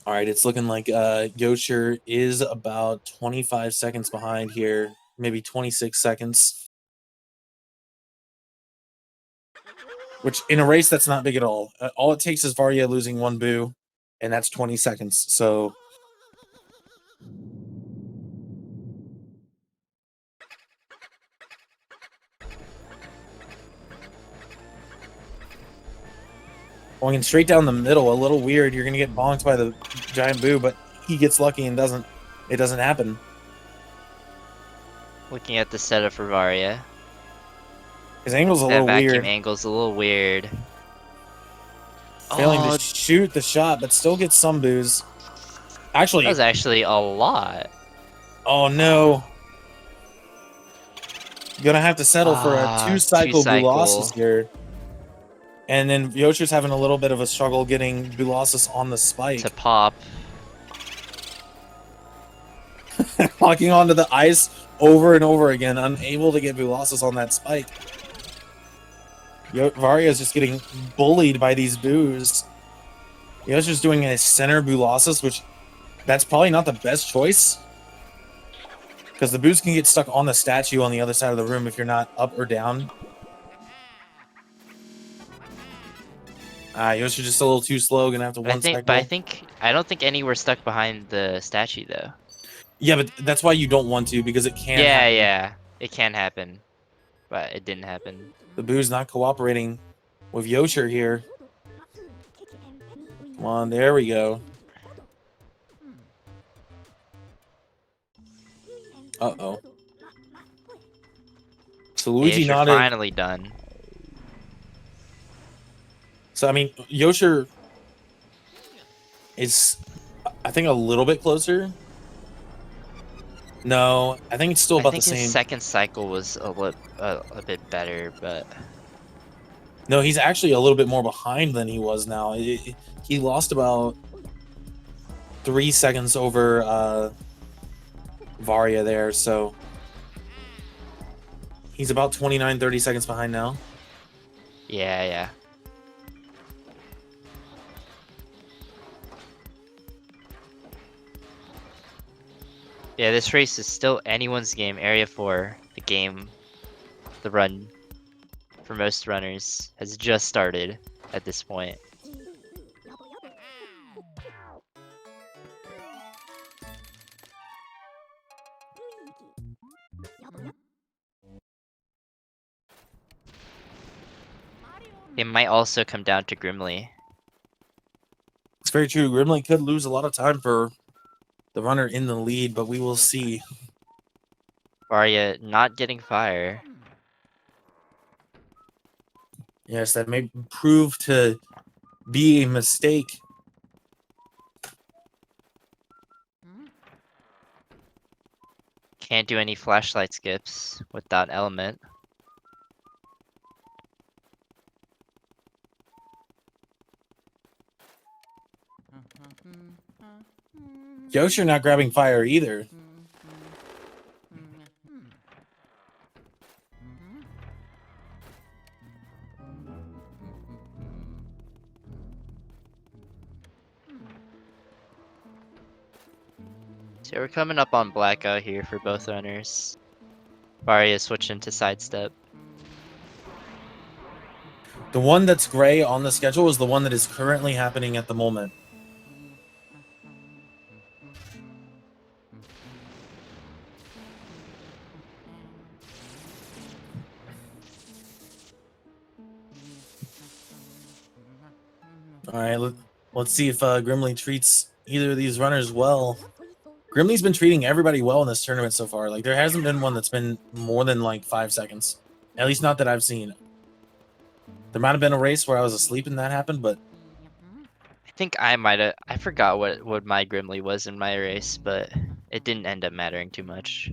All right, it's looking like Yosher is about 25 seconds behind here, maybe 26 seconds. Which, in a race, that's not big at all. All it takes is Varya losing 1 boo, and that's 20 seconds, so... Going straight down the middle, a little weird. You're going to get bonked by the giant boo, but he gets lucky and it doesn't happen. Looking at the setup for Varya. His angle's a little weird. Vacuum angle's a little weird. Failing to shoot the shot, but still gets some boos. Actually, that was actually a lot. Oh no! Gonna have to settle for a 2-cycle Bulasis here. And then Yosher's having a little bit of a struggle getting Bulasis on the spike. To pop. Locking onto the ice over and over again, unable to get Bulasis on that spike. Varya's just getting bullied by these boos. Yosher's doing a center Bulasis, which that's probably not the best choice. Because the boos can get stuck on the statue on the other side of the room if you're not up or down. Yosher's just a little too slow, gonna have to one-cycle. But I don't think any were stuck behind the statue though. Yeah, but that's why you don't want to, because it can happen. Yeah, it can happen. But it didn't happen. The boo's not cooperating with Yosher here. Come on, there we go. Uh-oh. So Luigi not finally done. So, I mean, Yosher is, I think, a little bit closer. No, I think it's still about the same. His second cycle was a bit better, but... No, he's actually a little bit more behind than he was now. He lost about 3 seconds over Varia there, so he's about 29, 30 seconds behind now. Yeah. Yeah, this race is still anyone's game. Area 4, the run for most runners has just started at this point. It might also come down to Grimly. It's very true. Grimly could lose a lot of time for the runner in the lead, but we will see. Varia not getting fire. Yes, that may prove to be a mistake. Can't do any flashlight skips with that element. Yosher not grabbing fire either. So we're coming up on blackout here for both runners. Varia switching to sidestep. The one that's gray on the schedule is the one that is currently happening at the moment. All right, let's see if Grimly treats either of these runners well. Grimly's been treating everybody well in this tournament so far. Like, there hasn't been one that's been more than like 5 seconds. At least not that I've seen. There might have been a race where I was asleep and that happened, but I think I forgot what my Grimly was in my race, but it didn't end up mattering too much.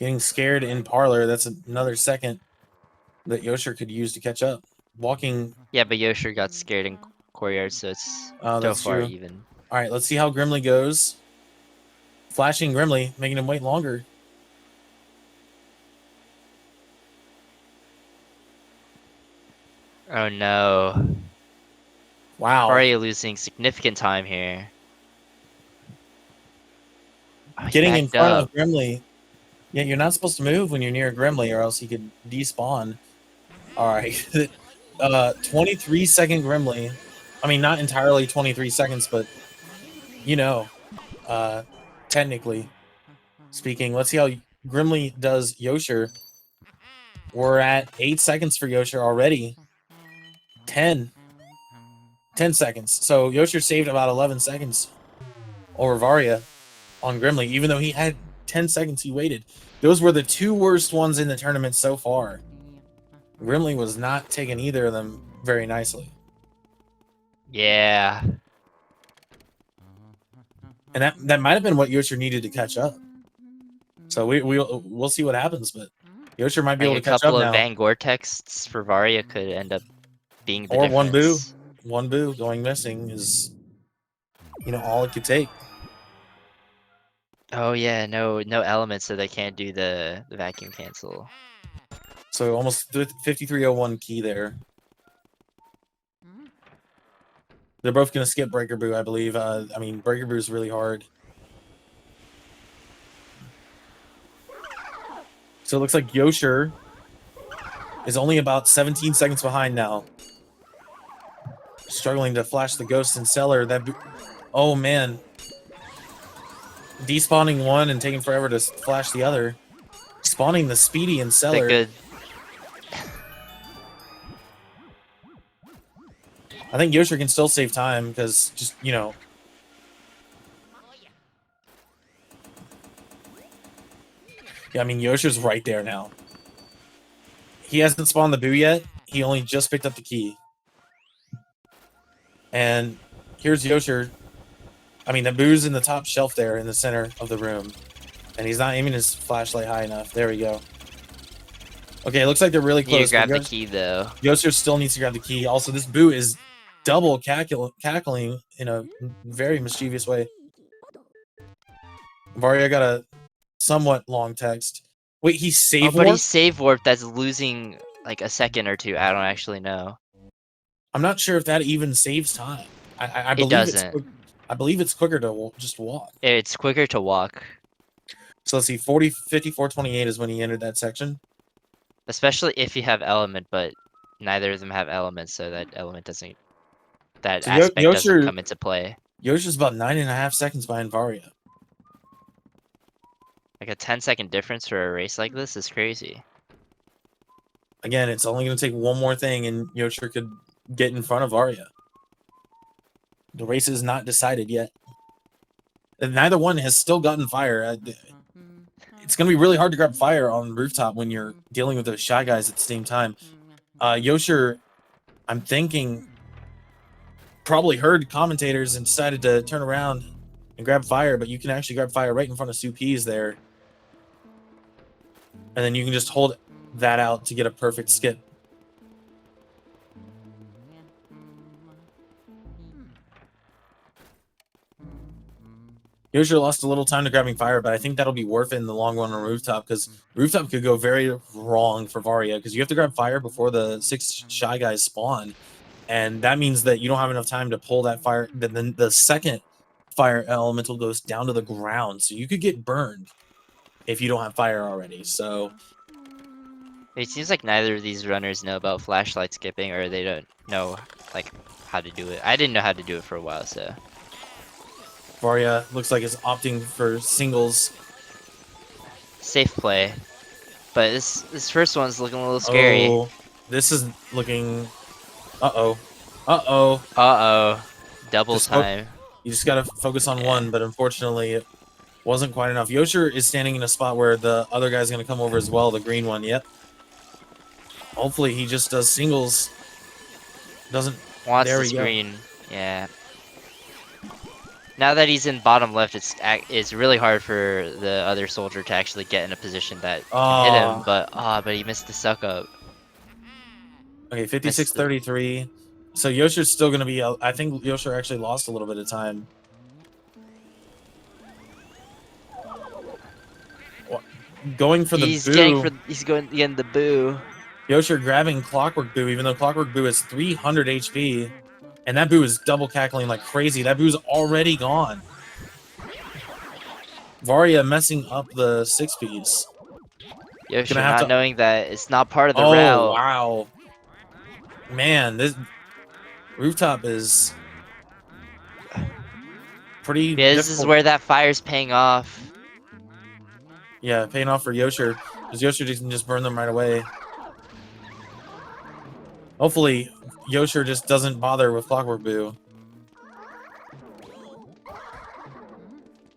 getting scared in parlor, that's another second that Yosher could use to catch up. Walking. Yeah, but Yosher got scared in courtyard, so it's Oh, so that's far true. even. All right, let's see how Grimly goes. Flashing Grimly, making him wait longer. Oh no. Wow. Already losing significant time here. Oh, Getting in backed front up. of Grimly. Yeah, you're not supposed to move when you're near Grimly or else he could despawn. All right. 23-second Grimly. I mean, not entirely 23 seconds, but, you know, technically speaking. Let's see how Grimly does Yosher. We're at 8 seconds for Yosher already. 10 seconds. So Yosher saved about 11 seconds over Varia on Grimly, even though he had 10 seconds he waited. Those were the two worst ones in the tournament so far. Grimly was not taking either of them very nicely. Yeah. And that might have been what Yosher needed to catch up. So we'll see what happens, but Yosher might be able to catch up now. A couple of now. Van Gore-Texts for Varia could end up being the or difference. one boo going missing is, all it could take. Oh yeah, no elements, so they can't do the vacuum cancel. So almost 5301 key there. They're both going to skip Breaker Boo, I believe. Breaker Boo is really hard. So it looks like Yosher is only about 17 seconds behind now. Struggling to flash the Ghost and Cellar. Oh, man. Despawning one and taking forever to flash the other. Spawning the Speedy and Cellar. Good. I think Yosher can still save time because just, Yeah, Yosher's right there now. He hasn't spawned the Boo yet. he only just picked up the key. And here's Yosher. I mean, the boo's in the top shelf there in the center of the room. And he's not aiming his flashlight high enough. There we go. Okay, it looks like they're really Need to close. grab the key though. Yosher still needs to grab the key. Also, this boo is double cackling in a very mischievous way. Varia got a somewhat long text. Wait, he save But he warped? save warped. That's losing like a second or two. I don't actually know. I'm not sure if that even saves time. I It believe doesn't. I believe it's quicker to just walk. It's quicker to walk, So let's see, 54:28 is when he entered that section. especially if you have element, but neither of them have elements, so that element doesn't. That So aspect doesn't Yosher- come into play. Yosher's about 9.5 seconds behind Varia. Like a 10-second difference for a race like this is crazy. Again, it's only going to take one more thing, and Yosher could get in front of Varia. The race is not decided yet. And neither one has still gotten fire. It's going to be really hard to grab fire on rooftop when you're dealing with those shy guys at the same time. Yosher, I'm thinking, probably heard commentators and decided to turn around and grab fire, but you can actually grab fire right in front of Supees there. And then you can just hold that out to get a perfect skip. Yosher lost a little time to grabbing fire, but I think that'll be worth it in the long run on rooftop, because rooftop could go very wrong for Varia, because you have to grab fire before the 6 shy guys spawn, and that means that you don't have enough time to pull that fire. Then the second fire elemental goes down to the ground, so you could get burned if you don't have fire already. So It seems like neither of these runners know about flashlight skipping, or they don't know like how to do it. I didn't know how to do it for a while, so. Varia looks like is opting for singles. Safe play. But this first one's looking a little scary. Oh, this is looking. Uh-oh. Uh-oh. Uh-oh. Double Just time. You just got to focus on one, but unfortunately it wasn't quite enough. Yosher is standing in a spot where the other guy's going to come over as well, the green one. Yep. Hopefully he just does singles. Doesn't. Wants There the we go. screen. Yeah. Now that he's in bottom left, it's really hard for the other soldier to actually get in a position that can hit him. But he missed the suck up. Okay, 56-33. So Yosher's still going to be. I think Yosher actually lost a little bit of time. Going for the boo. He's going getting the boo. Yosher grabbing Clockwork Boo, even though Clockwork Boo is 300 HP. And that boo is double cackling like crazy. That boo's already gone. Varia messing up the 6-piece. Yosher not knowing that it's not part of the route. Oh, wow. Man, this rooftop is pretty Yeah, this difficult. is where that fire's paying off. Yeah, paying off for Yosher. Because Yosher can just burn them right away. Hopefully, Yosher just doesn't bother with Clockwork Boo.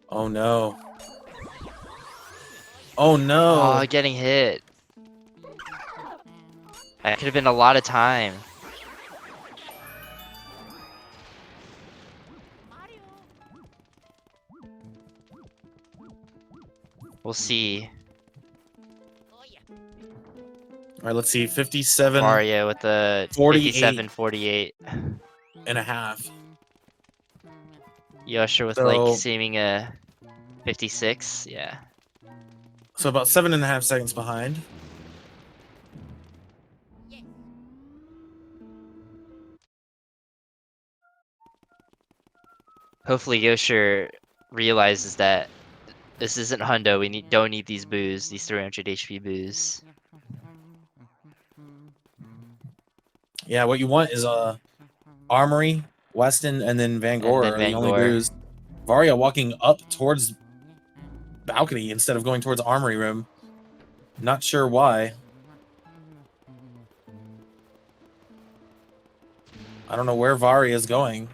Oh no. Oh no. Oh, getting hit. That could have been a lot of time. We'll see. All right, let's see. 57 Mario with the 57-48. and a half. Yosher with So- like seeming a 56. Yeah. So about 7.5 seconds behind. Hopefully Yosher realizes that this isn't Hundo. We don't need these boos, these 300 HP boos. Yeah, what you want is Armory, Weston, and then Van Gore And are then the Van only Gore. boos. Varia walking up towards balcony instead of going towards Armory room. Not sure why. I don't know where Varia is going.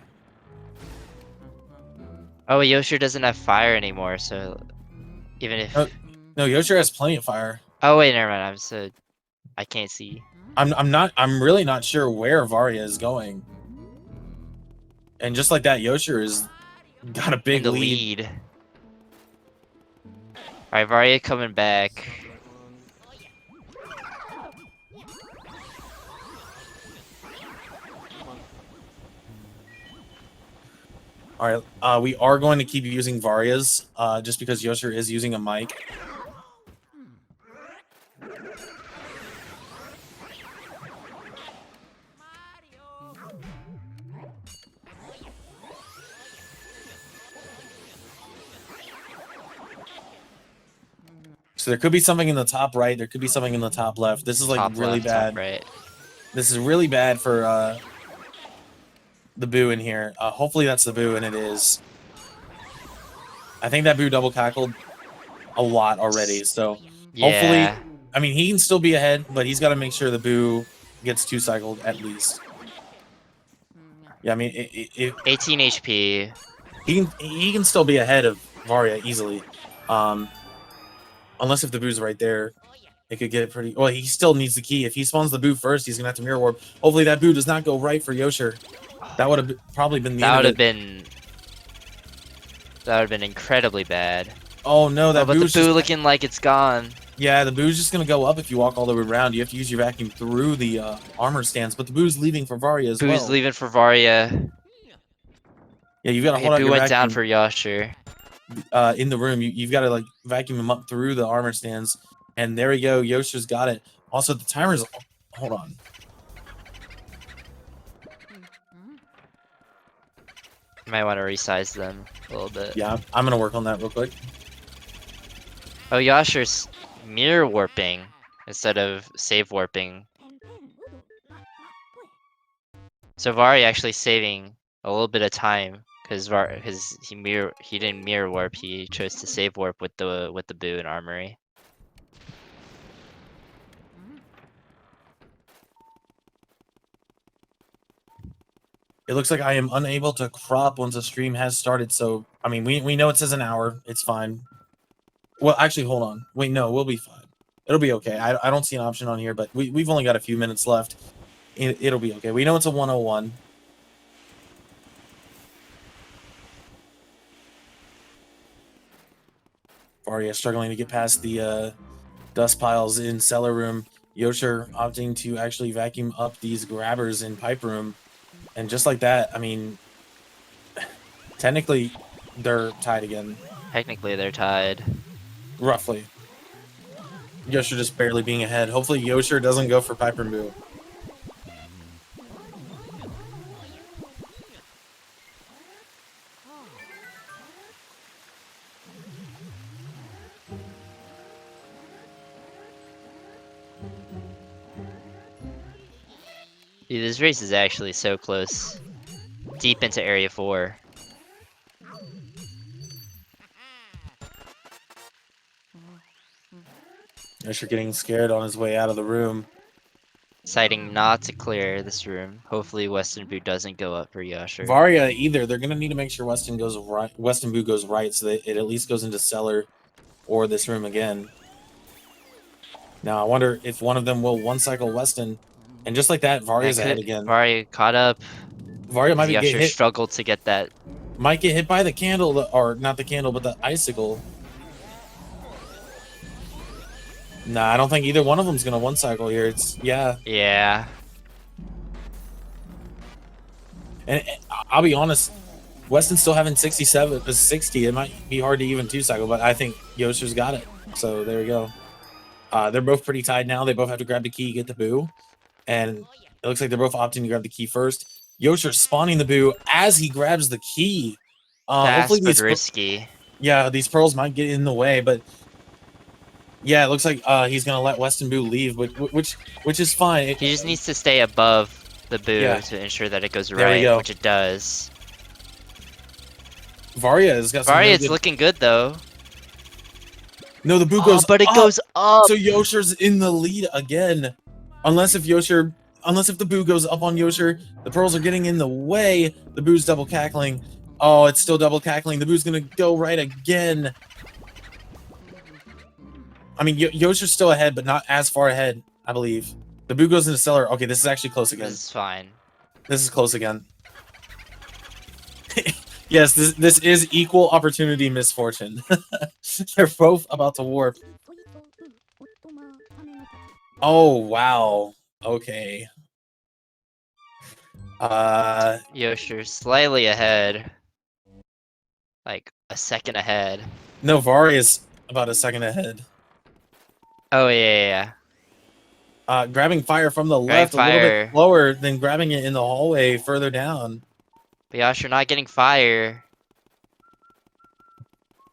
Oh, Yosher doesn't have fire anymore, so even if... No, Yosher has plenty of fire. Oh wait, never mind. I can't see. I'm really not sure where Varia is going. And just like that, Yosher has got a In big the lead. lead. Alright, Varia coming back. All right, we are going to keep using Varias, just because Yosher is using a mic. So there could be something in the top right. There could be something in the top left. This is like Top really left, bad. top right. This is really bad for the boo in here. Hopefully that's the boo, and it is. I think that boo double cackled a lot already. So hopefully, Yeah. I mean, he can still be ahead, but he's got to make sure the boo gets 2 cycled at least. Yeah, I mean, 18 HP. he can still be ahead of Varia easily. Unless if the boo's right there, it could get pretty. Well, he still needs the key. If he spawns the boo first, he's gonna have to mirror warp. Hopefully that boo does not go right for Yosher. That would have probably been the That would end of have it. been. That would have been incredibly bad. Oh no, that But the boo's boo just, looking like it's gone. yeah, the boo's just gonna go up if you walk all the way around. You have to use your vacuum through the armor stands, but the boo's leaving for Varia as Boo's well. leaving for Varia. Yeah, you've got to Okay, hold out Boo your went down vacuum for Yasher. in the room. You've got to like vacuum him up through the armor stands, and there we go. Yosher's got it. Also, the timer's. Hold on. You might want to resize them a little bit. Yeah, I'm gonna work on that real quick. Oh, Yasher's mirror warping instead of save warping. So Vari actually saving a little bit of time because he didn't mirror warp. He chose to save warp with the boo and armory. It looks like I am unable to crop once a stream has started. So I mean, we know it says an hour. It's fine. Well, actually, hold on. Wait, no, we'll be fine. It'll be okay. I don't see an option on here, but we've only got a few minutes left. It'll be okay. We know it's a 101. Varia struggling to get past the dust piles in cellar room. Yosher opting to actually vacuum up these grabbers in pipe room. And just like that, I mean, technically, they're tied again. Technically, they're tied. Roughly. Yosher just barely being ahead. Hopefully Yosher doesn't go for Piper Boo. Dude, this race is actually so close. Deep into Area 4. Yosher getting scared on his way out of the room. Deciding not to clear this room. Hopefully Western Boo doesn't go up for Yasher. Varia either. They're gonna need to make sure Weston goes right. Weston Boo goes right, so that it at least goes into cellar or this room again. Now I wonder if one of them will one cycle Weston, and just like that, Varia's ahead again. Varia caught up. Varia might get Yasher hit. struggled to get that. Might get hit by the candle, or not the candle, but the icicle. Nah, I don't think either one of them's gonna one cycle here. It's Yeah. And I'll be honest, Weston's still having 60. It might be hard to even two cycle, but I think Yosher's got it. So there we go. They're both pretty tied now. They both have to grab the key, get the boo. And it looks like they're both opting to grab the key first. Yosher's spawning the boo as he grabs the key. Fast Hopefully but risky. yeah, these pearls might get in the way, but yeah, it looks like he's gonna let Weston Boo leave, which is fine. He just needs to stay above the boo Yeah. to ensure that it goes There we right, go. which it does. Varia has got some Varia, really it's good... looking good though. No, the boo goes but it up. goes up. So Yosher's in the lead again. Unless if the boo goes up on Yosher, the pearls are getting in the way. The boo's double cackling. Oh, it's still double cackling. The boo's gonna go right again. I mean, Yosher's still ahead, but not as far ahead. I believe. The Boo goes into cellar. Okay, this is actually close again. This is fine. This is close again. Yes, this is equal opportunity misfortune. They're both about to warp. Oh, wow. Okay. Yoshi's slightly ahead. Like a second ahead. No, Vari is about a second ahead. Oh yeah. Grabbing fire from the Grabbing left a little bit fire. slower than grabbing it in the hallway further down. But Yosh, you're not getting fire.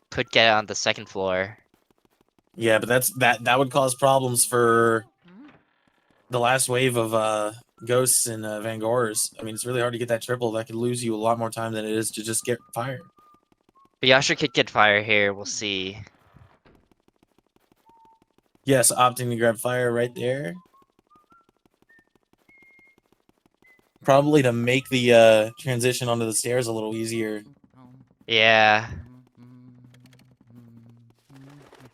Could get on the second floor. Yeah, but that would cause problems for the last wave of ghosts and Van Gors. I mean, it's really hard to get that triple. That could lose you a lot more time than it is to just get fire. But Yasha could get fire here. We'll see. Yes, opting to grab fire right there. Probably to make the transition onto the stairs a little easier. Yeah.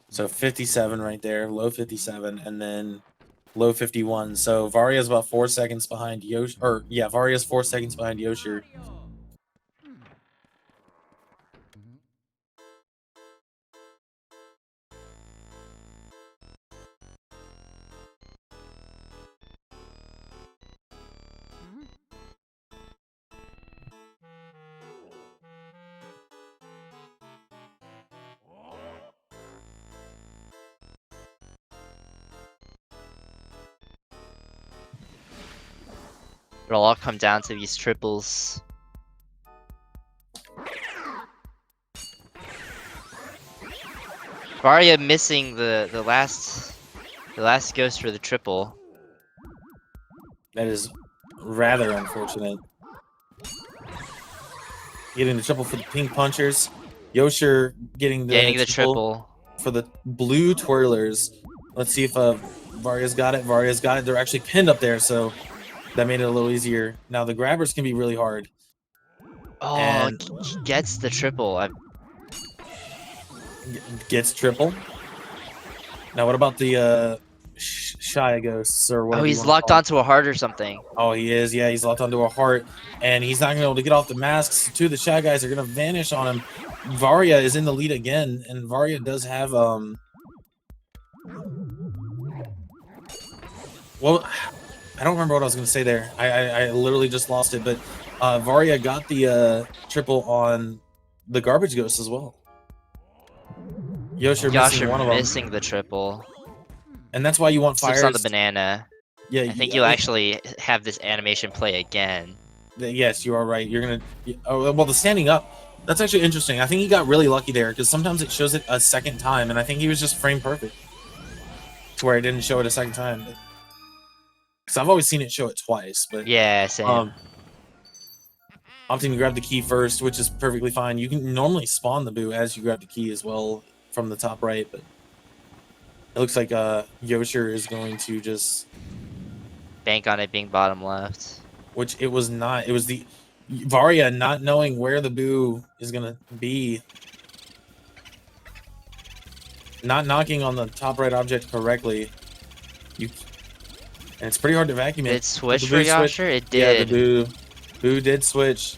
So 57 right there, low 57, and then low 51. So Varia's about 4 seconds behind Yosh, or yeah, Varia's 4 seconds behind Yosher. It'll all come down to these triples. Varia missing the last ghost for the triple. That is rather unfortunate. Getting the triple for the pink punchers. Yosher getting the triple for the blue twirlers. Let's see if Varia's got it. Varia's got it. They're actually pinned up there, so that made it a little easier. Now the grabbers can be really hard. Oh, And he gets the triple. gets triple. Now what about the Shy Ghosts or whatever? Oh, he's locked onto a heart or something. Oh, he is. Yeah, he's locked onto a heart, and he's not gonna be able to get off the masks. Two of the Shy Guys are gonna vanish on him. Varia is in the lead again, and Varia does have well, I don't remember what I was gonna say there. I literally just lost it, but Varia got the triple on the Garbage Ghost as well. Yosher missing one of them. Missing the triple. And that's why you want fires on the banana. Yeah, I think you'll actually have this animation play again. Yes, you are right. You're gonna. Oh, well, the standing up. That's actually interesting. I think he got really lucky there because sometimes it shows it a second time, and I think he was just frame perfect to where it didn't show it a second time. Because I've always seen it show it twice, but yeah, same. Opting to grab the key first, which is perfectly fine. You can normally spawn the Boo as you grab the key as well from the top right, but it looks like Yosher is going to just bank on it being bottom left. Which it was not. It was the Varia not knowing where the Boo is gonna be. Not knocking on the top right object correctly. And it's pretty hard to vacuum it. Did it switch for Yosher? It did. Yeah, the Boo did switch.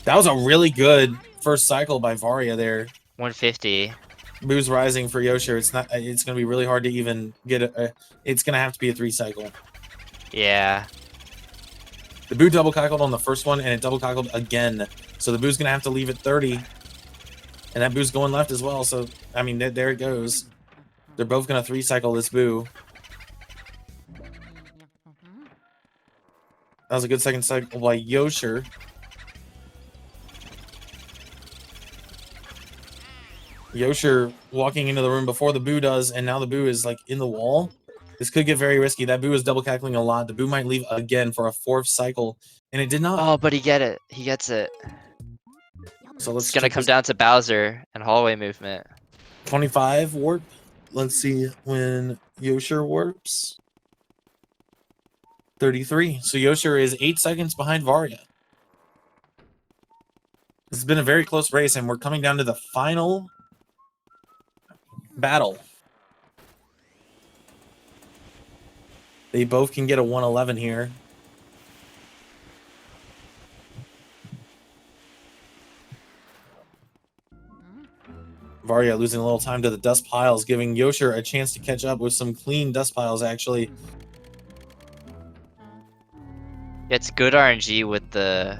That was a really good first cycle by Varia there. 150. Boo's rising for Yosher. It's not. It's gonna be really hard to even get a. It's gonna have to be a 3 cycle. Yeah. The Boo double cockled on the first one, and it double cockled again. So the Boo's gonna have to leave at 30, and that Boo's going left as well. So I mean, there it goes. They're both gonna 3 cycle this Boo. That was a good second cycle by Yosher. Yosher walking into the room before the Boo does, and now the Boo is like in the wall. This could get very risky. That Boo is double cackling a lot. The Boo might leave again for a 4th cycle, and it did not. Oh, but he gets it. So let's. It's gonna come down to Bowser and hallway movement. 25 warp. Let's see when Yosher warps. 33. So Yosher is 8 seconds behind Varia. This has been a very close race, and we're coming down to the final battle. They both can get a 111 here. Varia losing a little time to the dust piles, giving Yosher a chance to catch up with some clean dust piles, actually. It's good RNG with the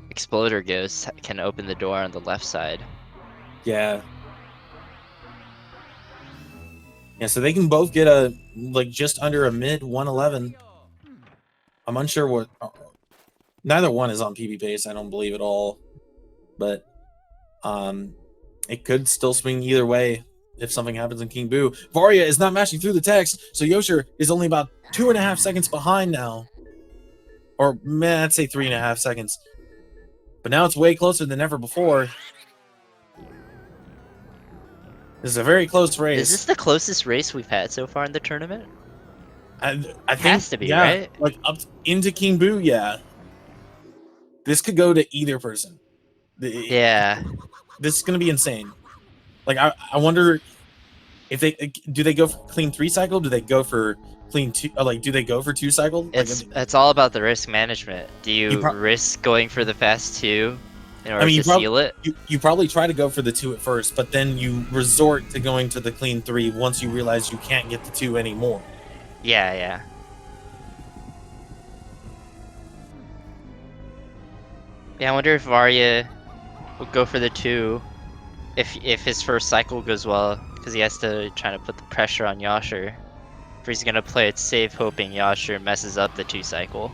Exploder Ghost can open the door on the left side. Yeah. Yeah, so they can both get a, like, just under a mid 111. I'm unsure what... neither one is on PB base, I don't believe at all. But it could still swing either way if something happens in King Boo. Varia is not mashing through the text, so Yosher is only about 2.5 seconds behind now. Or, man, I'd say 3.5 seconds. But now it's way closer than ever before. This is a very close race. Is this the closest race we've had so far in the tournament? I think has to be, yeah, right? Like up into King Boo, yeah. This could go to either person. Yeah. This is gonna be insane. Like I wonder if they go for clean 3 cycle? Do they go for clean 2? Like, do they go for 2 cycle? It's all about the risk management. Do you risk going for the fast 2 in order to seal it? You probably try to go for the 2 at first, but then you resort to going to the clean 3 once you realize you can't get the 2 anymore. Yeah, yeah. Yeah, I wonder if Varia will go for the 2 if his first cycle goes well, because he has to try to put the pressure on Yasher. Or he's gonna play it safe, hoping Yasher messes up the 2 cycle.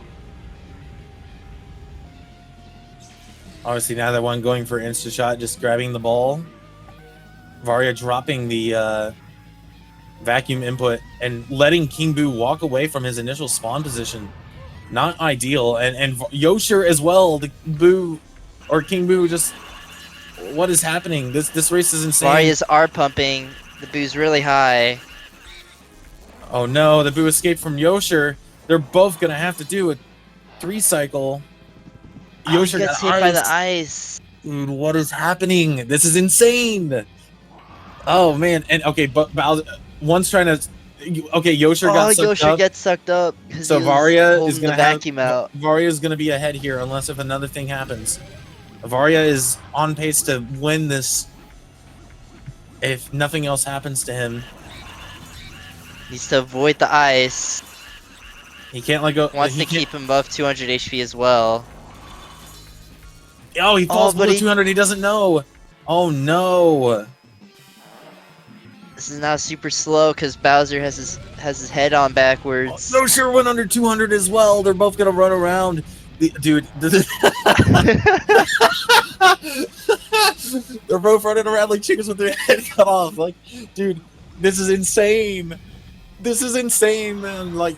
Obviously, neither one going for insta shot, just grabbing the ball. Varia dropping the vacuum input and letting King Boo walk away from his initial spawn position. Not ideal, and Yosher as well. The Boo or King Boo just. What is happening? This race is insane. Varia's R pumping. The Boo's really high. Oh no, the Boo escaped from Yosher. They're both gonna have to do a 3 cycle. Yosher gets hit by the ice. Dude, what is happening? This is insane. Oh man, and okay, but Bowser, one's trying to. Okay, Yosher got sucked Yosher up. gets sucked up. So Varia is gonna vacuum out. Varia is gonna be ahead here unless if another thing happens. Varia is on pace to win this if nothing else happens to him. Needs to avoid the ice. He can't let go. Wants to keep him above 200 HP as well. Oh, he falls below 200. He doesn't know. Oh no. This is now super slow because Bowser has his head on backwards. Oh, no, sure went under 200 as well. They're both gonna run around. Dude, they're both running around like chickens with their head cut off. Like, dude, this is insane. This is insane, man. Like,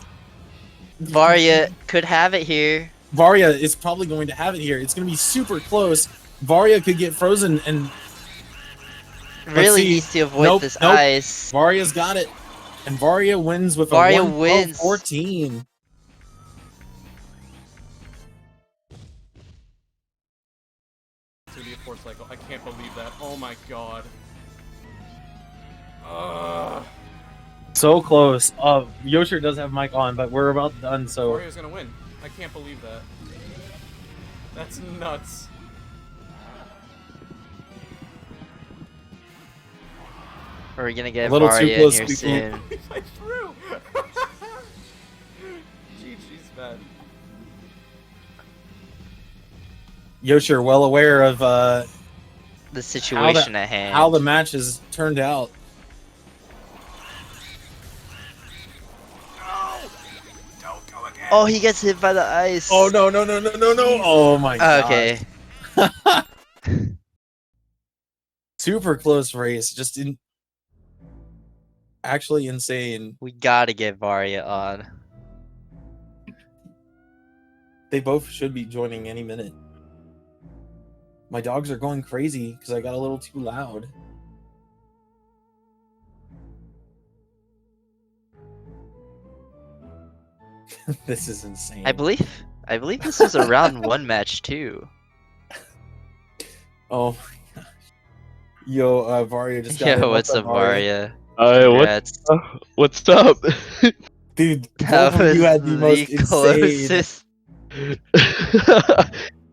Varia could have it here. Varia is probably going to have it here. It's going to be super close. Varia could get frozen and really needs to avoid this ice. Varia's got it, and Varia wins with Varia a wins 14. Cycle. I can't believe that. Oh my god. So close. Yosher does have mic on, but we're about done, so... Warrior's gonna win. I can't believe that. That's nuts. We're gonna get a little Varia too close in here soon. I threw! GG's, man. Yosher well aware of the situation at hand. How the match has turned out. Oh, he gets hit by the ice. Oh no. Oh my god. Okay. Super close race. Just actually insane. We gotta get Varia on. They both should be joining any minute. My dogs are going crazy because I got a little too loud. This is insane. I believe this was a round 1 match too. Oh my gosh. Yo, Varia just got Yo, what's up, Varia? What's up? Dude, That both of you was had the most the insane. closest.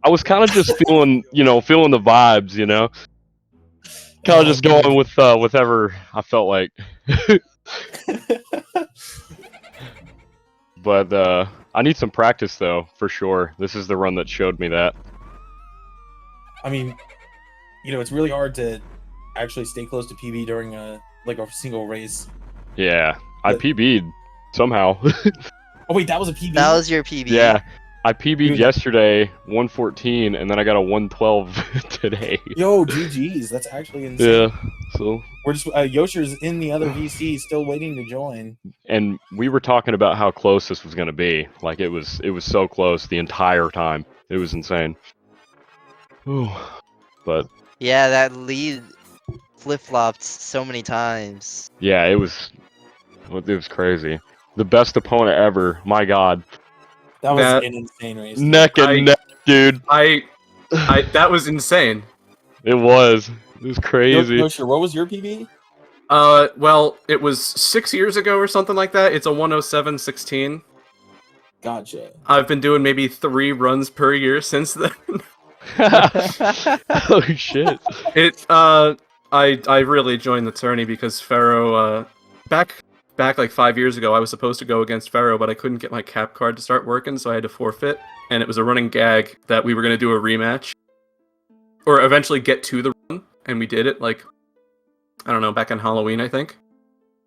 I was kind of just feeling, feeling the vibes, kind of Oh, just going with whatever I felt like. But I need some practice though, for sure. This is the run that showed me that. I mean, it's really hard to actually stay close to PB during a single race. Yeah, I But- PB'd somehow. Oh wait, that was a PB. That was your PB. Yeah, I PB'd Dude. yesterday, 114, and then I got a 112 today. Yo, GG's. That's actually insane. Yeah, so We're just Yosher's in the other VC, still waiting to join. and we were talking about how close this was gonna be. Like it was so close the entire time. It was insane. Ooh. But Yeah, that lead flip-flopped so many times. yeah, it was crazy. The best opponent ever. My God, That was That- an insane race. neck and I- neck, dude. That was insane. It was crazy. Yosher, what was your PB? Well, it was 6 years ago or something like that. It's a 107.16. Gotcha. I've been doing maybe 3 runs per year since then. Oh shit. I really joined the tourney because Pharaoh, back like 5 years ago, I was supposed to go against Pharaoh, but I couldn't get my cap card to start working, so I had to forfeit. And it was a running gag that we were going to do a rematch. Or eventually get to the run, and we did it, like, I don't know, back on Halloween, I think.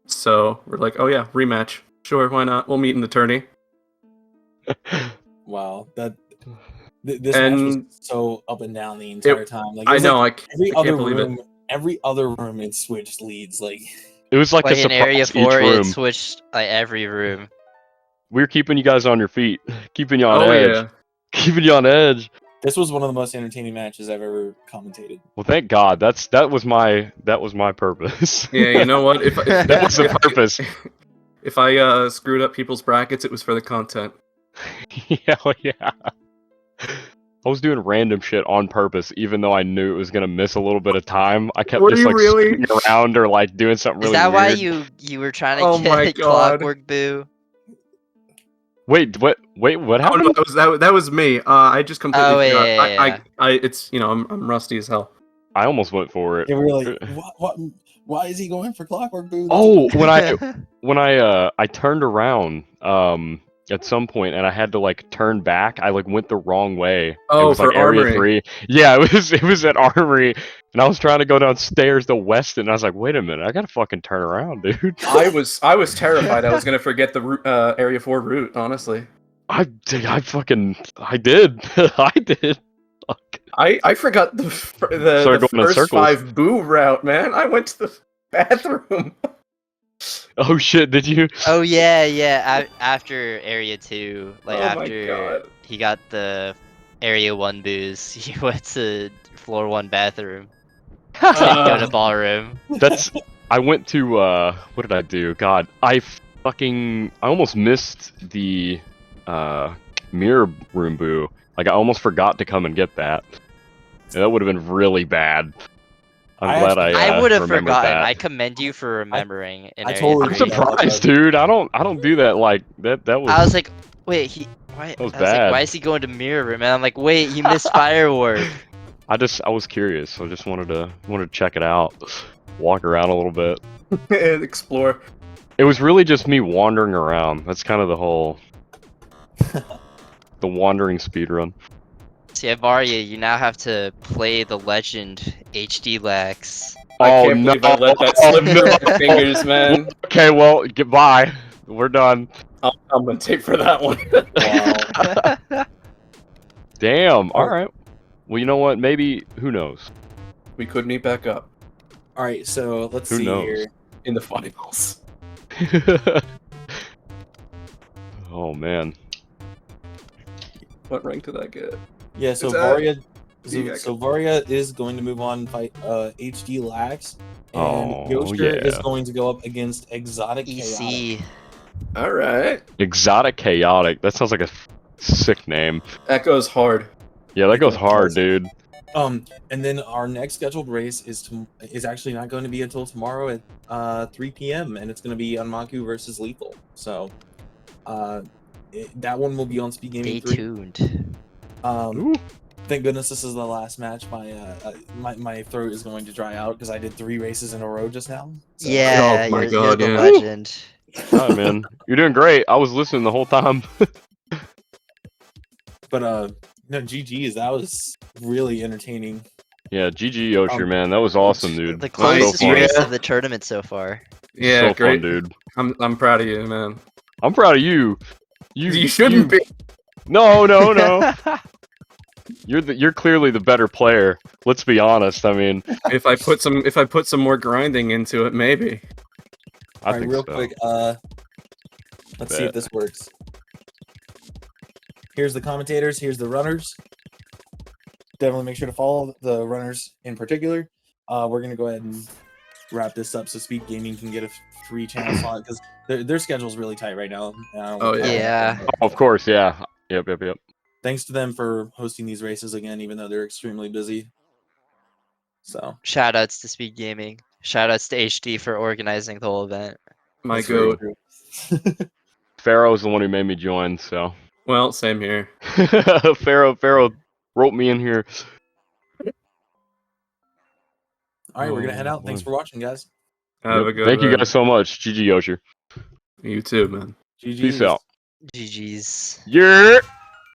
So, we're like, oh yeah, rematch. Sure, why not? We'll meet in the tourney. Wow, this match was And so up and down the entire time. Like, it I was know, like every I can't other believe room, every other room it switched leads. Like, It was like, Like a in Area surprise each 4, it room. switched like every room. We were keeping you guys on your feet, keeping you on oh edge, yeah. keeping you on edge. this was one of the most entertaining matches I've ever commentated. Well, thank God. That was my purpose. Yeah, you know what? If That was the purpose. If I screwed up people's brackets, it was for the content. Yeah. I was doing random shit on purpose, even though I knew it was gonna miss a little bit of time. I kept Were just you like really? spinning around or like doing something Is really that why weird. you were trying to Oh my get God. Clockwork Boo? Wait, what? Wait, what Oh happened? no, that was me. I just completely Oh, forgot. yeah. It's I'm rusty as hell. I almost went for it. They were like, what? Why is he going for Clockwork Boo? Oh, when I turned around at some point and I had to like turn back, I like went the wrong way. It Oh, was like for Area Armory. 3. Yeah, it was at Armory, and I was trying to go downstairs to Weston, and I was like, wait a minute, I gotta fucking turn around, dude. I was terrified. I was gonna forget the Area 4 route. Honestly, I did. I did. Fuck. I forgot the Started the going in first circles. 5 boo route, man. I went to the bathroom. Oh shit, did you? Oh yeah. After Area 2, like Oh my after God. he got the Area 1 booze, he went to floor 1 bathroom. Didn't go to ballroom. That's. I went to. What did I do? God, I almost missed the mirror room boo. Like I almost forgot to come and get that. And that would have been really bad. I'm glad I would have remembered forgotten. that. I commend you for remembering. in I Area totally I'm 3. surprised, dude. I don't do that. Like that was. I was like, wait, why? That was I was like, bad. why is he going to mirror room? And I'm like, wait, he missed firework. I was curious. I just wanted to check it out, walk around a little bit. Explore. It was really just me wandering around. That's kind of the whole the wandering speedrun. See, Varia, you now have to play the legend HD Lax. I Oh, can't believe no. I let that slip through my fingers, man. Okay, well, goodbye. We're done. I'm gonna take for that one. Wow. Damn. All right. Well, you know what? Maybe who knows? We could meet back up All right, so let's Who see knows? here. in the finals. Oh man. What rank did I get? Yeah, so Is that- Varia, Yeah, so Varia is going to move on and fight HD Lax, and Oh, Yoster is yeah. going to go up against Exotic Chaotic. EC. All right. Exotic Chaotic. That sounds like a sick name. That goes hard. Yeah, that It goes does. hard, dude. And then our next scheduled race is actually not going to be until tomorrow at 3 p.m. and it's going to be Anmaku versus Lethal. So That one will be on Speed Gaming Stay 3. tuned. Ooh. Thank goodness this is the last match. My throat is going to dry out because I did 3 races in a row just now. So. Yeah, Oh my you're God, the yeah. legend. All right, man. You're doing great. I was listening the whole time. But no, GG's. That was really entertaining. Yeah, GG Yosher, man. That was awesome, dude. The That was closest so fun. race Yeah. of the tournament so far. Yeah, So great, fun, dude. I'm proud of you, man. I'm proud of you. You shouldn't be. No. You're clearly the better player. Let's be honest. I mean, If I put some more grinding into it, maybe. I All right, think real so. quick. Let's see if this works. Here's the commentators. Here's the runners. Definitely make sure to follow the runners in particular. We're gonna go ahead and wrap this up so Speed Gaming can get a free channel slot because their schedule's really tight right now. And I don't Oh, want to yeah. Oh, of course, yeah. Yep. Thanks to them for hosting these races again, even though they're extremely busy. So Shoutouts to Speed Gaming. Shoutouts to HD for organizing the whole event. My that's very goat. true. Pharaoh's the one who made me join, so. Well, same here. Pharaoh wrote me in here. All right, we're gonna head Oh, out. Thanks boy. for watching, guys. Have a Yep. good Thank you one. guys so much. GG Yosher. You too, man. GG's. Peace out. GG's. Yeah.